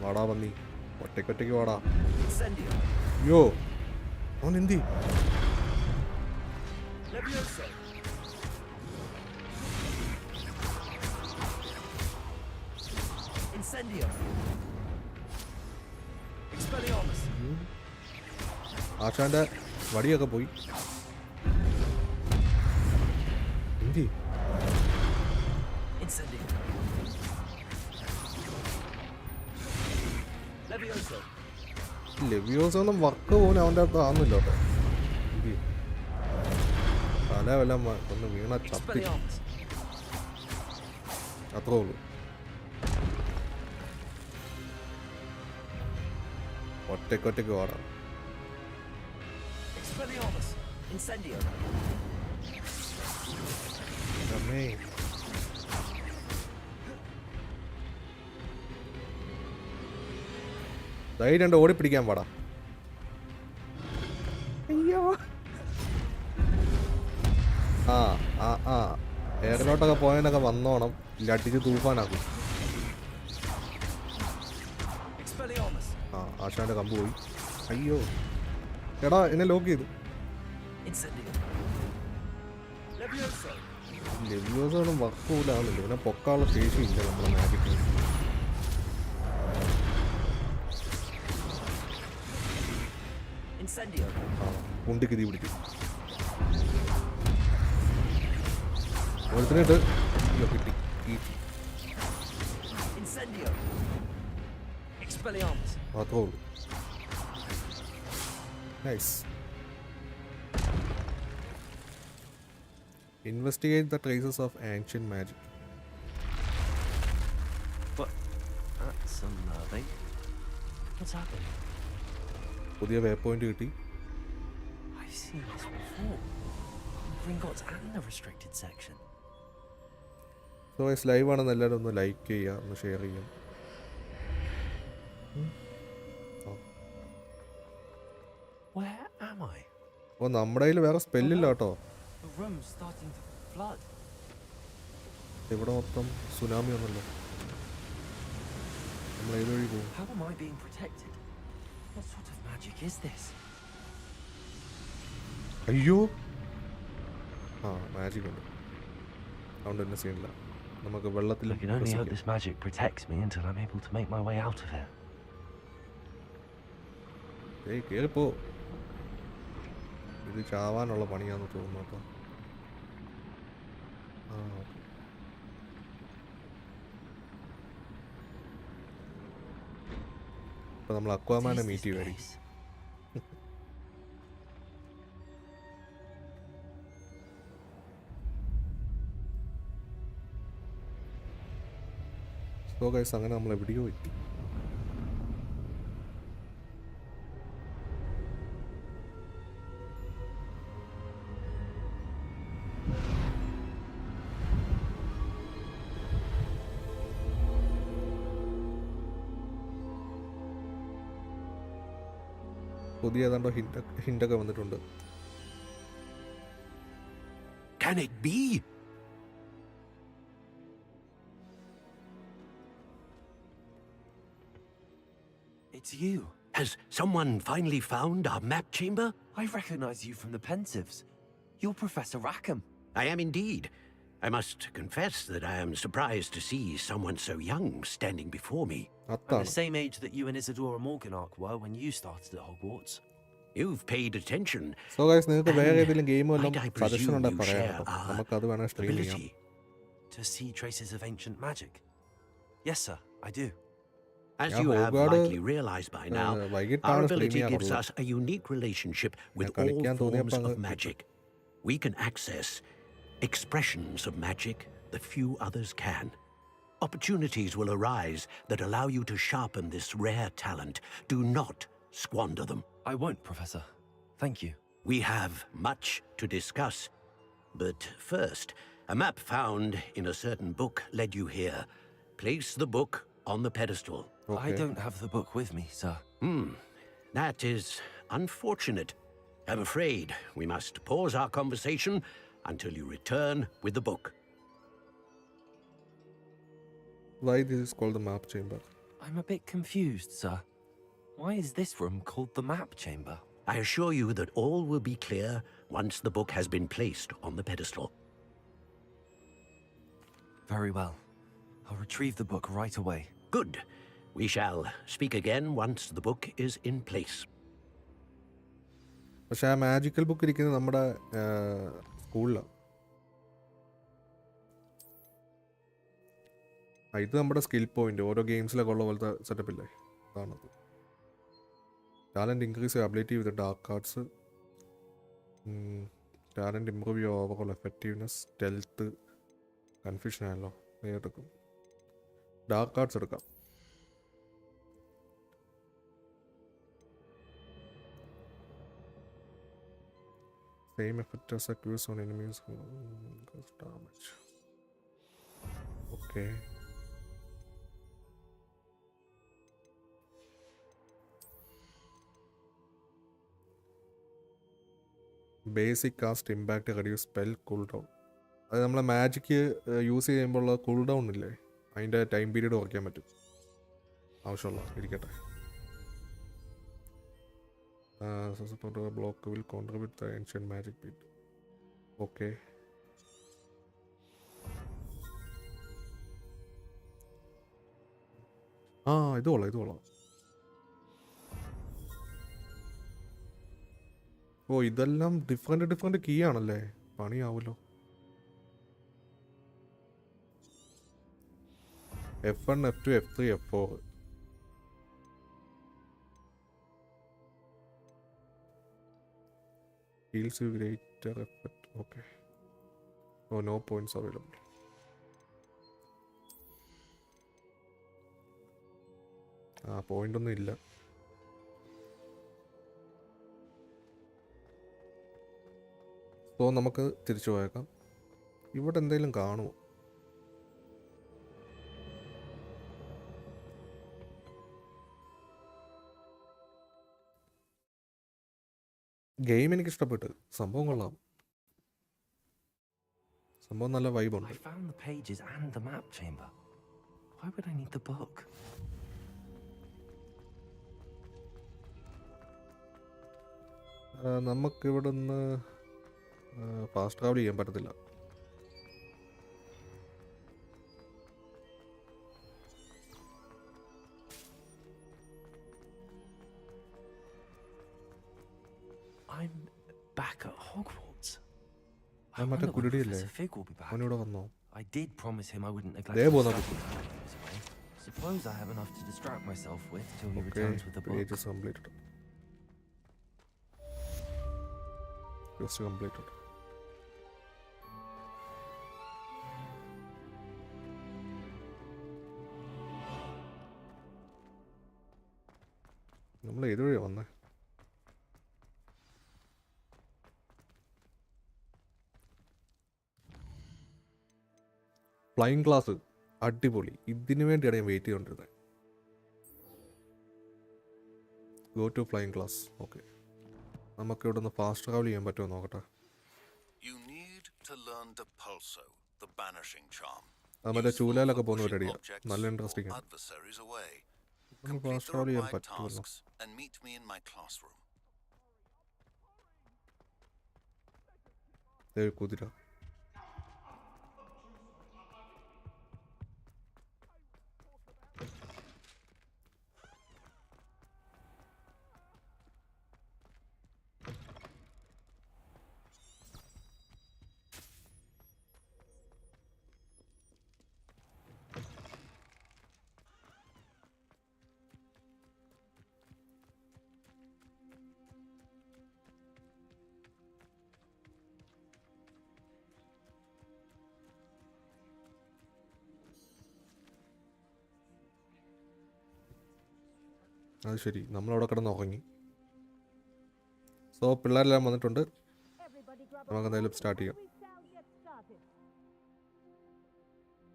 വാടാ പന്നി, ഒറ്റയ്ക്കൊറ്റയ്ക്ക് വാടാ. Incendio. അയ്യോ, അവൻ എന്തി? Levioso. Incendio. Expelliarmus. ആശാന്റെ വടിയൊക്കെ പോയി. എന്തി? Incendio. Levioso. ലെവ്യോസ് ഒന്നും വർക്ക് പോലും അവൻ്റെ അടുത്ത് ആവുന്നില്ല കേട്ടോ. തല വല്ലം ഒന്ന് വീണ ചത്തി, Expelliarmus. അത്രേ ഉള്ളൂ. ഒറ്റയ്ക്കൊറ്റയ്ക്ക് വാടാ. Expelliarmus. Incendio. അമ്മേ, ധൈര്യം ഓടിപ്പിടിക്കാൻ പാടാ. അയ്യോ, ആ ആ ആ എയറിലോട്ടൊക്കെ പോയതിനൊക്കെ വന്നോണം, ഇല്ല അടിച്ച് തൂഫാനാക്കും. Expelliarmus. ആശാന്റെ കമ്പ് പോയി. അയ്യോ, എടാ എന്നെ ലോക്ക് ചെയ്തു. Incendio. Levioso. ലെവ്യോസൊന്നും വർക്ക് പോലാവുന്നില്ല, ഇവനെ പൊക്കാനുള്ള ശേഷിയില്ല നമ്മളെ മാജിക്കിന്. Incendio. കുണ്ടിക്ക് തീ പിടിക്കും. ഓരോരുത്തരായിട്ട് കിട്ടി. Incendio. Expelliarmus. മാത്രമേ ഉള്ളൂ. Nice. Investigate the traces of ancient magic. That's unnerving. What's happening? പുതിയ വേ പോയിന്റ് കിട്ടി. I've seen this before. Gringotts and the restricted section. So guys, live ആണെന്ന് എല്ലാവരും ഒന്ന് ലൈക്ക് ചെയ്യുക, ഒന്ന് ഷെയർ ചെയ്യുക. Where am I? അപ്പോൾ നമ്മുടെ കയ്യിൽ വേറെ സ്പെല്ലില്ല കേട്ടോ. The room's starting to flood. ഇവിടെ മൊത്തം സുനാമി ഒന്നല്ലോ. നമ്മൾ ഏത് വഴി പോകും? How am I being protected? What sort of magic is this? അയ്യോ, മാജിക് ഉണ്ട്, അതുകൊണ്ട് തന്നെ സീനില്ല. നമുക്ക് വെള്ളത്തിൽ I can only hope this magic protects me until I'm able to make my way out of here. കേറിപ്പോ. ഇത് ചാവാനുള്ള പണിയാന്ന് തോന്നുന്നു കേട്ടോ. ഇപ്പൊ നമ്മൾ അക്വാമാനെ What is മീറ്റ് this ചെയ്യുമായിരിക്കും. place? സോ ഗൈസ് അങ്ങനെ നമ്മൾ എവിടെയോ എത്തി. പുതിയ ഏതാണ്ടോ ഹിൻ്റൊക്കെ വന്നിട്ടുണ്ട്. Can it be? It's you. Has someone finally found our map chamber? I recognize you from the Pensieves. You're Professor Rackham. I am indeed. I must confess that I am surprised to see someone so young standing before me. I'm അതാണ്. the same age that you and Isadora Morganach were when you started at Hogwarts. You've paid attention. So guys നിങ്ങൾക്ക് വേറെ And ഏതെങ്കിലും game വല്ലതും might I suggestion presume ഉണ്ടെങ്കിൽ you പറയാം share കേട്ടോ. our നമുക്കത് വേണേൽ സ്ട്രീം ചെയ്യാം. ability? To see traces of ancient magic. Yes, sir, I do. As Yeah, you have Hogwarts, likely realized by now, our വൈകിട്ടാണ് stream ability gives ചെയ്യാറുള്ളത്. us a unique relationship with ഞാൻ all കളിക്കാൻ forms തോന്നിയപ്പോൾ of magic. We can access expressions of magic that few others can. Opportunities will arise that allow you to sharpen this rare talent. Do not squander them. I won't, Professor. Thank you. We have much to discuss. But first, a map found in a certain book led you here. Place the book on the pedestal. I don't have the book with me, sir. That is unfortunate. I'm afraid we must pause our conversation until you return with the book. Why this is called the map chamber? I'm a bit confused, sir. Why is this room called the map chamber? I assure you that all will be clear once the book has been placed on the pedestal. Very well. I'll retrieve the book right away. Good. We shall speak again once the book is in place. പക്ഷേ ആ magical book ഇരിക്കുന്നത് നമ്മുടെ സ്കൂളിലാണ്. ഇത് നമ്മുടെ skill point ഓരോ ഗെയിംസിലൊക്കെ ഉള്ള പോലത്തെ സെറ്റപ്പില്ലേ, അതാണത്. Talent increase ability with dark arts, talent improve your overall effectiveness, stealth, confusion ആണല്ലോ. നേരിട്ടെടുക്കും ഡാർക്ക് ആർട്സ് എടുക്കാം. Same effect as accuse on enemies damage. Okay, basic cast impact reduce spell cooldown. അത് നമ്മളെ മാജിക്ക് യൂസ് ചെയ്യുമ്പോൾ cooldown ഇല്ലേ, അതിൻ്റെ time period കുറയ്ക്കാൻ പറ്റും. ആവശ്യമുള്ള ഇരിക്കട്ടെ. Block will contribute the ancient magic beat. Okay, ഇത് കൊള്ളാം. ഓ, ഇതെല്ലാം ഡിഫറെൻറ്റ് കീ ആണല്ലേ, പണിയാവുമല്ലോ. F1, F2, F3, F4. Heals you greater effect. Okay. Oh, no points available. Point ഒന്നും ഇല്ല. സോ നമുക്ക് തിരിച്ചു പോയേക്കാം. ഇവിടെ എന്തെങ്കിലും കാണുമോ? ഗെയിം എനിക്ക് ഇഷ്ടപ്പെട്ടു, സംഭവം കൊള്ളാം, സംഭവം നല്ല വൈബുണ്ട്. I found the pages and the map chamber. Why would I need the book? നമുക്കിവിടെ നിന്ന് ഫാസ്റ്റ് ട്രാവൽ ചെയ്യാൻ പറ്റത്തില്ല. I'm back at Hogwarts. ഞാൻ മറ്റേ കുരുടിയല്ലേ, Professor Fig will be back. അവനിവിടെ വന്നോ? I did promise him I wouldn't neglect There to was distract nothing. him while he was away. Suppose I have enough to distract myself with till he Okay, returns with the book. page is completed. Just completed. നമ്മൾ ഏത് വഴിയാ വന്നേ? Flying class അടിപൊളി. ഇതിനു വേണ്ടിയാണ് ഞാൻ wait ചെയ്തുകൊണ്ടിരുന്നത്. Go to flying class. Okay, നമുക്ക് ഇവിടെ നിന്ന് ഫാസ്റ്റ് ട്രാവൽ ചെയ്യാൻ പറ്റുമോ നോക്കട്ടെ. മറ്റേ ചൂലയിലൊക്കെ പോകുന്ന പരിപാടിയാണ്. നല്ല ഇൻട്രസ്റ്റിംഗ് ആണ്. നമുക്ക് ഫാസ്റ്റ് ട്രാവൽ ചെയ്യാൻ പറ്റുമല്ലോ. കുതിര. അത് ശരി, നമ്മളവിടെ കിടന്ന് ഉറങ്ങി. സോ പിള്ളേരെല്ലാം വന്നിട്ടുണ്ട്. നമുക്ക് എന്തായാലും സ്റ്റാർട്ട് ചെയ്യാം.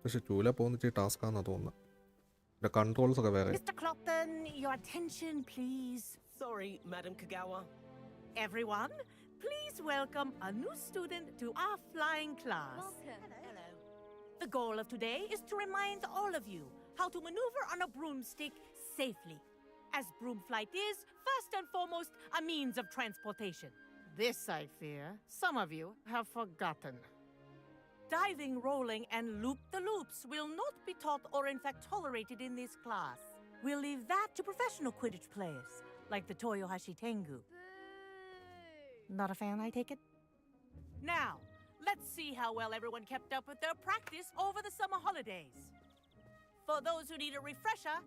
പക്ഷെ ചൂല പോകുന്ന ടാസ്ക് ആണെന്നാ തോന്നുന്നത്. കൺട്രോൾസ് ഒക്കെ വേറെ. Mr. Clopton, your attention, please. Sorry, Madam Kagawa. Everyone, please welcome a new student to our flying class. Hello. The goal of today is to remind all of you how to maneuver on a broomstick safely, as broom flight is, first and foremost, a means of transportation. This, I fear, some of you have forgotten. Diving, rolling, and loop-the-loops will not be taught or in fact tolerated in this class. We'll leave that to professional Quidditch players, like the Toyohashi Tengu. Not a fan, I take it? Now, let's see how well everyone kept up with their practice over the summer holidays. For those who need a refresher,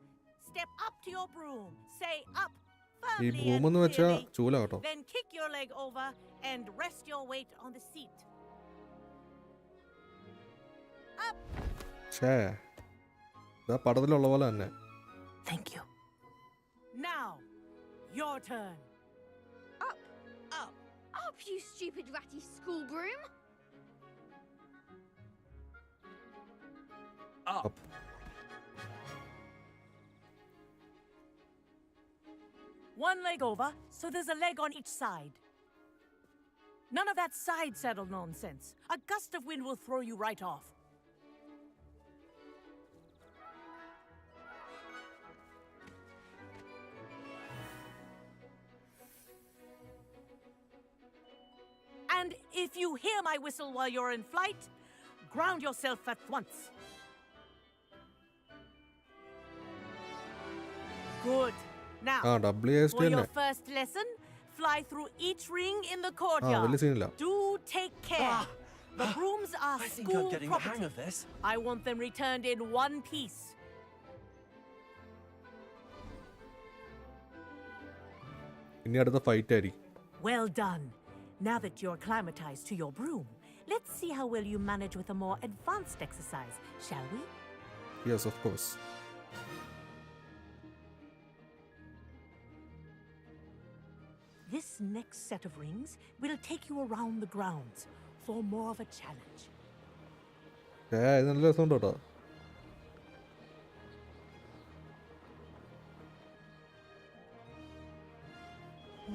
step up to your broom, say up firmly and clearly, then kick your leg over and rest your weight on the seat. Up. Thank you. Now, your turn. Up. Up, you stupid ratty school broom. Up. One leg over, so there's a leg on each side. None of that side saddle nonsense. A gust of wind will throw you right off. And if you hear my whistle while you're in flight, ground yourself at once. Good. Now, for your first lesson, fly through each ring in the courtyard. Do take care. The brooms are I think school I'm getting property. the hang of this. I want them returned in one piece. Well done. Now that you're acclimatized to your broom, let's see how well you manage with a more advanced exercise, shall we? Yes, of course. This next set of rings will take you around the grounds for more of a challenge.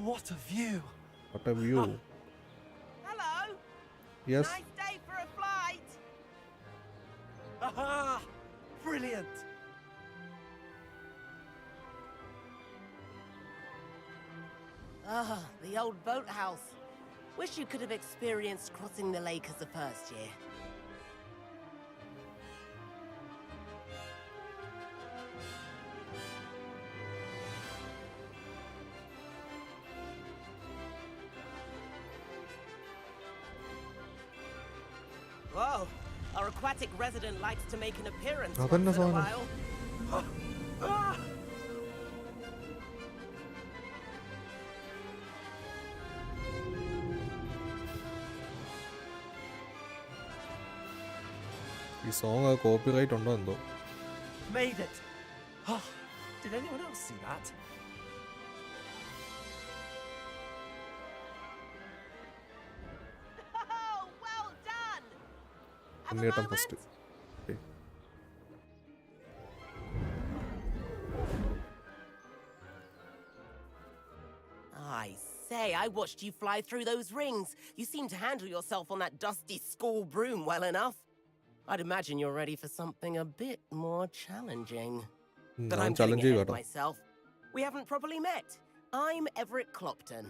What a view! What a view. Hello. Yes. Nice day for a flight. Aha! Brilliant! Ah, the old boathouse. Wish you could have experienced crossing the lake as the first year. Whoa, our aquatic resident likes to make an appearance once in a while. ഈ song copyright ഉണ്ടോ എന്തോ. Made it! Oh, did anyone else see that? Have a ഉണ്ണിയേട്ടൻ moment? First. I say, I watched you fly through those rings. You seem to handle yourself on that dusty school broom well enough. I'd imagine you're ready for something a bit more challenging. But ഞാൻ I'm getting challenge ahead of കേട്ടോ. myself. We haven't properly met. I'm Everett Clopton.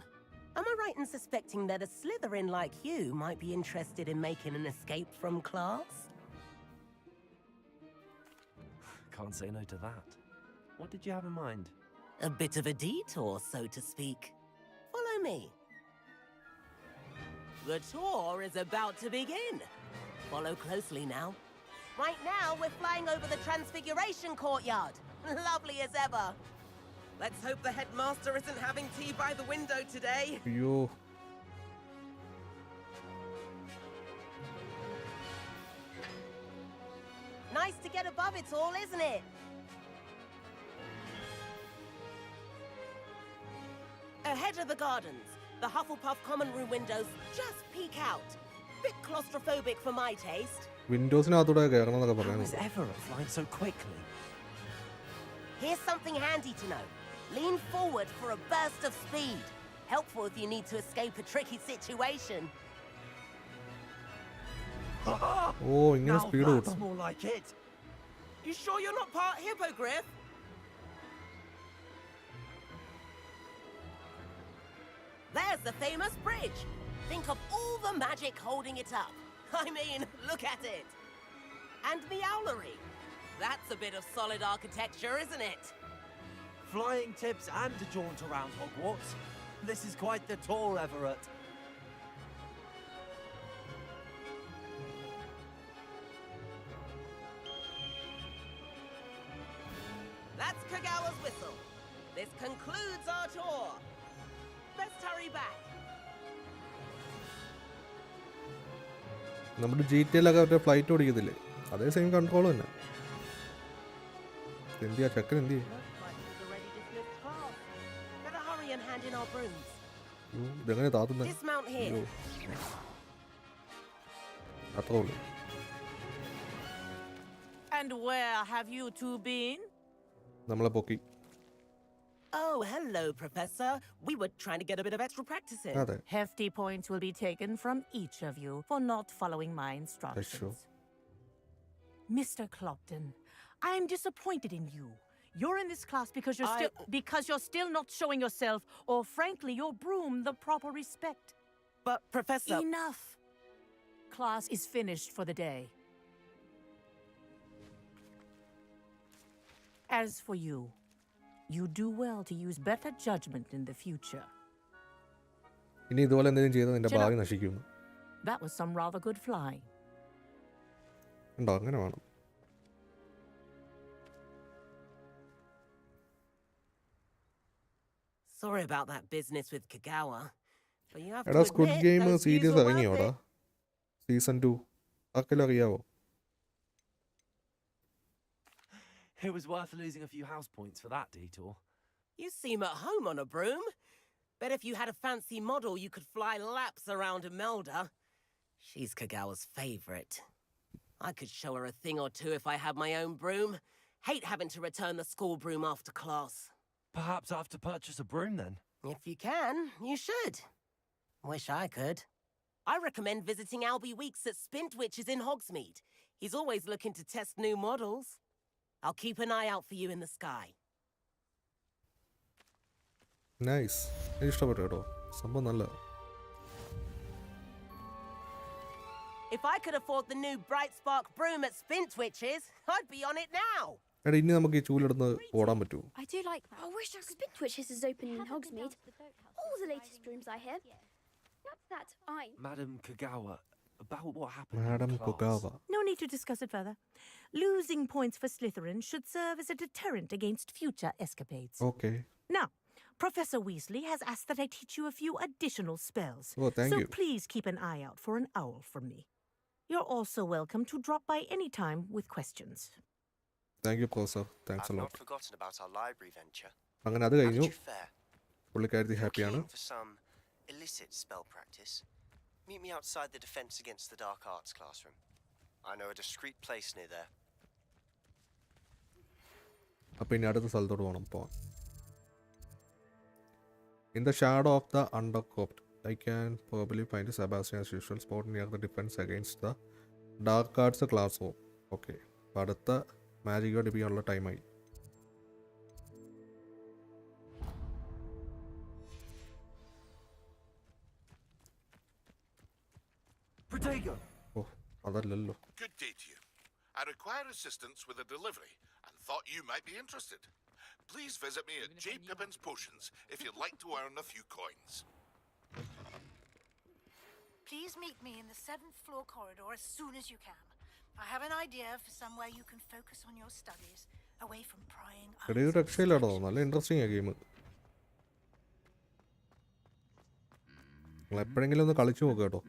Am I right in suspecting that a Slytherin like you might be interested in making an escape from class? Can't say no to that. What did you have in mind? A bit of a detour, so to speak. Follow me. The tour is about to begin. Follow closely now. Right now, we're flying over the Transfiguration Courtyard. Lovely as ever. Let's hope the headmaster isn't having tea by the window today. അയ്യോ, Nice to get above it all, isn't it? Ahead of the gardens, the Hufflepuff common room windows just peek out. Bit claustrophobic for my taste. വിൻഡോസിനകത്തൂടെ കയറണം എന്നൊക്കെ How പറയുന്നത്. is Everett flying so quickly? Here's something handy to know. Lean forward for a burst of speed. Helpful if you need to escape a tricky situation. ഓ, ഇങ്ങനെ Now speed that's കൂട്ടാം. more like it. You sure you're not part hippogriff? There's the famous bridge. Think of all the magic holding it up. I mean, look at it. And the owlery. That's a bit of solid architecture, isn't it? Flying tips and a jaunt around Hogwarts. This is quite the tour, Everett. That's Kagawa's whistle. This concludes our tour. Best hurry back. നമ്മുടെ GTA-ലൊക്കെ മറ്റേ flight ഓടിക്കത്തില്ലേ, അതേ same control തന്നെ. എന്തിയാ ചെക്കൻ എന്തിയാ? Looks like we're ready to dismiss class. Better hurry and hand in our brooms. ഇതെങ്ങനെ താത്തുന്നേ? Dismount here. അത്രേ ഉള്ളൂ. And where have you two been? നമ്മളെ പൊക്കി. Oh, hello, Professor. We were trying to get a bit of extra practice in. അതെ. Hefty points will be taken from each of you for not following my instructions. Mr. Clopton, I am disappointed in you. You're in this class because you're still not showing yourself, or frankly, your broom, the proper respect. But, Professor... Enough. Class is finished for the day. As for you, you do well to use better judgment in the future. ഇനി ഇതുപോലെ എന്തെങ്കിലും ചെയ്താൽ നിന്റെ ഭാവി നശിക്കുന്നു. That was some rather good flying. ഉണ്ടോ? അങ്ങനെ വേണം. Sorry about that business with Kagawa. But you have എടാ, to squid admit, game those views series were worth ഇറങ്ങിയോടാ? it. Season 2 ആർക്കെല്ലാം അറിയാവോ? It was worth losing a few house points for that detour. You seem at home on a broom. Bet if you had a fancy model, you could fly laps around Imelda. She's Kagawa's favorite. I could show her a thing or two if I had my own broom. Hate having to return the school broom after class. Perhaps I have to purchase a broom then. If you can, you should. Wish I could. I recommend visiting Albie Weeks at Spintwitches in Hogsmeade. He's always looking to test new models. I'll keep an eye out for you in the sky. Nice. എനിക്ക് ഇഷ്ടപ്പെട്ടു കേട്ടോ, സംഭവം നല്ല. If I could afford the new Bright Spark broom at Spintwitches, I'd be on it now. എടാ, ഇനി നമുക്ക് ഈ ചൂലെടുന്ന് ഓടാൻ പറ്റുമോ? I do like that. I wish I could. Spintwitches is open in Hogsmeade. All the latest brooms I hear. Not that Madam Kagawa, about what happened madam in class. കൊഗാവ. No need to discuss it further. Losing points for Slytherin should serve as a deterrent against future escapades. Okay. Now, Professor Weasley has asked that I teach you a few additional spells. Oh, thank so you. Please keep an eye out for an owl from me. You're also welcome to drop by any time with questions. Thank you professor, thanks I've A not lot. forgotten about our library venture. അങ്ങനെ അത് How കഴിഞ്ഞു. did you fare? പുള്ളിക്കാരത്തി ഹാപ്പിയാണ്. Keen for some illicit spell practice? Meet me outside the Defense Against the Dark Arts classroom. I know a discreet place near there. അപ്പോൾ ഇനി അടുത്ത സ്ഥലത്തോട്ട് പോകണം പോകാൻ. In the shadow of the undercroft, I can probably find Sebastian as usual spot near the defense against the dark arts classroom. Okay, അപ്പോൾ അടുത്ത magic പഠിപ്പിക്കാനുള്ള ടൈമായി. ഓ, അതല്ലല്ലോ. Good day to you. I require assistance with a delivery and thought you might be interested. Please visit me at J. Pippin's Potions if you'd like to earn a few coins. Please meet me in the 7th floor corridor as soon as you can. I have an idea for somewhere you can focus on your studies, away from prying eyes. ഒരു രക്ഷയില്ലാടോ, നല്ല interesting ആ game. നിങ്ങൾ എപ്പോഴെങ്കിലും ഒന്ന് കളിച്ചു നോക്കുക കേട്ടോ.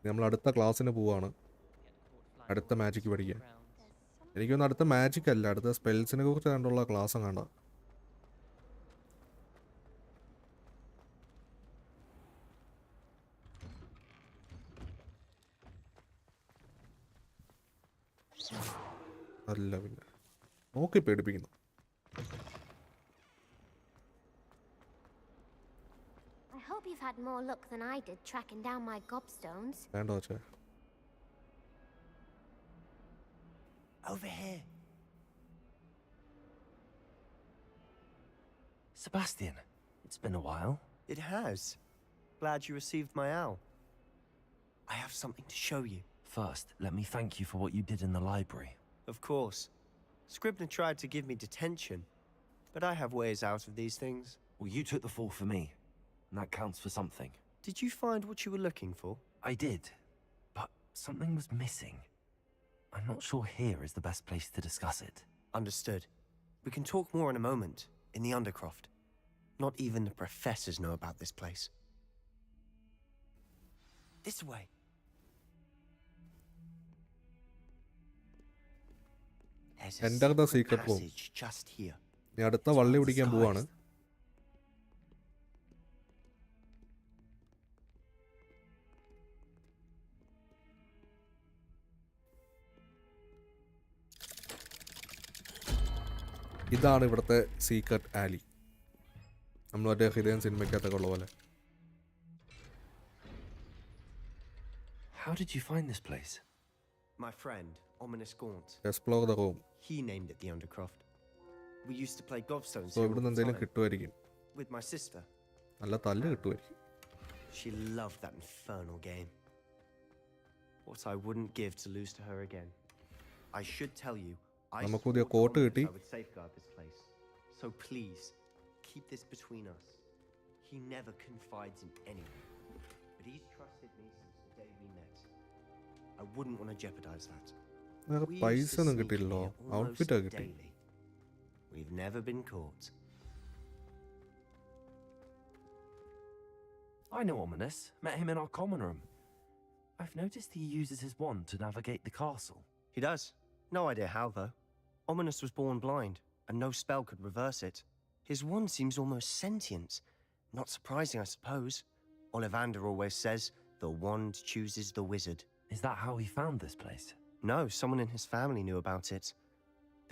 നമ്മൾ അടുത്ത ക്ലാസ്സിന് പോവാണ്, അടുത്ത മാജിക് പഠിക്കാൻ. എനിക്കൊന്നും അടുത്ത മാജിക് അല്ല, അടുത്ത സ്പെൽസിനെ കുറിച്ച് കണ്ടുള്ള ക്ലാസ് കണ്ട. അല്ല പിന്നെ നോക്കി പേടിപ്പിക്കുന്നു. I hope you've had more luck than I did tracking down my gobstones. വേണ്ട വച്ചേ. Over here. Sebastian, it's been a while. It has. Glad you received my owl. I have something to show you. First, let me thank you for what you did in the library. Of course. Scribner tried to give me detention, but I have ways out of these things. Well, you took the fall for me, and that counts for something. Did you find what you were looking for? I did, but something was missing. I'm not sure here is the best place to discuss it. Understood. We can talk more in a moment, in the Undercroft. Not even the professors know about this place. This way. There's a Enter the secret secret room. passage just here. ഇനി അടുത്ത വള്ളി പിടിക്കാൻ പോവാണ്. ഇതാണ് ഇവിടുത്തെ secret ആലി. നമ്മൾ മറ്റേ ഹൃദയം സിനിമയ്ക്കകത്തൊക്കെ ഉള്ള പോലെ. How did you find this place? My friend, Ominous Gaunt. Explore the room. He named it the Undercroft. We used to play gobstones so here ഇവിടുന്ന് all the എന്തെങ്കിലും time, കിട്ടുമായിരിക്കും. with my sister. നല്ല തല്ല് കിട്ടുമായിരിക്കും. She loved that infernal game. What I wouldn't give to lose to her again. I should tell you, I നമുക്ക് swore പുതിയ to coat Ominous കിട്ടി. I would safeguard this place. So please, keep this between us. He never confides in anyone, but he's trusted me since the day we met. I wouldn't want to jeopardize that. വേറെ We പൈസ used to ഒന്നും sneak കിട്ടിയില്ലല്ലോ. here almost ഔട്ട്ഫിറ്റൊക്കെ കിട്ടി. daily. We've never been caught. I know Ominous. Met him in our common room. I've noticed he uses his wand to navigate the castle. He does. No idea how, though. Ominous was born blind, and no spell could reverse it. His wand seems almost sentient. Not surprising, I suppose. Ollivander always says, the wand chooses the wizard. Is that how he found this place? No, someone in his family knew about it.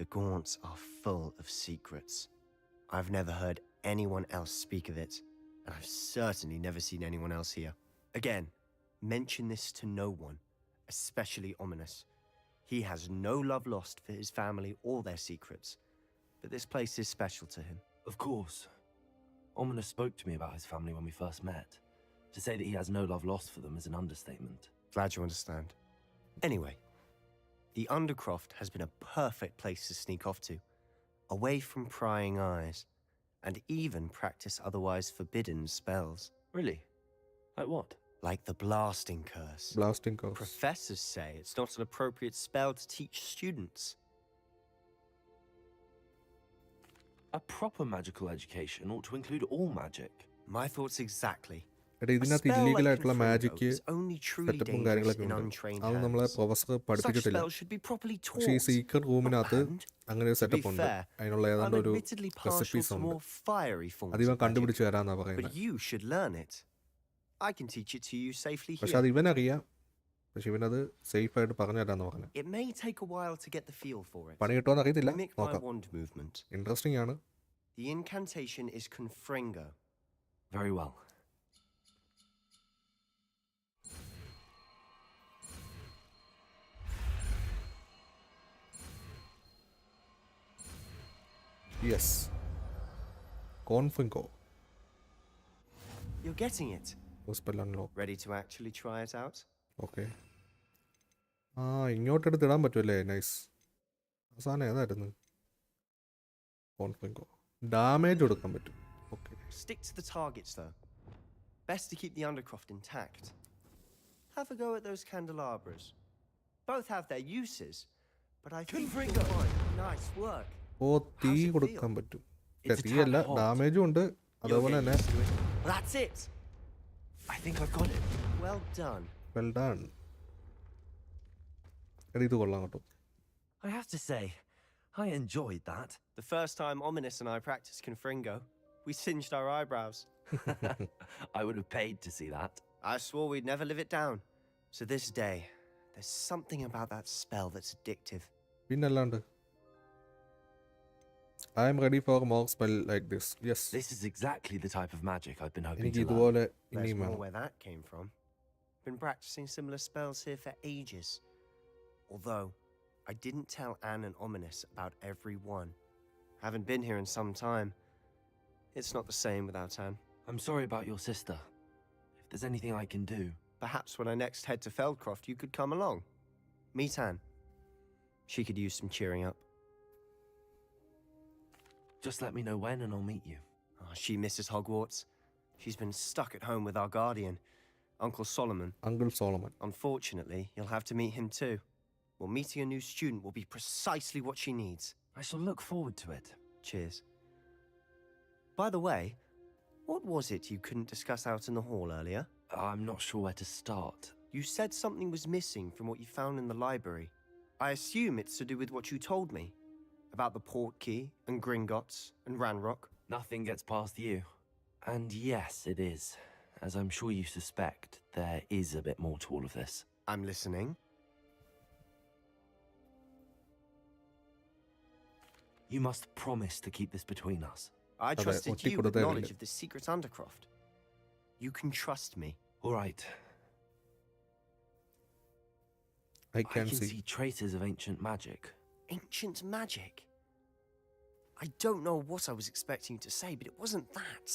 The Gaunts are full of secrets. I've never heard anyone else speak of it, and I've certainly never seen anyone else here. Again, mention this to no one, especially Ominous. He has no love lost for his family or their secrets, but this place is special to him. Of course. Ominous spoke to me about his family when we first met. To say that he has no love lost for them is an understatement. Glad you understand. Anyway, the Undercroft has been a perfect place to sneak off to, away from prying eyes, and even practice otherwise forbidden spells. Really? Like what? Like the Blasting Curse. Blasting curse. Professors say it's not an appropriate spell to teach students. A proper magical education ought to include all magic. My thoughts exactly. എടാ A ഇതിനകത്ത് spell illegal like ആയിട്ടുള്ള Confringo magic is only truly സെറ്റപ്പും dangerous കാര്യങ്ങളൊക്കെ in ഉണ്ട്. untrained അത് നമ്മളെ hands. Professor Such പഠിപ്പിച്ചിട്ടില്ല. spells should be properly പക്ഷേ ഈ taught. സീക്രട്ട് റൂമിനകത്ത് And, അങ്ങനെ ഒരു to be സെറ്റപ്പ് ഉണ്ട്. fair, അതിനുള്ള I'm ഏതാണ്ട് ഒരു admittedly partial റെസിപ്പീസ് to ഉണ്ട്. more fiery forms അതിവൻ of magic, കണ്ടുപിടിച്ച് തരാന്നാ but പറയുന്നത്. you should learn it. I can teach it to you safely പക്ഷെ here. അത് ഇവനറിയാം. പക്ഷെ ഇവനത് സേഫായിട്ട് പറഞ്ഞു തരാന്ന് പറഞ്ഞു. It may take a while to get the feel for it. പണി കിട്ടുമെന്ന് അറിയത്തില്ല. Mimic my നോക്കാം. wand movement. ഇൻട്രസ്റ്റിംഗ് ആണ്. The incantation is Confringo. Very well. Yes. Confringo. You're getting it. Spell unlock. Ready to actually try it out? Okay. ആ ഇങ്ങോട്ടെടുത്ത് ഇടാൻ പറ്റുമല്ലേ? Nice. അവസാനം ഏതായിരുന്നു? കോൺഫിങ്കോ. ഡാമേജ് കൊടുക്കാൻ പറ്റും. Okay. Stick to the targets, though. Best to keep the undercroft intact. Have a go at those candelabras. Both have their uses, but I think you'll find nice work. ഓ തീ കൊടുക്കാൻ പറ്റും. തീയല്ല, ഡാമേജും ഉണ്ട്. അതേപോലെ തന്നെ That's it. I think I've got it. Well done. Well done. ഇത് കൊള്ളാം കേട്ടോ. I have to say, I enjoyed that. The first time Ominous and I practiced Confringo, we singed our eyebrows. I would have paid to see that. I swore we'd never live it down. So this day, there's something about that spell that's addictive. പിന്നല്ലാണ്ട്. I am ready for more spell like this. Yes. This is exactly the type of magic I've been hoping എനിക്ക് to learn. ഇതുപോലെ There's ഇനിയും more വേണം. where that came from. Been practicing similar spells here for ages. Although, I didn't tell Anne and Ominous about every one. Haven't been here in some time. It's not the same without Anne. I'm sorry about your sister. If there's anything I can do. Perhaps when I next head to Feldcroft, you could come along. Meet Anne. She could use some cheering up. Just let me know when and I'll meet you. Oh, she misses Hogwarts. She's been stuck at home with our guardian, Uncle Solomon. Uncle Solomon. Unfortunately, you'll have to meet him too. Well, meeting a new student will be precisely what she needs. I shall look forward to it. Cheers. By the way, what was it you couldn't discuss out in the hall earlier? I'm not sure where to start. You said something was missing from what you found in the library. I assume it's to do with what you told me. About the Portkey and Gringotts and Ranrock. Nothing gets past you. And yes, it is. As I'm sure you suspect, there is a bit more to all of this. I'm listening. You must promise to keep this between us. I Okay, trusted what you you could with have knowledge done. of the secret undercroft. You can trust me. All right. I I can can see. see traces of ancient magic. Ancient magic? I don't know what I was expecting to say, but it wasn't that.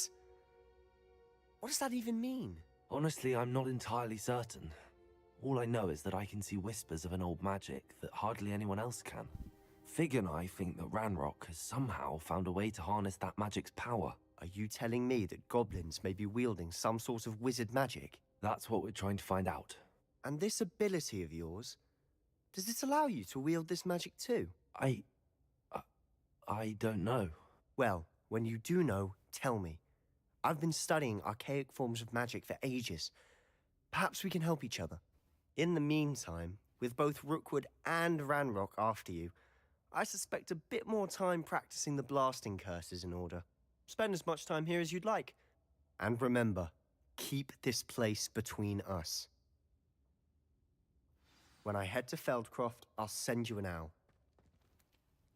What does that even mean? Honestly, I'm not entirely certain. All I know is that I can see whispers of an old magic that hardly anyone else can. Fig and I think that Ranrock has somehow found a way to harness that magic's power. Are you telling me that goblins may be wielding some sort of wizard magic? That's what we're trying to find out. And this ability of yours, does it allow you to wield this magic too? I don't know. Well, when you do know, tell me. I've been studying archaic forms of magic for ages. Perhaps we can help each other. In the meantime, with both Rookwood and Ranrock after you, I suspect a bit more time practicing the blasting curses in order. Spend as much time here as you'd like. And remember, keep this place between us. When I head to Feldcroft, I'll send you an owl.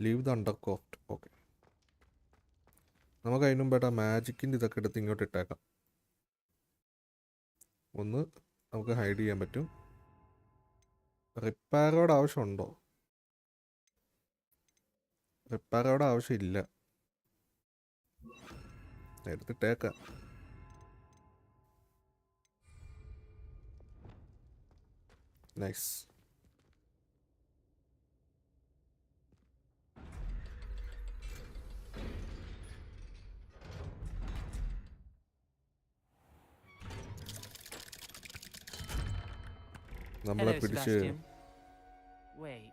Leave the undercroft. Okay. നമുക്ക് അതിനും ബേട്ടാ മാജിക്കിൻ്റെ ഇതൊക്കെ എടുത്ത് ഇങ്ങോട്ട് ഇട്ടേക്കാം. ഒന്ന് നമുക്ക് hide ചെയ്യാൻ പറ്റും. റിപ്പയറോടെ ആവശ്യമുണ്ടോ? റിപ്പയറോടെ ആവശ്യമില്ല. എടുത്തിട്ടേക്കാം. നൈസ്. നമ്മളെ Hello, പിടിച്ച് Sebastian. Wait.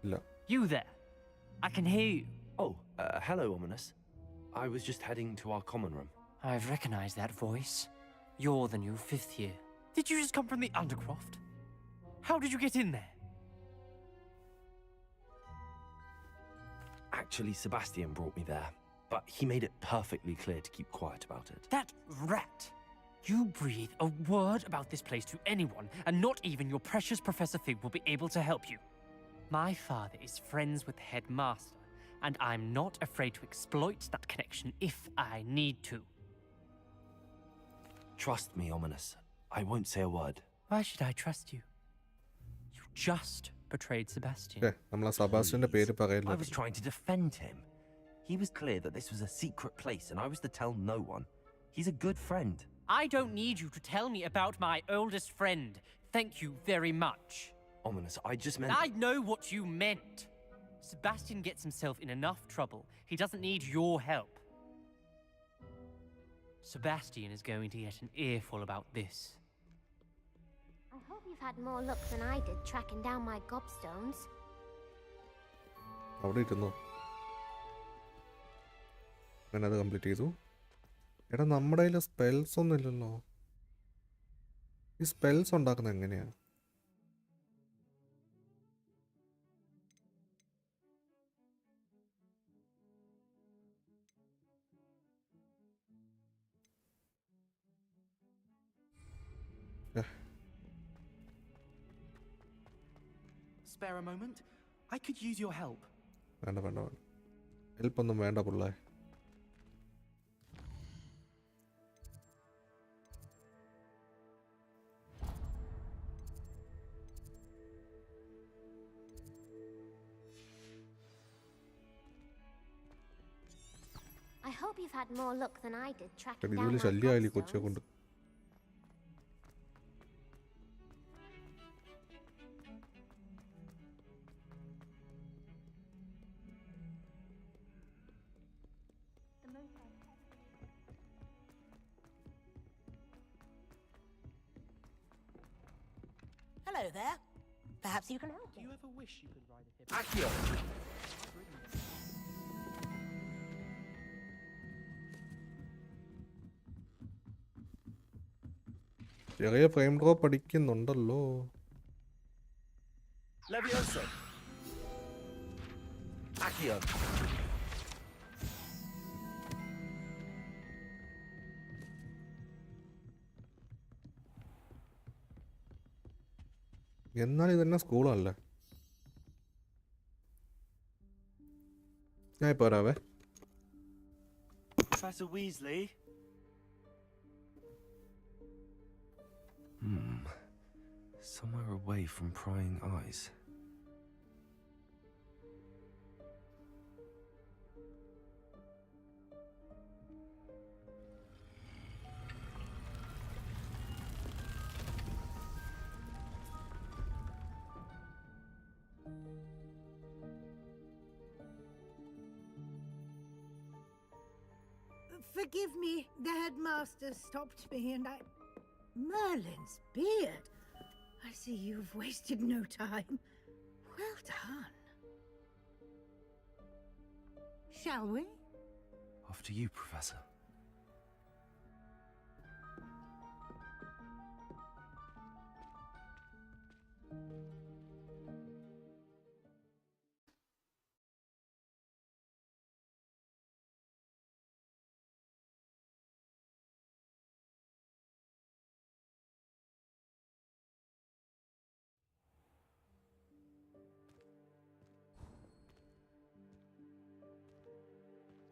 ഇല്ല. You there? I can hear you. Oh, hello, Ominous. I was just heading to our common room. I've recognized that voice. You're the new 5th year. Did you just come from the Undercroft? How did you get in there? Actually, Sebastian brought me there, but he made it perfectly clear to keep quiet about it. That rat! You breathe a word about this place to anyone, and not even your precious Professor Fig will be able to help you. My father is friends with the headmaster, and I'm not afraid to exploit that connection if I need to. Trust me, Ominous. I won't say a word. Why should I trust you? You just betrayed Sebastian. നമ്മൾ ആ സബാസ്റ്റ്യന്റെ പേര് I പറയല്ലോ. was trying to defend him. He was clear that this was a secret place and I was to tell no one. He's a good friend. I don't need you to tell me about my oldest friend. Thank you very much. Ominous, I just meant... I know what you meant. Sebastian gets himself in enough trouble. He doesn't need your help. Sebastian is going to get an earful about this. I hope you've had more luck than I did tracking down my gobstones. അവിടെ ഇരുന്നു. ഞാനത് complete ചെയ്തു. എടാ നമ്മുടെ കയ്യിൽ spells ഒന്നും ഇല്ലല്ലോ. ഈ സ്പെൽസ് ഉണ്ടാക്കുന്നത് എങ്ങനെയാണ്? Spare a moment? I could use your help. വേണ്ട വേണ്ട വേണ്ട, ഹെൽപ്പൊന്നും വേണ്ട പിള്ളേ. I hope you've had more luck than I did tracking down ഇതുപോലെ my ശല്യമായില്ലേ കൊച്ചിയെ gobstones. കൊണ്ട്. Hello there. Perhaps you can help Do me. you ever wish you could ride a hippo? Accio! ചെറിയ frame drop അടിക്കുന്നുണ്ടല്ലോ. Levioso! Accio! എന്നാൽ ഇതെന്നെ സ്കൂളല്ലേ? ഞാൻ ഇപ്പോൾ വരാവേ. Professor Weasley? Somewhere away from prying eyes. Forgive me, the headmaster stopped me and I... Merlin's beard! I see you've wasted no time. Well done. Shall we? After you, Professor.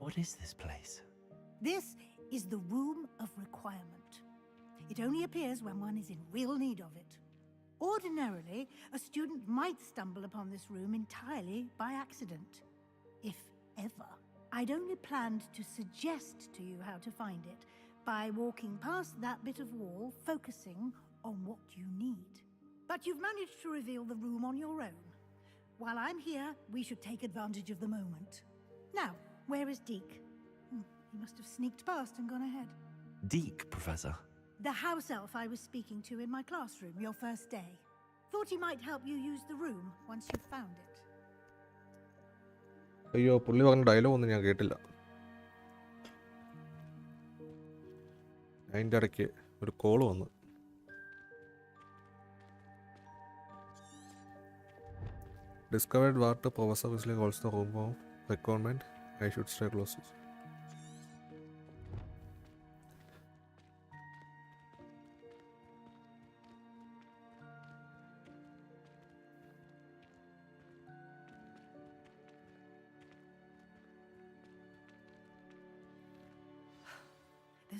What is this place? This is the Room of Requirement. It only appears when one is in real need of it. Ordinarily, a student might stumble upon this room entirely by accident. If ever. I'd only planned to suggest to you how to find it by walking past that bit of wall, focusing on what you need. But you've managed to reveal the room on your own. While I'm here, we should take advantage of the moment. Now, where is Deke? He must have sneaked past and gone ahead. Deke, Professor. The house elf I was speaking to in my classroom your first day. Thought he might help you use the room once you found it. അയ്യോ, പുള്ളി പറഞ്ഞ dialogue ഒന്നും ഞാൻ കേട്ടില്ല. അതിൻ്റെ ഇടയ്ക്ക് ഒരു call വന്നു. Discovered what the Professor Weasley calls the room of requirement. I should stay close.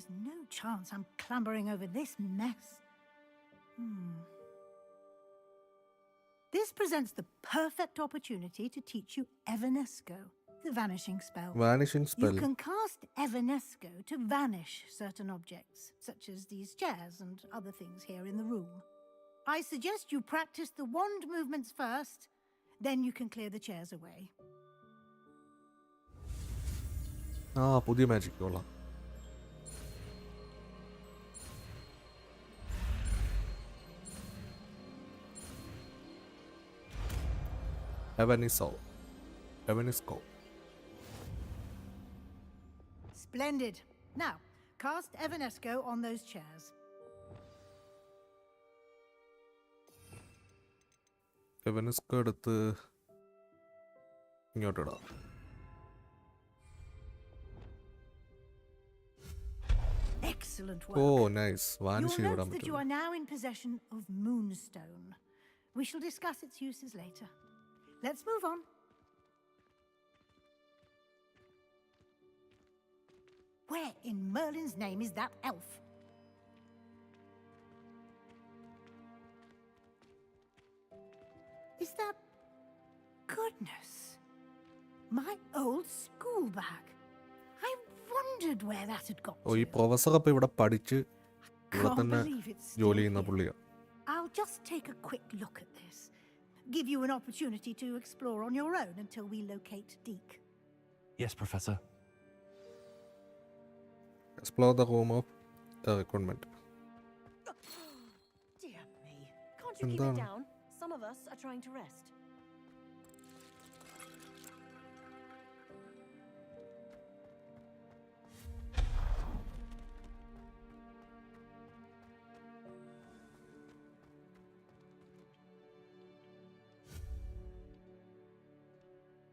There's no chance I'm clambering over this mess. This presents the perfect opportunity to teach you Evanesco, the vanishing spell. Vanishing spell. You can cast Evanesco to vanish certain objects, such as these chairs and other things here in the room. I suggest you practice the wand movements first, then you can clear the chairs away. പുതിയ magic കൊള്ളാം. Evanesco. Splendid. Now, cast Evanesco on those chairs. Evanesco എടുത്ത് ഇങ്ങോട്ടിടാം. Excellent work. Oh, nice. Vanish You'll ചെയ്യാൻ note that you are now in possession of Moonstone. We shall discuss its uses later. Let's move on. Where in Merlin's name is that elf? Is that... Goodness. My old school bag. I wondered where that had got ഓ ഈ to. Professor അപ്പോൾ ഇവിടെ പഠിച്ച് ഇവിടെ Can't തന്നെ believe it's still ജോലി ചെയ്യുന്ന here. പുള്ളിയാണ്. I'll just take a quick look at this. Give you an opportunity to explore on your own until we locate Deke. Yes, Professor. Explore the room of the recruitment. Dear me. Can't you keep എന്താണ്? it down? Some of us are trying to rest.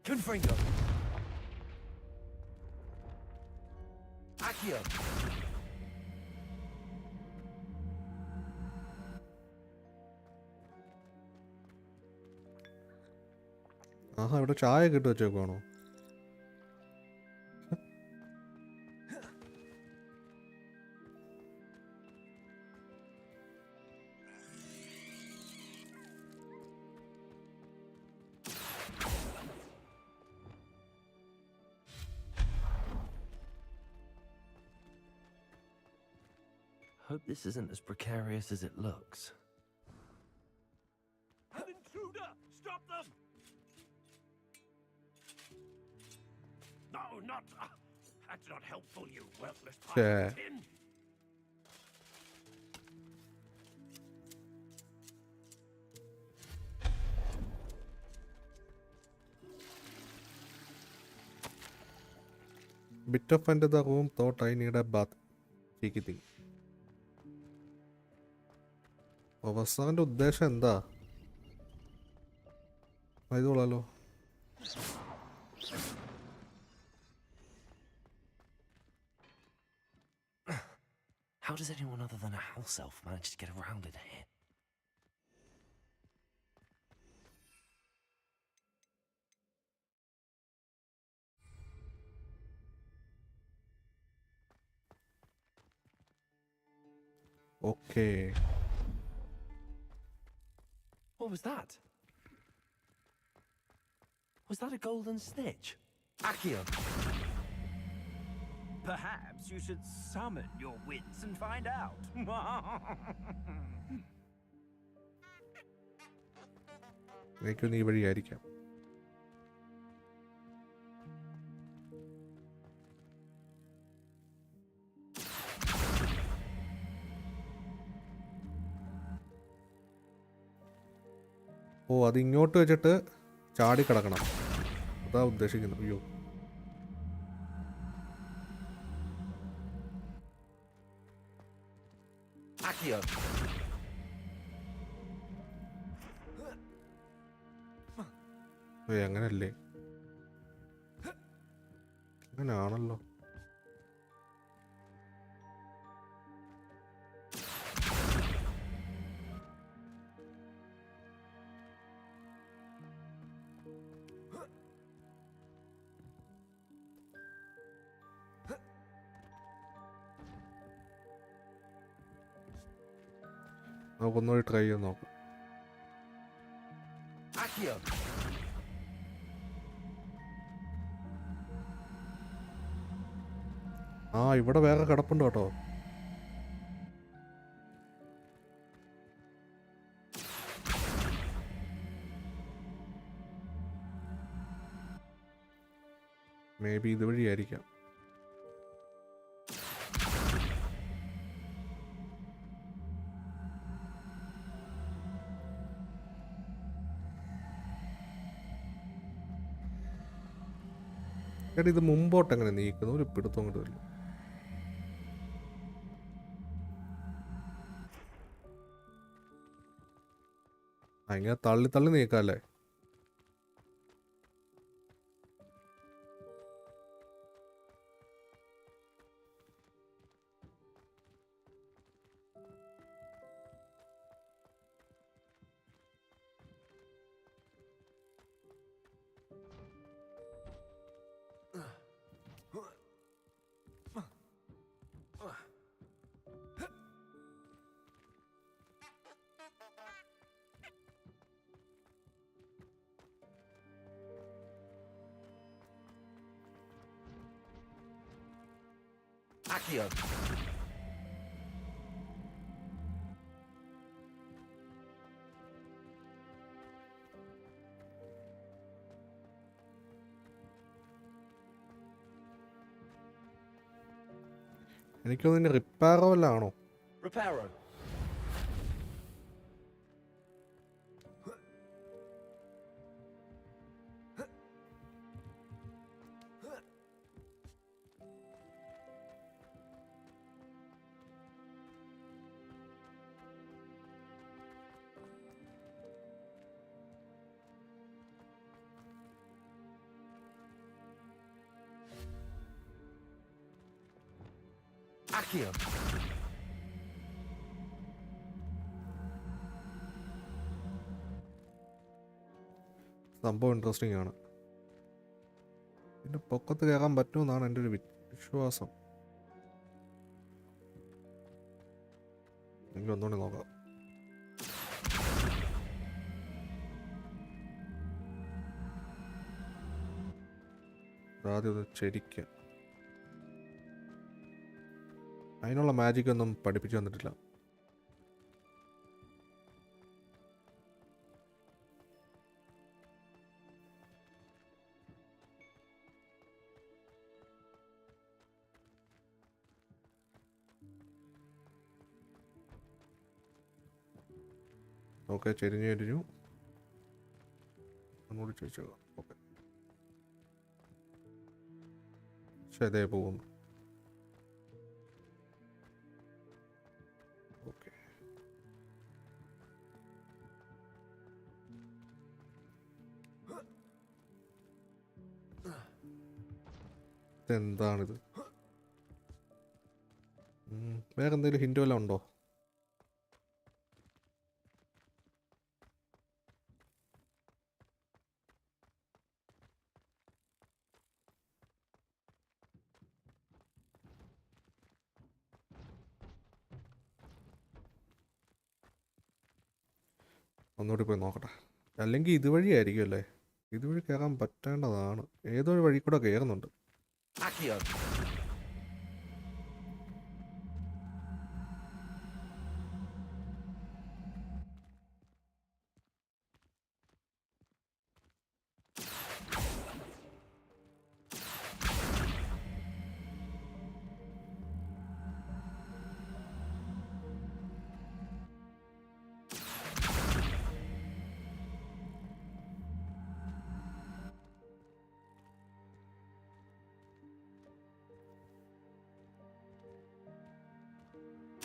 Confringo. Accio. ആഹാ ഇവിടെ ചായ കിട്ടി വെച്ചേക്കുവാണോ? Hope this isn't as precarious as it looks. An intruder! Stop them! No, not... that's not helpful, you worthless pile Yeah. of tin! Bit of into the room, thought I need a bath. Cheeky thing. പ്രൊഫസറിന്റെ ഉദ്ദേശം എന്താ? ഇതുള്ളല്ലോ. How does anyone other than a house elf manage to get around in here? Okay. What was that? Was that a golden snitch? Accio! Perhaps you should summon your wits and find out. എനിക്കൊന്ന് ഈ വഴിയായിരിക്കാം. ഓ അത് ഇങ്ങോട്ട് വെച്ചിട്ട് ചാടി കിടക്കണം, അതാ ഉദ്ദേശിക്കുന്നത്. അയ്യോ Accio! അങ്ങനല്ലേ? അങ്ങനാണല്ലോ. നമുക്കൊന്നുകൂടി ട്രൈ ചെയ്ത് നോക്കാം. Accio! ആ ഇവിടെ വേറെ കിടപ്പുണ്ട് കേട്ടോ. മേ ബി ഇതുവഴിയായിരിക്കാം. ഇത് മുമ്പോട്ട് എങ്ങനെ നീക്കുന്നു? ഒരു പിടുത്തം കൊണ്ട് വരില്ല. ഇങ്ങനെ തള്ളി തള്ളി നീക്കാല്ലേ? Accio! എനിക്കൊന്നിന് റിപ്പയറോ വല്ല ആണോ? Reparo! Accio! സംഭവം ഇൻട്രസ്റ്റിംഗ് ആണ്. പിന്നെ പൊക്കത്ത് കയറാൻ പറ്റുമെന്നാണ് എൻ്റെ ഒരു വിശ്വാസം. എങ്കിലും ഒന്നുകൂടി നോക്കാം. ആദ്യം ഒന്ന് ചെരിക്കുക. അതിനുള്ള മാജിക് ഒന്നും പഠിപ്പിച്ചു തന്നിട്ടില്ല. ഓക്കെ, ചെരിഞ്ഞു. ഒന്നുകൂടി ചോദിച്ചോ. ഓക്കെ, ശരി പോകുന്നു. ഓക്കെ, എന്താണിത്? വേറെ എന്തെങ്കിലും ഹിൻറ്റ് വല്ലതും ഉണ്ടോ? ഒന്നുകൂടി പോയി നോക്കട്ടെ. അല്ലെങ്കിൽ ഇതുവഴി ആയിരിക്കും അല്ലേ? ഇതുവഴി കയറാൻ പറ്റേണ്ടതാണ്. ഏതൊരു വഴി കൂടെ കയറുന്നുണ്ട്. Accio!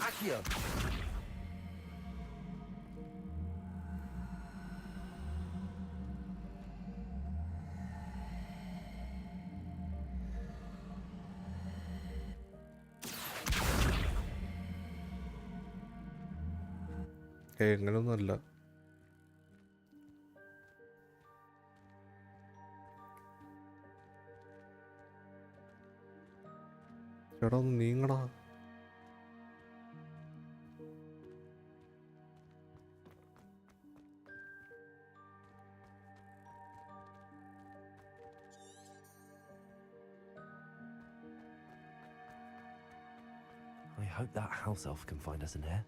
Accio! അങ്ങനെയൊന്നുമല്ല. ചേട്ടാ ഒന്ന് നീങ്ങടാ. hope that house elf can find us in here.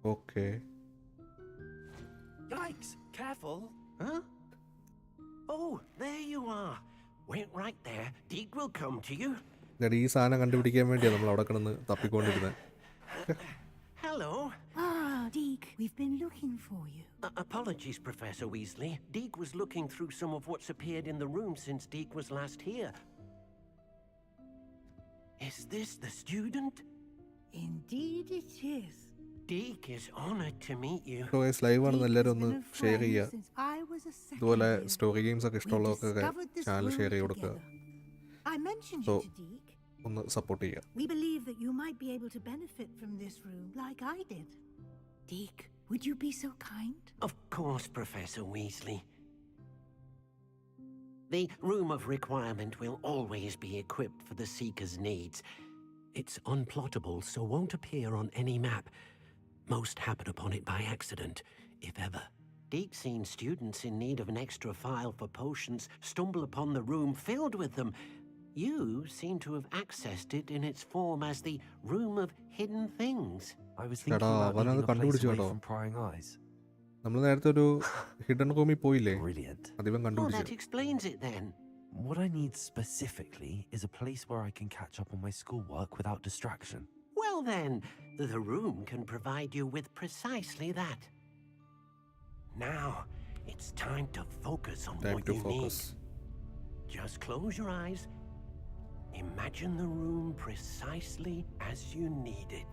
Okay. Yikes! Careful! Huh? Oh, there you are. Wait right there. Deke will come to you. ഈ സാധനം കണ്ടുപിടിക്കാൻ വേണ്ടിയാണ് നമ്മൾ അവിടെ കിടന്ന് തപ്പിക്കൊണ്ടിരുന്നത്. Hello. Ah, Deke, we've been looking for you. Apologies, Professor Weasley. Deke was looking through some of what's appeared in the room since Deke was last here. Is this the student? Indeed it is. Deke is honored to meet you. Live ആണെന്ന് എല്ലാവരും ഒന്ന് share ചെയ്യുക. ഇതുപോലെ story games ഒക്കെ ഇഷ്ടമുള്ളവർക്കൊക്കെ channel share ചെയ്ത് കൊടുക്കുക. So ഒന്ന് support ചെയ്യുക. We believe that you might be able to benefit from this room like I did. Deke, would you be so kind? Of course, Professor Weasley. The Room of Requirement will always be equipped for the Seeker's needs. It's unplottable, so won't appear on any map. Most happen upon it by accident, if ever. Deke's seen students in need of an extra file for potions stumble upon the room filled with them. You seem to have accessed it in its form as the Room of Hidden Things. I was thinking about leaving a place away from prying eyes. നമ്മൾ നേരത്തെ ഒരു hidden റൂമിൽ പോയില്ലേ? Brilliant. അതിവൻ Well, കണ്ടുപിടിച്ചു. that explains it then. What I need specifically is a place where I can catch up on my schoolwork without distraction. Well then, the room can provide you with precisely that. Now, it's time to focus on what you need. Just close your eyes. Imagine the room precisely as you need it.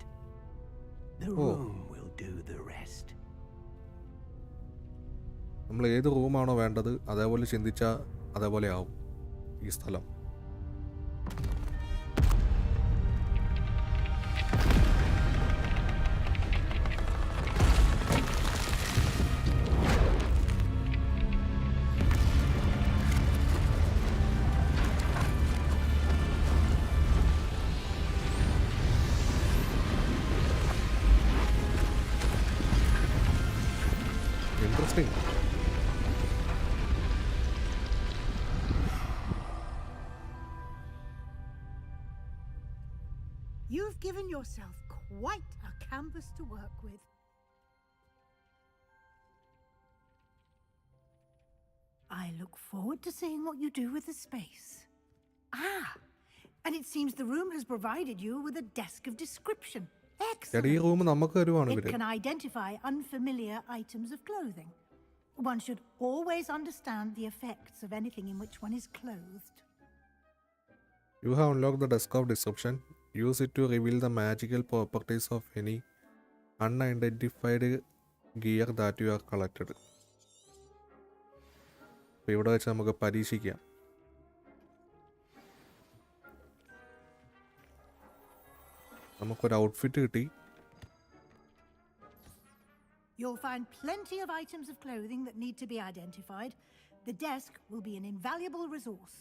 The room will do the rest. നമ്മൾ ഏത് റൂമാണോ വേണ്ടത് അതേപോലെ ചിന്തിച്ചാൽ അതേപോലെ ആവും ഈ സ്ഥലം. Interesting. You've given yourself quite a canvas to work with. I look forward to seeing what you do with the space. Ah, and it seems the room has provided you with a desk of description. Excellent. ഈ room നമുക്ക് തരുവാണ് It ഇവര്. can identify unfamiliar items of clothing. One should always understand the effects of anything in which one is clothed. You have unlocked the desk of description. Use it to reveal the magical properties of any unidentified gear that you have collected. അപ്പോൾ ഇവിടെ വെച്ച് നമുക്ക് പരീക്ഷിക്കാം. നമുക്കൊരു outfit കിട്ടി. You'll find plenty of items of clothing that need to be identified. The desk will be an invaluable resource.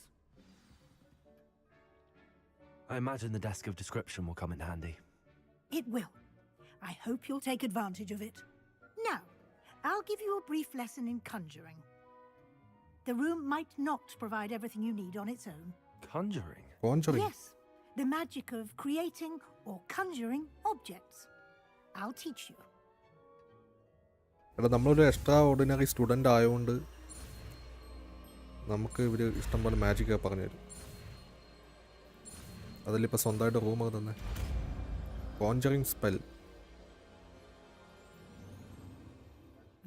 I imagine the desk of description will come in handy. It will. I hope you'll take advantage of it. Now, I'll give you a brief lesson in conjuring. The room might not provide everything you need on its own. Conjuring? Conjuring? Yes, the magic of creating or conjuring objects. I'll teach you. എടാ നമ്മളൊരു extra ordinary student ആയതുകൊണ്ട് നമുക്ക് ഇവർ ഇഷ്ടംപോലെ മാജിക്കൊക്കെ പറഞ്ഞു തരും. അതിലിപ്പോൾ സ്വന്തമായിട്ട് റൂമൊക്കെ തന്നെ. Conjuring spell.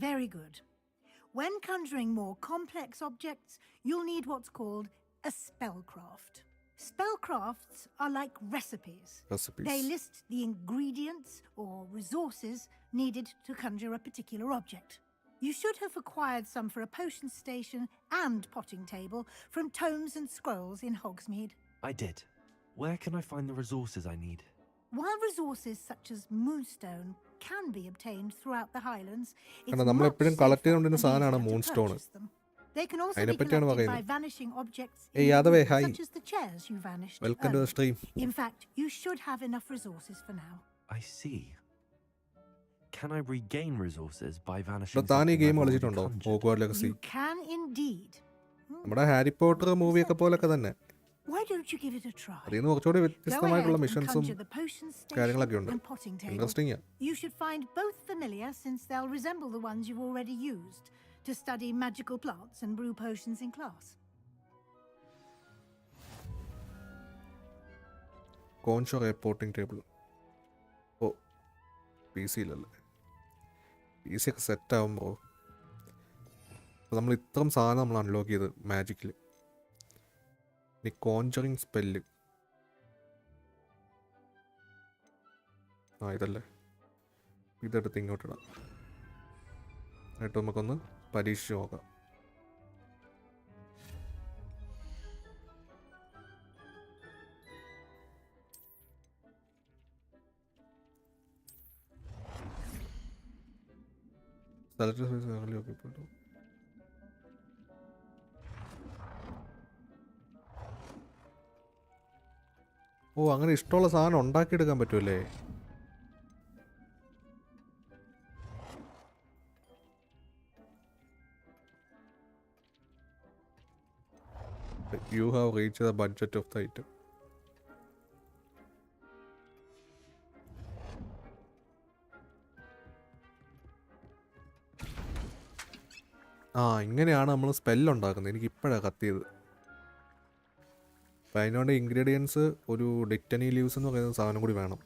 Very good. When conjuring more complex objects, you'll need what's called a spellcraft. Spellcrafts are like recipes. They list the ingredients or resources needed to conjure a particular object. You should have acquired some for a potion station and potting table from tomes and scrolls in Hogsmeade. I did. Where can I find the resources I need? While resources such as moonstone can be obtained throughout the Highlands, it's നമ്മൾ much എപ്പോഴും safer collect and ചെയ്തുകൊണ്ടിരുന്ന സാധനമാണ് easier to moonstone. purchase them. They can also be അതിനെപ്പറ്റിയാണ് collected by പറയുന്നത്. vanishing objects Hey, in the Yadave, room, hi. such as the chairs you vanished Welcome to the earlier. stream. In fact, you should have enough resources for now. I see. Can I regain resources by vanishing ഇവിടെ താൻ ഈ something game I've already കളിച്ചിട്ടുണ്ടോ? conjured? Hogwarts Legacy. You can indeed. നമ്മുടെ Harry Potter മൂവിയൊക്കെ പോലൊക്കെ തന്നെ. Why don't you give it a try? അതിൽ നിന്ന് കുറച്ചുകൂടി Go വ്യത്യസ്തമായിട്ടുള്ള ahead and മിഷൻസും conjure the potion കാര്യങ്ങളൊക്കെ station ഉണ്ട്. and potting table. ഇൻട്രസ്റ്റിംഗ് ആണ്. You should find both familiar since they'll resemble the ones you've already used to study magical plants and brew potions in class. Conjure potting table. Oh PC ഇല്ലല്ലേ. PC ഒക്കെ set ആകുമ്പോൾ നമ്മൾ ഇത്രയും സാധനം നമ്മൾ unlock ചെയ്ത് മാജിക്കിൽ. ഇനി കോൺജറിങ് സ്പെല്ല്. ഇതല്ലേ, ഇതെടുത്ത് ഇങ്ങോട്ടിടാം. എന്നിട്ട് നമുക്കൊന്ന് പരീക്ഷിച്ച് നോക്കാം. ഓ, അങ്ങനെ ഇഷ്ടമുള്ള സാധനം ഉണ്ടാക്കിയെടുക്കാൻ പറ്റുമല്ലേ? You have reached the budget of the item. ഇങ്ങനെയാണ് നമ്മൾ സ്പെല്ലുണ്ടാക്കുന്നത്. എനിക്ക് ഇപ്പോഴാണ് കത്തിയത്. അപ്പം അതിനോട് ഇൻഗ്രീഡിയൻസ് ഒരു ഡിക്റ്റനി ലീവ്സ് എന്ന് പറയുന്ന സാധനം കൂടി വേണം.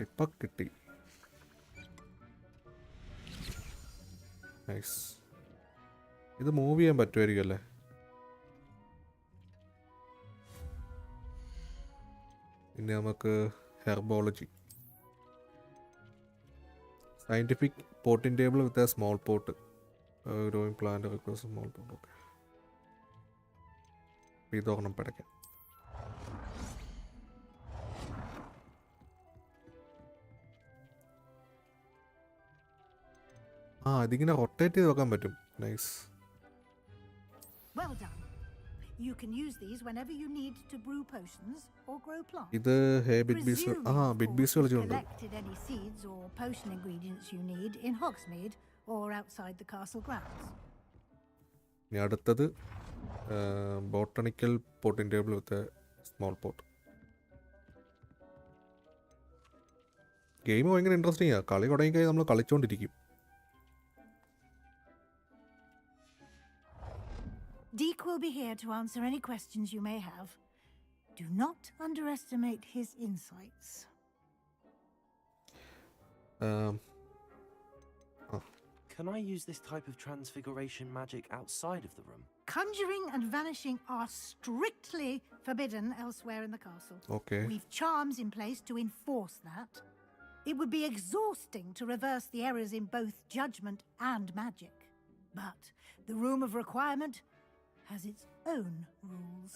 ഇപ്പം കിട്ടി. നൈസ്. ഇത് മൂവ് ചെയ്യാൻ പറ്റുമായിരിക്കും അല്ലേ? പിന്നെ നമുക്ക് herbology. Scientific potting table with a small pot. Growing plant request small pot. Okay, ഇതൊരെണ്ണം പടയ്ക്കാം. ഇതിങ്ങനെ റൊട്ടേറ്റ് ചെയ്ത് വെക്കാൻ പറ്റും. Nice. Well done. You can use these whenever you need to brew potions or grow plants. ഇത് big ബീസ്. Big ബീസ് കളിച്ചിട്ടുണ്ട്. Collected any seeds or potion ingredients you need in Hogsmeade or outside the castle grounds. ഇനി അടുത്തത് botanical potting table വിത്ത് small pot. Game ഭയങ്കര interesting ആണ്. കളി തുടങ്ങിക്കഴിഞ്ഞാൽ നമ്മൾ കളിച്ചുകൊണ്ടിരിക്കും. Deke will be here to answer any questions you may have. Do not underestimate his insights. Can I use this type of transfiguration magic outside of the room? Conjuring and vanishing are strictly forbidden elsewhere in the castle. Okay. We've charms in place to enforce that. It would be exhausting to reverse the errors in both judgment and magic. But the Room of Requirement has its own rules.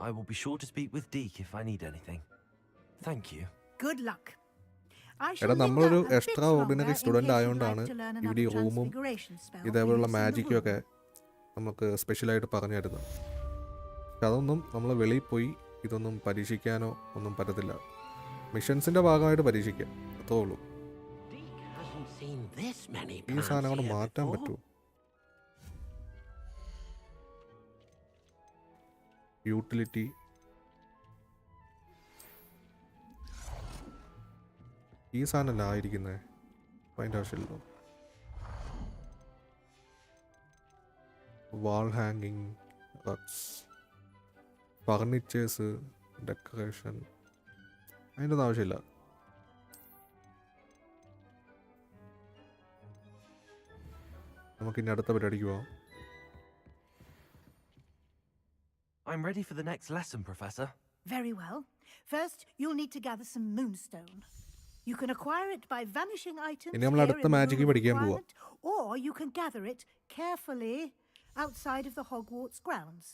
I will be sure to speak with Deke if I need anything. Thank you. Good luck. എടാ, നമ്മളൊരു extra ordinary student ആയതുകൊണ്ടാണ് ഇവിടെ ഈ റൂമും ഇതേപോലുള്ള മാജിക്കും ഒക്കെ നമുക്ക് സ്പെഷ്യലായിട്ട് പറഞ്ഞു തരുന്നത്. പക്ഷെ അതൊന്നും നമ്മൾ വെളിയിൽ പോയി ഇതൊന്നും പരീക്ഷിക്കാനോ ഒന്നും പറ്റത്തില്ല. മിഷൻസിൻ്റെ ഭാഗമായിട്ട് പരീക്ഷിക്കാം, അത്രേ ഉള്ളൂ. ഈ സാധനം കൊണ്ട് മാറ്റാൻ പറ്റുമോ? യൂട്ടിലിറ്റി. ഈ സാധനമല്ല ആയിരിക്കുന്നത്. അപ്പം അതിൻ്റെ ആവശ്യമില്ലല്ലോ. വാൾ ഹാങ്ങിങ്, റക്സ്, ഫർണിച്ചേഴ്സ്, ഡെക്കറേഷൻ, അതിൻ്റെ ഒന്നും ആവശ്യമില്ല. നമുക്കിനി അടുത്ത പരിപാടിക്ക് പോവാം. I'm ready for the next lesson, Professor. Very well. First, you'll need to gather some moonstone. You can acquire it by vanishing items ഇനി നമ്മൾ here അടുത്ത in the magic room of പഠിക്കാൻ പോവാം. requirement, or you can gather it carefully outside of the Hogwarts grounds.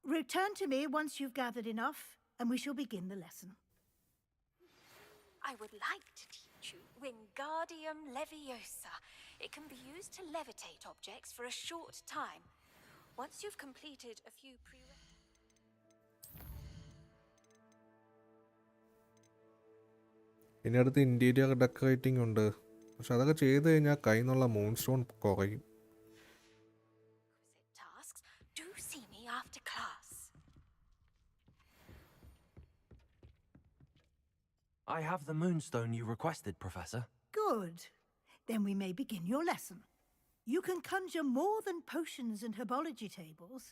Return to me once you've gathered enough, and we shall begin the lesson. I would like to teach you Wingardium Leviosa. It can be used to levitate objects for a short time. Once you've completed a few ഇനി അടുത്ത് interior decorating ഉണ്ട്. പക്ഷെ അതൊക്കെ ചെയ്ത് കഴിഞ്ഞാൽ കയ്യിൽ നിന്നുള്ള moon stone കുറയും. tasks, do see me after class. I have the moonstone you requested, Professor. Good. Then we may begin your lesson. You can conjure more than potions and herbology tables.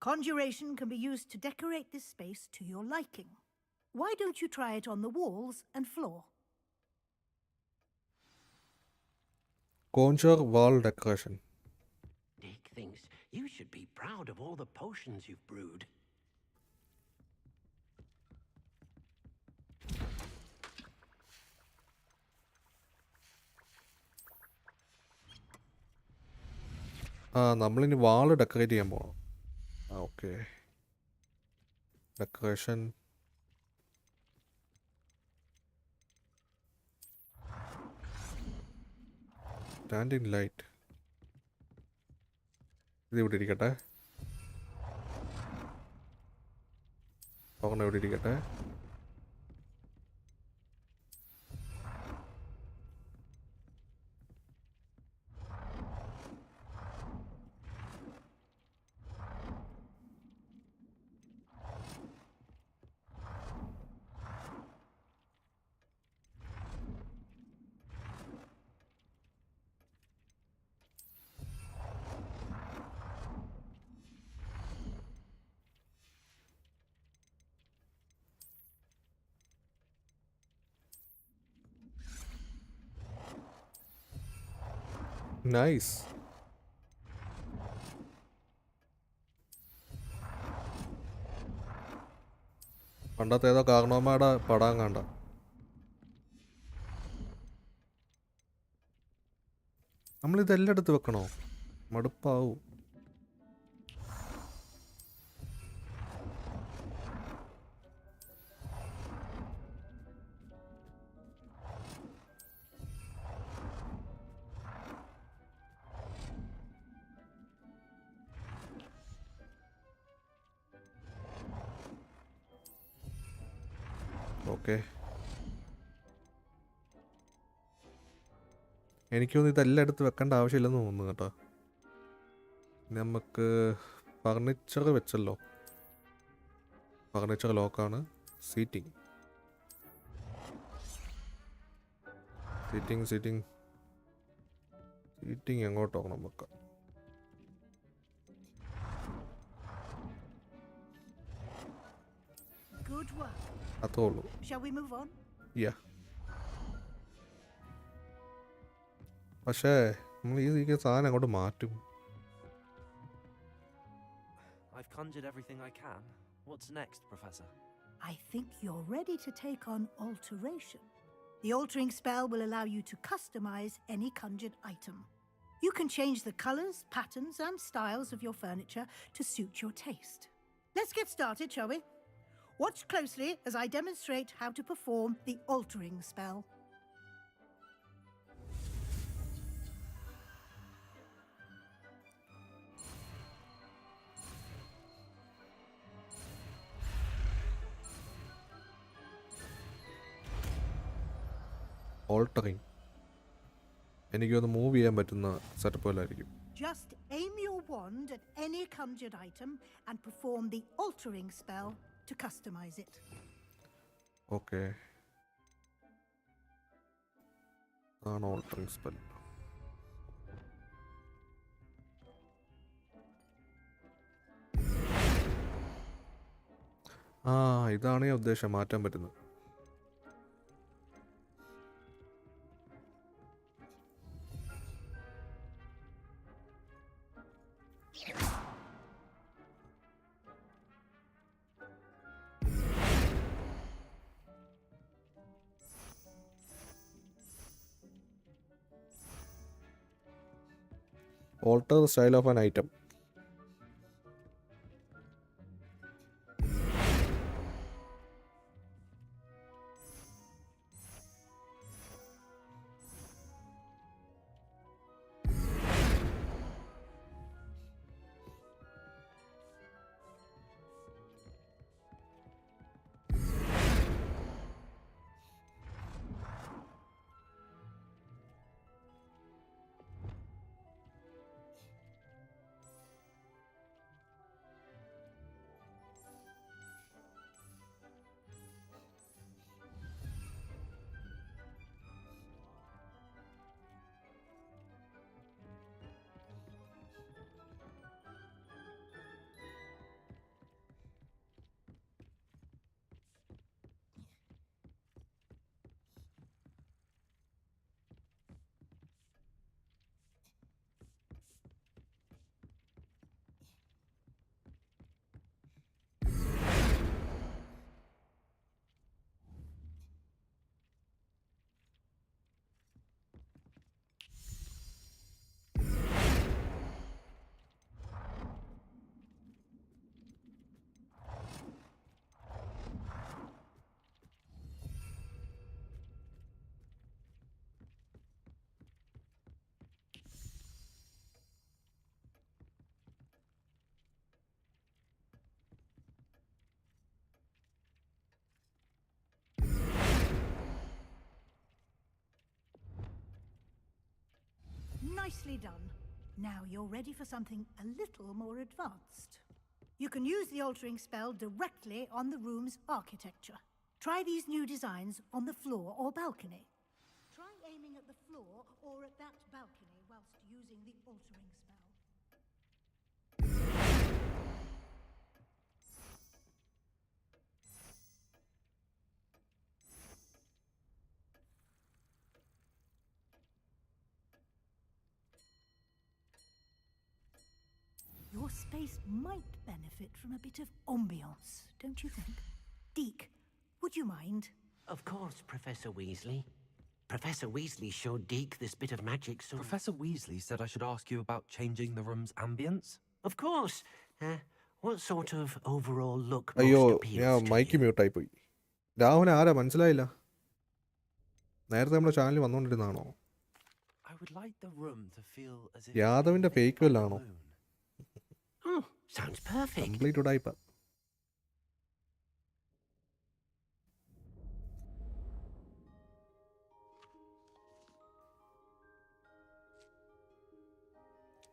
Conjuration can be used to decorate this space to your liking. Why don't you try it on the walls and floor? Conjure wall decoration. Dick thinks you should be proud of all the potions you've brewed. നമ്മളിനി വാൾ decorate ചെയ്യാൻ പോകണം. Okay, decoration. Standing light ഇത് ഇവിടെ ഇരിക്കട്ടെ. ഒരെണ്ണം ഇവിടെ ഇരിക്കട്ടെ. Nice. പണ്ടത്തെ ഏതോ കാരണവന്മാരുടെ പടം കണ്ട. നമ്മളിതെല്ലാം എടുത്ത് വെക്കണോ? മടുപ്പാവും. ഓക്കെ, എനിക്കൊന്നും ഇതെല്ലാം എടുത്ത് വെക്കേണ്ട ആവശ്യമില്ലെന്ന് തോന്നുന്നു കേട്ടോ. നമുക്ക് ഫർണിച്ചർ വെച്ചല്ലോ. ഫർണിച്ചർ ലോക്കാണ്. സീറ്റിംഗ് സീറ്റിംഗ് സീറ്റിംഗ് സീറ്റിംഗ് എങ്ങോട്ടോ നമുക്ക് Good work. അത്രേ ഉള്ളൂ. Shall we move on? യാ, പക്ഷേ നമ്മൾ ഈ സാധനം അങ്ങോട്ട് മാറ്റും. I've conjured everything I can. What's next, Professor? I think you're ready to take on alteration. The altering spell will allow you to customize any conjured item. You can change the colors, patterns, and styles of your furniture to suit your taste. Let's get started, shall we? Watch closely as I demonstrate how to perform the altering spell. Altering എനിക്കൊന്ന് move ചെയ്യാൻ പറ്റുന്ന setup പോലായിരിക്കും. Just aim your wand at any conjured item and perform the altering spell to customize it. Okay, ആണ് altering spell. ഇതാണ് ഞാൻ ഉദ്ദേശം, മാറ്റാൻ പറ്റുന്നത്. Alter the style of an item. Nicely done. Now you're ready for something a little more advanced. You can use the altering spell directly on the room's architecture. Try these new designs on the floor or balcony. Try aiming at the floor or at that balcony whilst using the altering spell. Your space might benefit from a bit of ambiance, don't you think? Deke, would you mind? Of course, Professor Weasley. Professor Weasley showed Deke this bit of magic, so... Professor Weasley said I should ask you about changing the room's ambience. Of course. What sort of overall look അയ്യോ most appeals ഞാൻ to mic you? മ്യൂട്ടായി പോയി. രാഹുൽ ആരാ മനസ്സിലായില്ല? നേരത്തെ നമ്മുടെ ചാനലിൽ വന്നുകൊണ്ടിരുന്നാണോ? I would like the room to feel as if യാദവിന്റെ fake വല്ലാണോ? Oh, sounds perfect. കംപ്ലീറ്റ് ഉടായിപ്പ.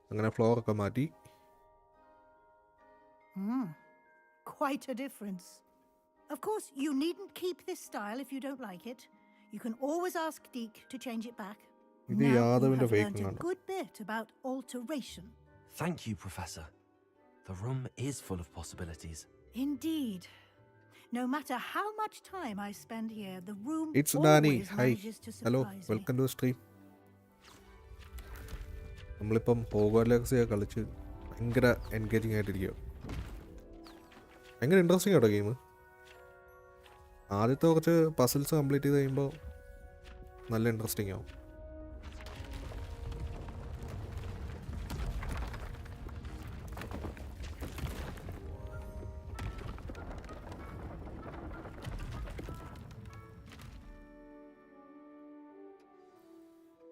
അങ്ങനെ ഫ്ലോർ ഒക്കെ മാറ്റി. Quite a difference. Of course, you needn't keep this style if you don't like it. You can always ask Deke to change it back. ഇത് Now you യാദവിന്റെ have fake learned a കണ്ടോ? good bit about alteration. Thank you, Professor. The room is full of possibilities. Indeed. No matter how much time I spend here, the room It's Danny. always Hi. manages to Hello. surprise me. Welcome to the stream. നമ്മളിപ്പം ഹോഗ്വാർട്സ് legacy കളിച്ച് ഭയങ്കര engaging ആയിട്ടിരിക്കുക. ഭയങ്കര interesting ആട്ടോ game. ആദ്യത്തെ കുറച്ച് puzzles complete ചെയ്ത് കഴിയുമ്പോൾ നല്ല ഇൻട്രസ്റ്റിംഗ് ആവും.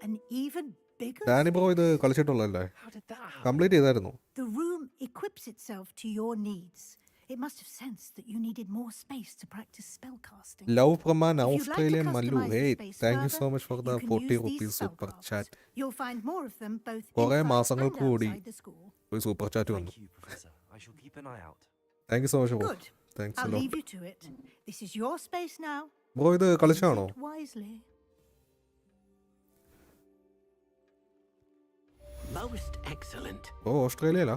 An even bigger Danny bro ഇത് space. കളിച്ചിട്ടുള്ളതല്ലേ? How did that happen? Complete ചെയ്തായിരുന്നു. The room equips itself to your needs. It must have sensed that you needed more space to practice spellcasting. Love from an If you'd like to Australian Mallu. customize the hey, space thank you further, so much for the you can 40 use these rupees super spellcrafts. Chat. You'll find more of them both കുറേ inside മാസങ്ങൾക്ക് and കൂടി outside the school. ഒരു super chat വന്നു. Thank you, Professor. I shall keep an eye out. Thank you so much bro. Good. Thanks I'll A leave lot. you to it. This is your space now. Bro ഇത് കളിച്ചാണോ? Use it wisely. Most excellent. ഓ, ഓസ്ട്രേലിയയിലാ?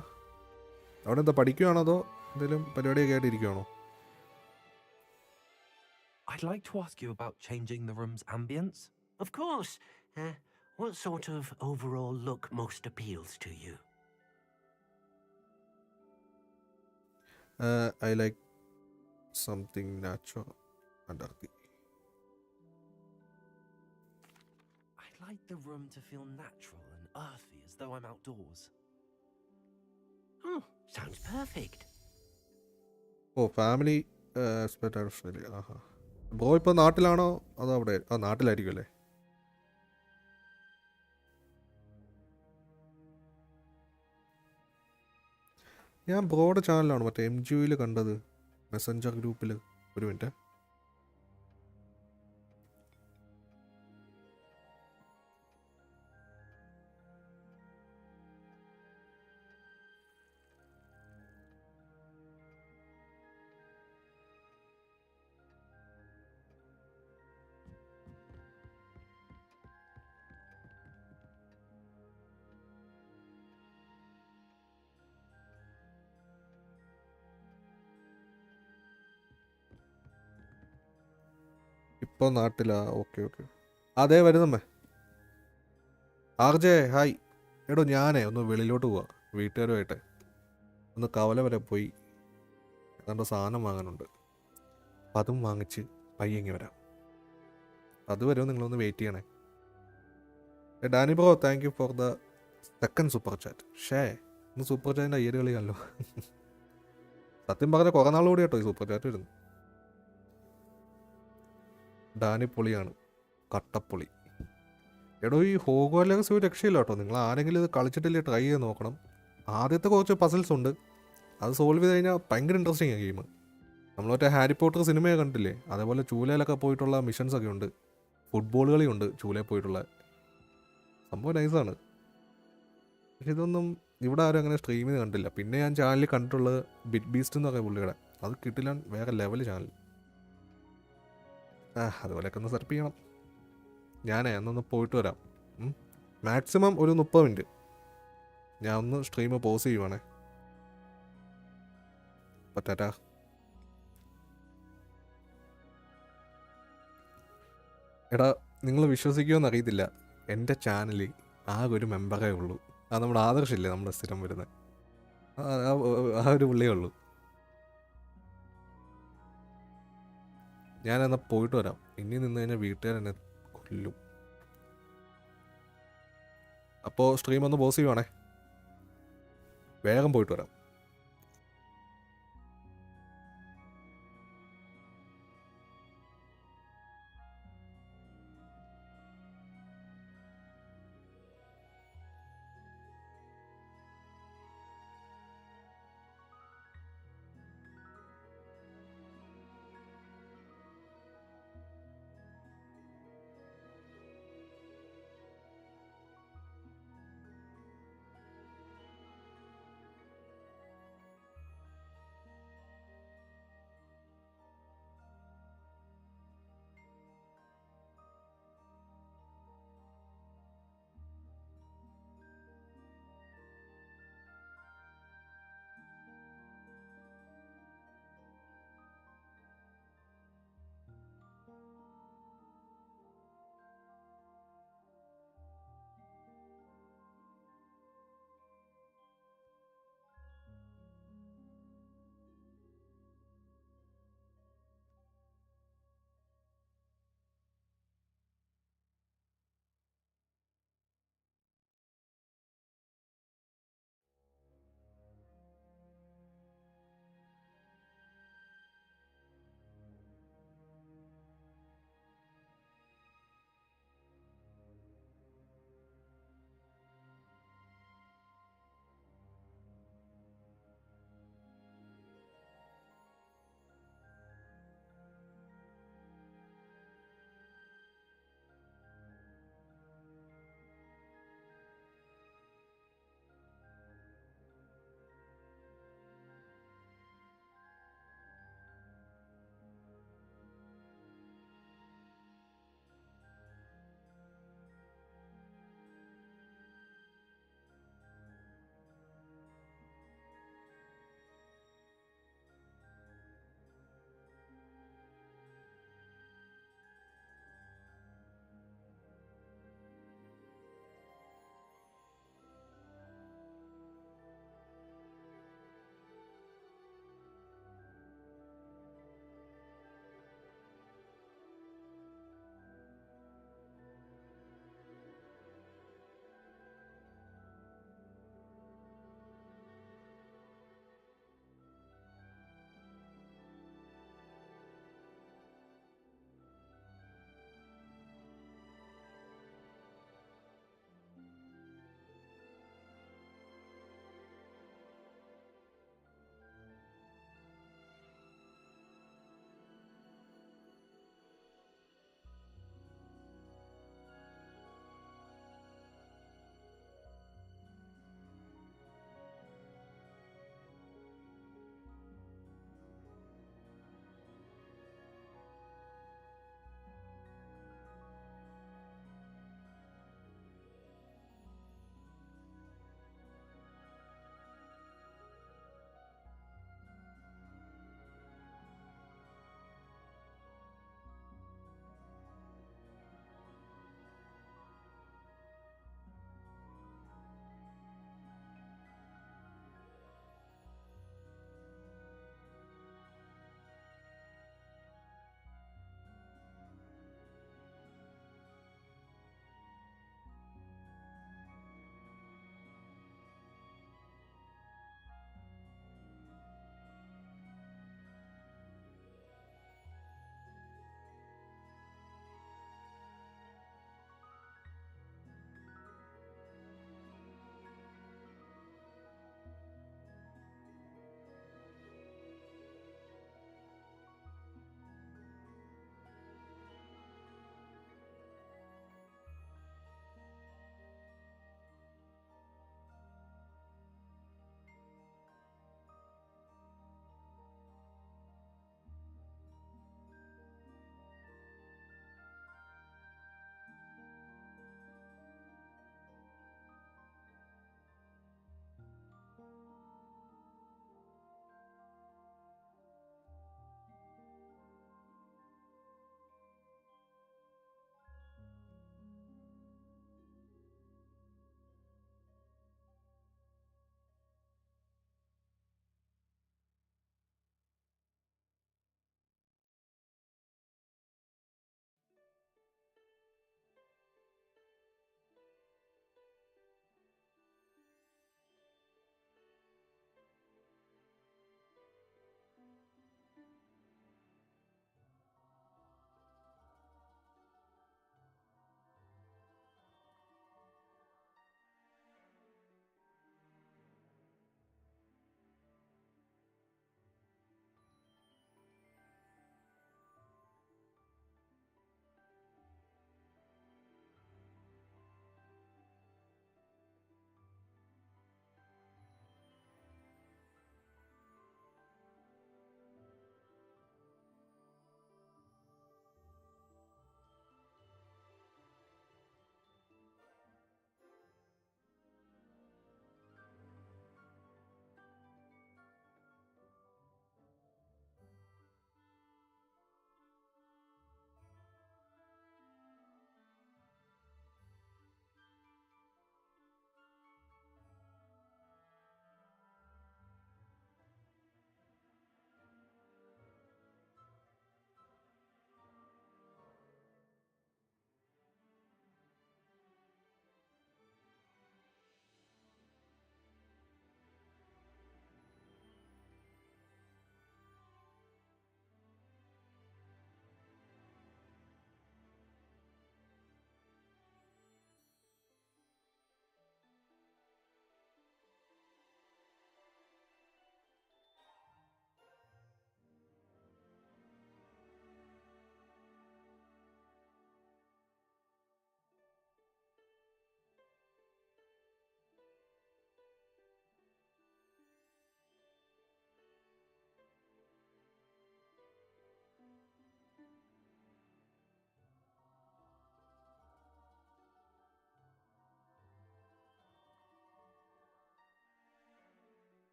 അവിടെ എന്താ പഠിക്കുകയാണോ അതോ എന്തെങ്കിലും പരിപാടിയൊക്കെ ആയിട്ട് ഇരിക്കുകയാണോ? I'd like to ask you about changing the room's ambience. Of course. What sort of overall look most appeals to you? I like something natural and earthy. I'd like the room to feel natural and earthy as though I'm outdoors. Oh, sounds perfect. Oh, family സ്പെറ്റ് Australia. Aaha. Bro ഇപ്പോൾ നാട്ടിലാണോ അതോ അവിടെ? നാട്ടിലായിരിക്കും അല്ലേ? ഞാൻ ബ്രോയുടെ ചാനലാണ് മറ്റേ MGUയിൽ കണ്ടത്, Messenger ഗ്രൂപ്പിൽ. ഒരു മിനിറ്റ്. ഇപ്പോൾ നാട്ടിലാ? Okay okay. അതെ, വരുന്നമ്മേ. RJ hi. എടോ ഞാനേ ഒന്ന് വെളിയിലോട്ട് പോവാ വീട്ടുകാരുമായിട്ട്. ഒന്ന് കവല വരെ പോയി ഏതാണ്ട് സാധനം വാങ്ങാനുണ്ട്. അപ്പം അതും വാങ്ങിച്ച് പയ്യങ്ങി വരാം. അതുവരെ നിങ്ങളൊന്ന് വെയിറ്റ് ചെയ്യണേ. Danny bro, thank you for the second super chat. ഇന്ന് സൂപ്പർ ചാറ്റിൻ്റെ അയ്യര് കളിയാണല്ലോ. സത്യം പറഞ്ഞാൽ കുറേ നാൾ കൂടി കേട്ടോ ഈ സൂപ്പർ ചാറ്റ് വരുന്നു. ഡാനി പൊളിയാണ്, കട്ടപ്പൊളി. എടോ ഈ ഹോഗ്വാർട്സ് ലെഗസി ഒരു രക്ഷയില്ല കേട്ടോ. നിങ്ങൾ ആരെങ്കിലും ഇത് കളിച്ചിട്ടില്ലേ ട്രൈ ചെയ്ത് നോക്കണം. ആദ്യത്തെ കുറച്ച് പസിൽസ് ഉണ്ട്, അത് സോൾവ് ചെയ്ത് കഴിഞ്ഞാൽ ഭയങ്കര ഇൻട്രസ്റ്റിംഗ് ആണ് ഗെയിം. നമ്മൾ മറ്റേ ഹാരി പോട്ടർ സിനിമയൊക്കെ കണ്ടില്ലേ, അതേപോലെ ചൂലയിലൊക്കെ പോയിട്ടുള്ള മിഷൻസ് ഒക്കെ ഉണ്ട്. ഫുട്ബോൾ കളിയുണ്ട് ചൂലയിൽ പോയിട്ടുള്ള. സംഭവം നൈസാണ്. പക്ഷെ ഇതൊന്നും ഇവിടെ ആരും അങ്ങനെ സ്ട്രീം ചെയ്ത് കണ്ടില്ല. പിന്നെ ഞാൻ ചാനലിൽ കണ്ടിട്ടുള്ളത് ബിറ്റ് ബീസ്റ്റ് എന്ന് പറയുന്ന പുള്ളിയുടെ, അത് കിട്ടില്ല, വേറെ ലെവൽ ചാനൽ. അതുപോലെയൊക്കെ ഒന്ന് സെർച്ച് ചെയ്യണം. ഞാനേ എന്നൊന്ന് പോയിട്ട് വരാം. മാക്സിമം ഒരു 30 മിനിറ്റ് ഞാൻ ഒന്ന് സ്ട്രീം പോസ് ചെയ്യുവാണേ. പറ്റാറ്റാ. എടാ, നിങ്ങൾ വിശ്വസിക്കുമെന്ന് അറിയത്തില്ല, എൻ്റെ ചാനലിൽ ആകെ ഒരു മെമ്പറേ ഉള്ളൂ. അത് നമ്മുടെ ആദർശില്ലേ, നമ്മുടെ സ്ഥിരം വരുന്നത്, ആ ഒരു പുള്ളിയേ ഉള്ളൂ. ഞാനെന്നാൽ പോയിട്ട് വരാം. ഇനി നിന്ന് കഴിഞ്ഞാൽ വീട്ടുകാരെന്നെ കൊല്ലും. അപ്പോൾ സ്ട്രീം ഒന്ന് പോസ് ചെയ്യുവാണേ, വേഗം പോയിട്ട് വരാം.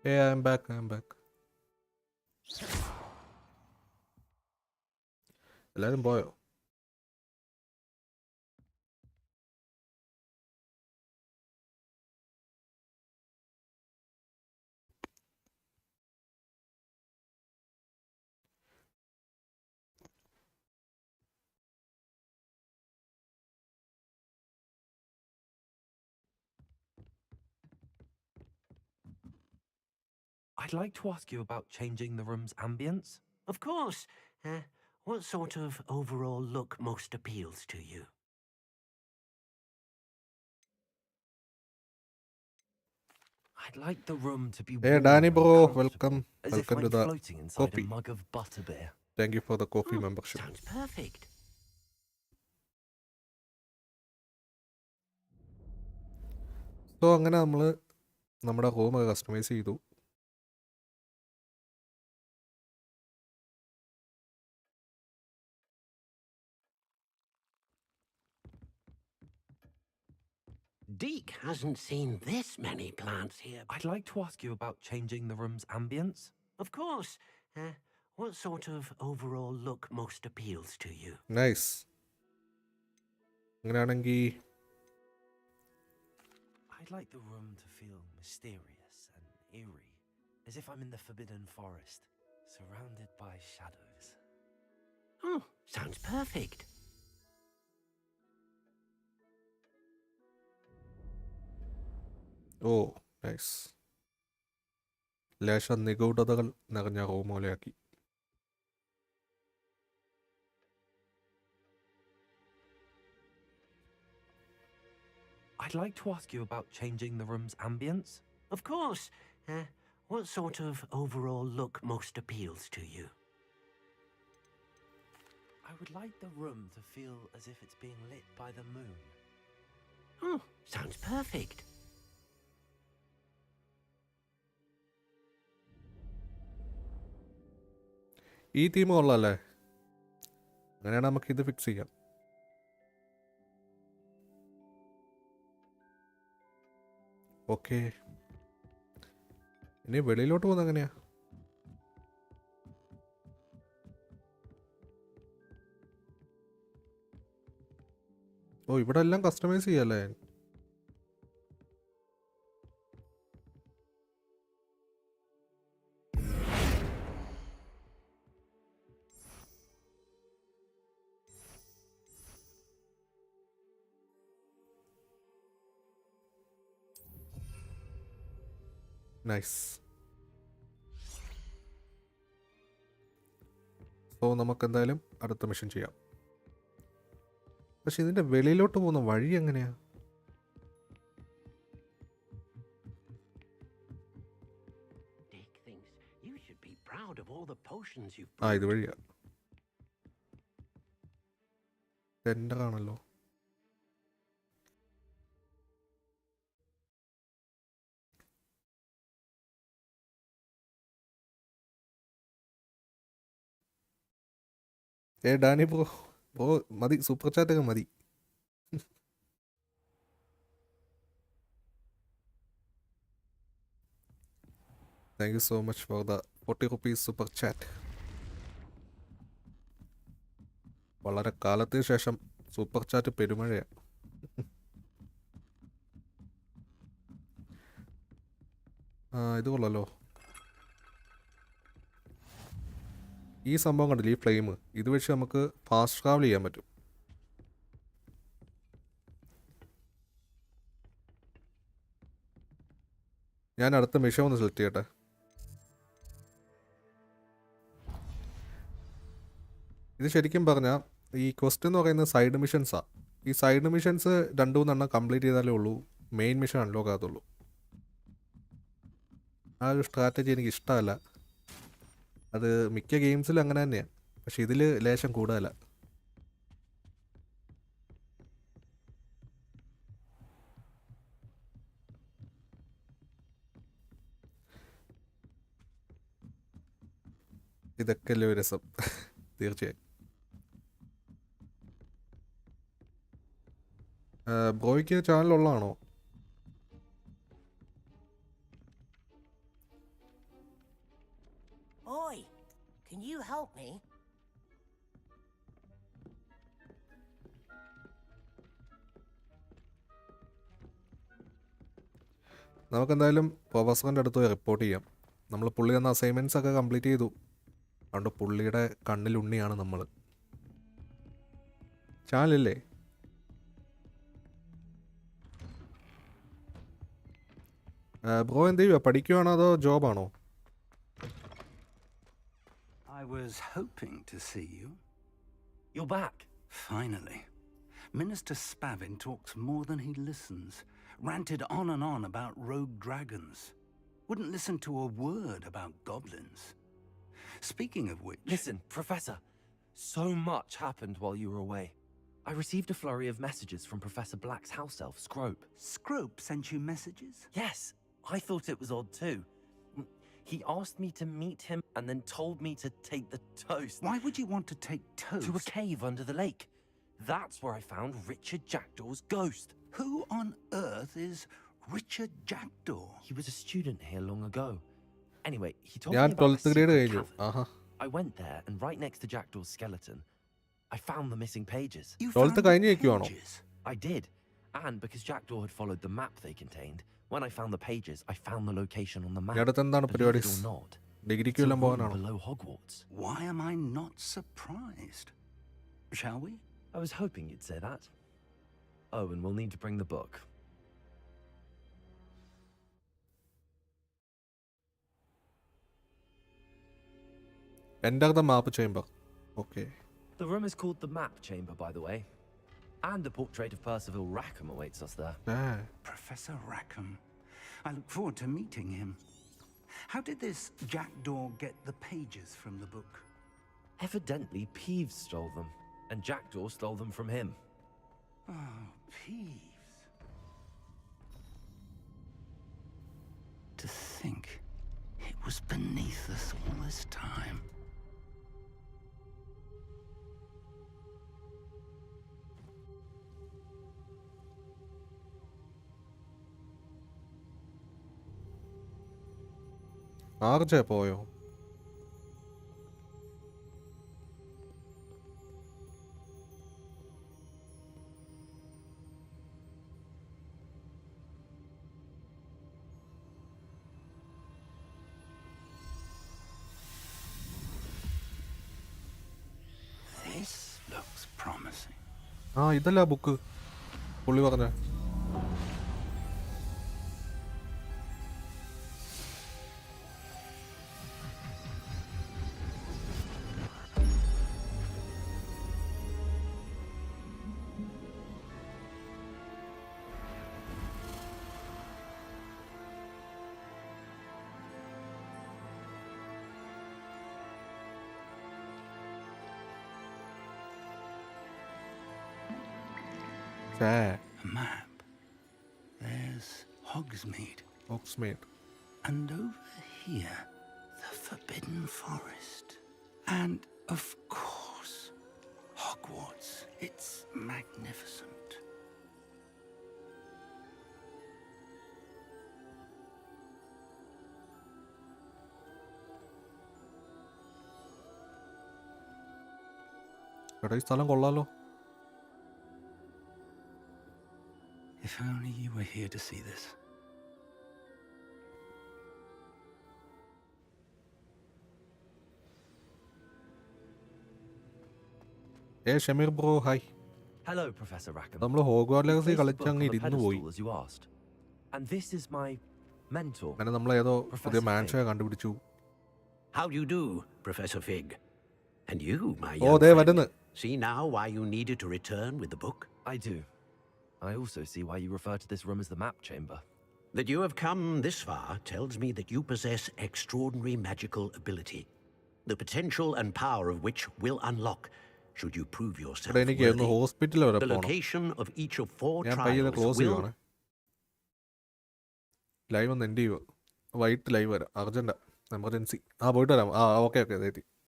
Hey, I'm back. എല്ലാരും പോയോ? I'd like to ask you about changing the room's ambience. Of course. What sort of overall look most appeals to you? I'd like the room to be Hey, warm Danny and bro, comfortable, welcome. as if Welcome I'm to the floating inside coffee. a mug of butterbeer. Thank you for the coffee membership. Sounds perfect. So അങ്ങനെ നമ്മൾ നമ്മുടെ room customise ചെയ്തു. Deke hasn't seen this many plants here. I'd like to ask you about changing the room's ambience. Of course. What sort of overall look most appeals to you? Nice. അങ്ങനെയാണെങ്കിൽ I'd like the room to feel mysterious and eerie, as if I'm in the Forbidden Forest, surrounded by shadows. Oh, sounds perfect. Oh nice. ലേശ നിഗൂഢതകൾ നിറഞ്ഞ room പോലെയാക്കി. I'd like to ask you about changing the room's ambience. Of course. What sort of overall look most appeals to you? I would like the room to feel as if it's being lit by the moon. Oh, sounds perfect. ഈ theme കൊള്ളാല്ലേ? അങ്ങനെയാണ് നമുക്ക് ഇത് fix ചെയ്യാം. Okay, ഇനി വെളിയിലോട്ട് പോകുന്നത് എങ്ങനെയാ? ഓ, ഇവിടെ എല്ലാം കസ്റ്റമൈസ് ചെയ്യാല്ലേ? നൈസ്. സോ നമുക്ക് എന്തായാലും അടുത്ത മിഷൻ ചെയ്യാം. പക്ഷെ ഇതിൻ്റെ വെളിയിലോട്ട് പോകുന്ന വഴി എങ്ങനെയാ? Deke thinks you should be proud of all the potions you've ആ, ഇത് വഴിയാ. സെൻ്ററാണല്ലോ. ഡാനി ബ്രോ മതി, സൂപ്പർ ചാറ്റൊക്കെ മതി. Thank you so much for the 40 rupees super chat. വളരെ കാലത്തിന് ശേഷം സൂപ്പർ ചാറ്റ് പെരുമഴയാണ്. ഇത് കൊള്ളാലോ. ഈ സംഭവം കണ്ടില്ല, ഈ ഫ്ലെയിം, ഇത് വെച്ച് നമുക്ക് ഫാസ്റ്റ് ട്രാവൽ ചെയ്യാൻ പറ്റും. ഞാൻ അടുത്ത മിഷൻ ഒന്ന് സെലക്ട് ചെയ്യട്ടെ. ഇത് ശരിക്കും പറഞ്ഞാൽ ഈ ക്വസ്റ്റ് എന്ന് പറയുന്നത് സൈഡ് മിഷൻസാണ്. ഈ സൈഡ് മിഷൻസ് 2-3 കംപ്ലീറ്റ് ചെയ്താലേ ഉള്ളൂ മെയിൻ മിഷൻ അൺലോക്ക് ആകത്തുള്ളൂ. ആ ഒരു സ്ട്രാറ്റജി എനിക്ക് ഇഷ്ടമല്ല. അത് മിക്ക ഗെയിംസിലും അങ്ങനെ തന്നെയാണ്, പക്ഷെ ഇതിൽ ലേശം കൂടുതലാണ്. ഇതൊക്കെ അല്ലേ ഒരു രസം. തീർച്ചയായും. ബ്രോയ്ക്ക് ചാനലുള്ളതാണോ? Can you help me? നമുക്കെന്തായാലും പ്രൊഫസറിൻ്റെ അടുത്ത് പോയി റിപ്പോർട്ട് ചെയ്യാം. നമ്മൾ പുള്ളി തന്ന അസൈൻമെൻറ്റ്സ് ഒക്കെ കംപ്ലീറ്റ് ചെയ്തു. അതുകൊണ്ട് പുള്ളിയുടെ കണ്ണിലുണ്ണിയാണ് നമ്മൾ. ചാലില്ലേ? ബ്രോ എന്ത് ചെയ്യുക? പഠിക്കുവാണോ അതോ ജോബാണോ? I was hoping to see you. You're back. Finally. Minister Spavin talks more than he listens. Ranted on and on about rogue dragons. Wouldn't listen to a word about goblins. Speaking of which... Listen, Professor. So much happened while you were away. I received a flurry of messages from Professor Black's house elf, Scrope. Scrope sent you messages? Yes. I thought it was odd too. He asked me to meet him and then told me to take the toast. Why would you want to take toast? To a cave under the lake. That's where I found Richard Jackdaw's ghost. Who on earth is Richard Jackdaw? He was a student here long ago. Anyway, he told ഞാൻ me about a 12th grade secret കഴിഞ്ഞു. cavern. I went there and right next to Jackdaw's skeleton, I found the missing pages. You 12th found കഴിഞ്ഞു നിൽക്കുവാണോ? pages? I did. And because Jackdaw had followed the map they contained, when I found the pages, I found the location on the map. ഈ അടുത്ത് എന്താണ് Believe പരിപാടി? it or not, ഡിഗ്രിക്ക് it's a വല്ലതും room പോകാനാണോ? below Hogwarts. Why am I not surprised? Shall we? I was hoping you'd say that. Oh, and we'll need to bring the book. Enter the map chamber. Okay. The room is called the Map Chamber, by the way. And a portrait of Percival Rackham awaits us there. Professor Rackham. I look forward to meeting him. How did this Jackdaw get the pages from the book? Evidently, Peeves stole them, and Jackdaw stole them from him. Oh, Peeves. To think it was beneath us all this time. RJ പോയോ? This looks promising. ഇതല്ല book പുള്ളി പറഞ്ഞ. A map. There's Hogsmeade. Hogsmeade. And over here, the Forbidden Forest. And, of course, Hogwarts. It's magnificent. എടാ ഈ സ്ഥലം കൊള്ളാലോ. If only you were here to see this. Shameer bro hi. Hello, Professor Rackham. നമ്മൾ ഹോഗ്വാർട്സ് legacy I placed the കളിച്ച് book അങ്ങ് on the ഇരുന്ന് പോയി. pedestal, as you asked. And this is my mentor. അങ്ങനെ നമ്മൾ ഏതോ പുതിയ മാൻഷൻ കണ്ടുപിടിച്ചു. How do you do, Professor Fig? And you, my oh young they friend, വരുന്നു. see now why you needed to return with the book? I do. I also see why you refer to this room as the Map Chamber. That you have come this far tells me that you possess extraordinary magical ability, the potential and power of which will unlock should you prove yourself ഇവിടെ എനിക്ക് ഒന്ന് worthy. Hospital വരെ The പോകണം. location of each of 4 ഞാൻ പയ്യെ close trials will... ചെയ്യുവാണ്. Live ഒന്ന് end ചെയ്യുക. വൈകിട്ട് ലൈവ് വരാം. അർജൻറ്റാ, എമർജൻസി. പോയിട്ട് വരാം. ഓക്കെ എത്തി.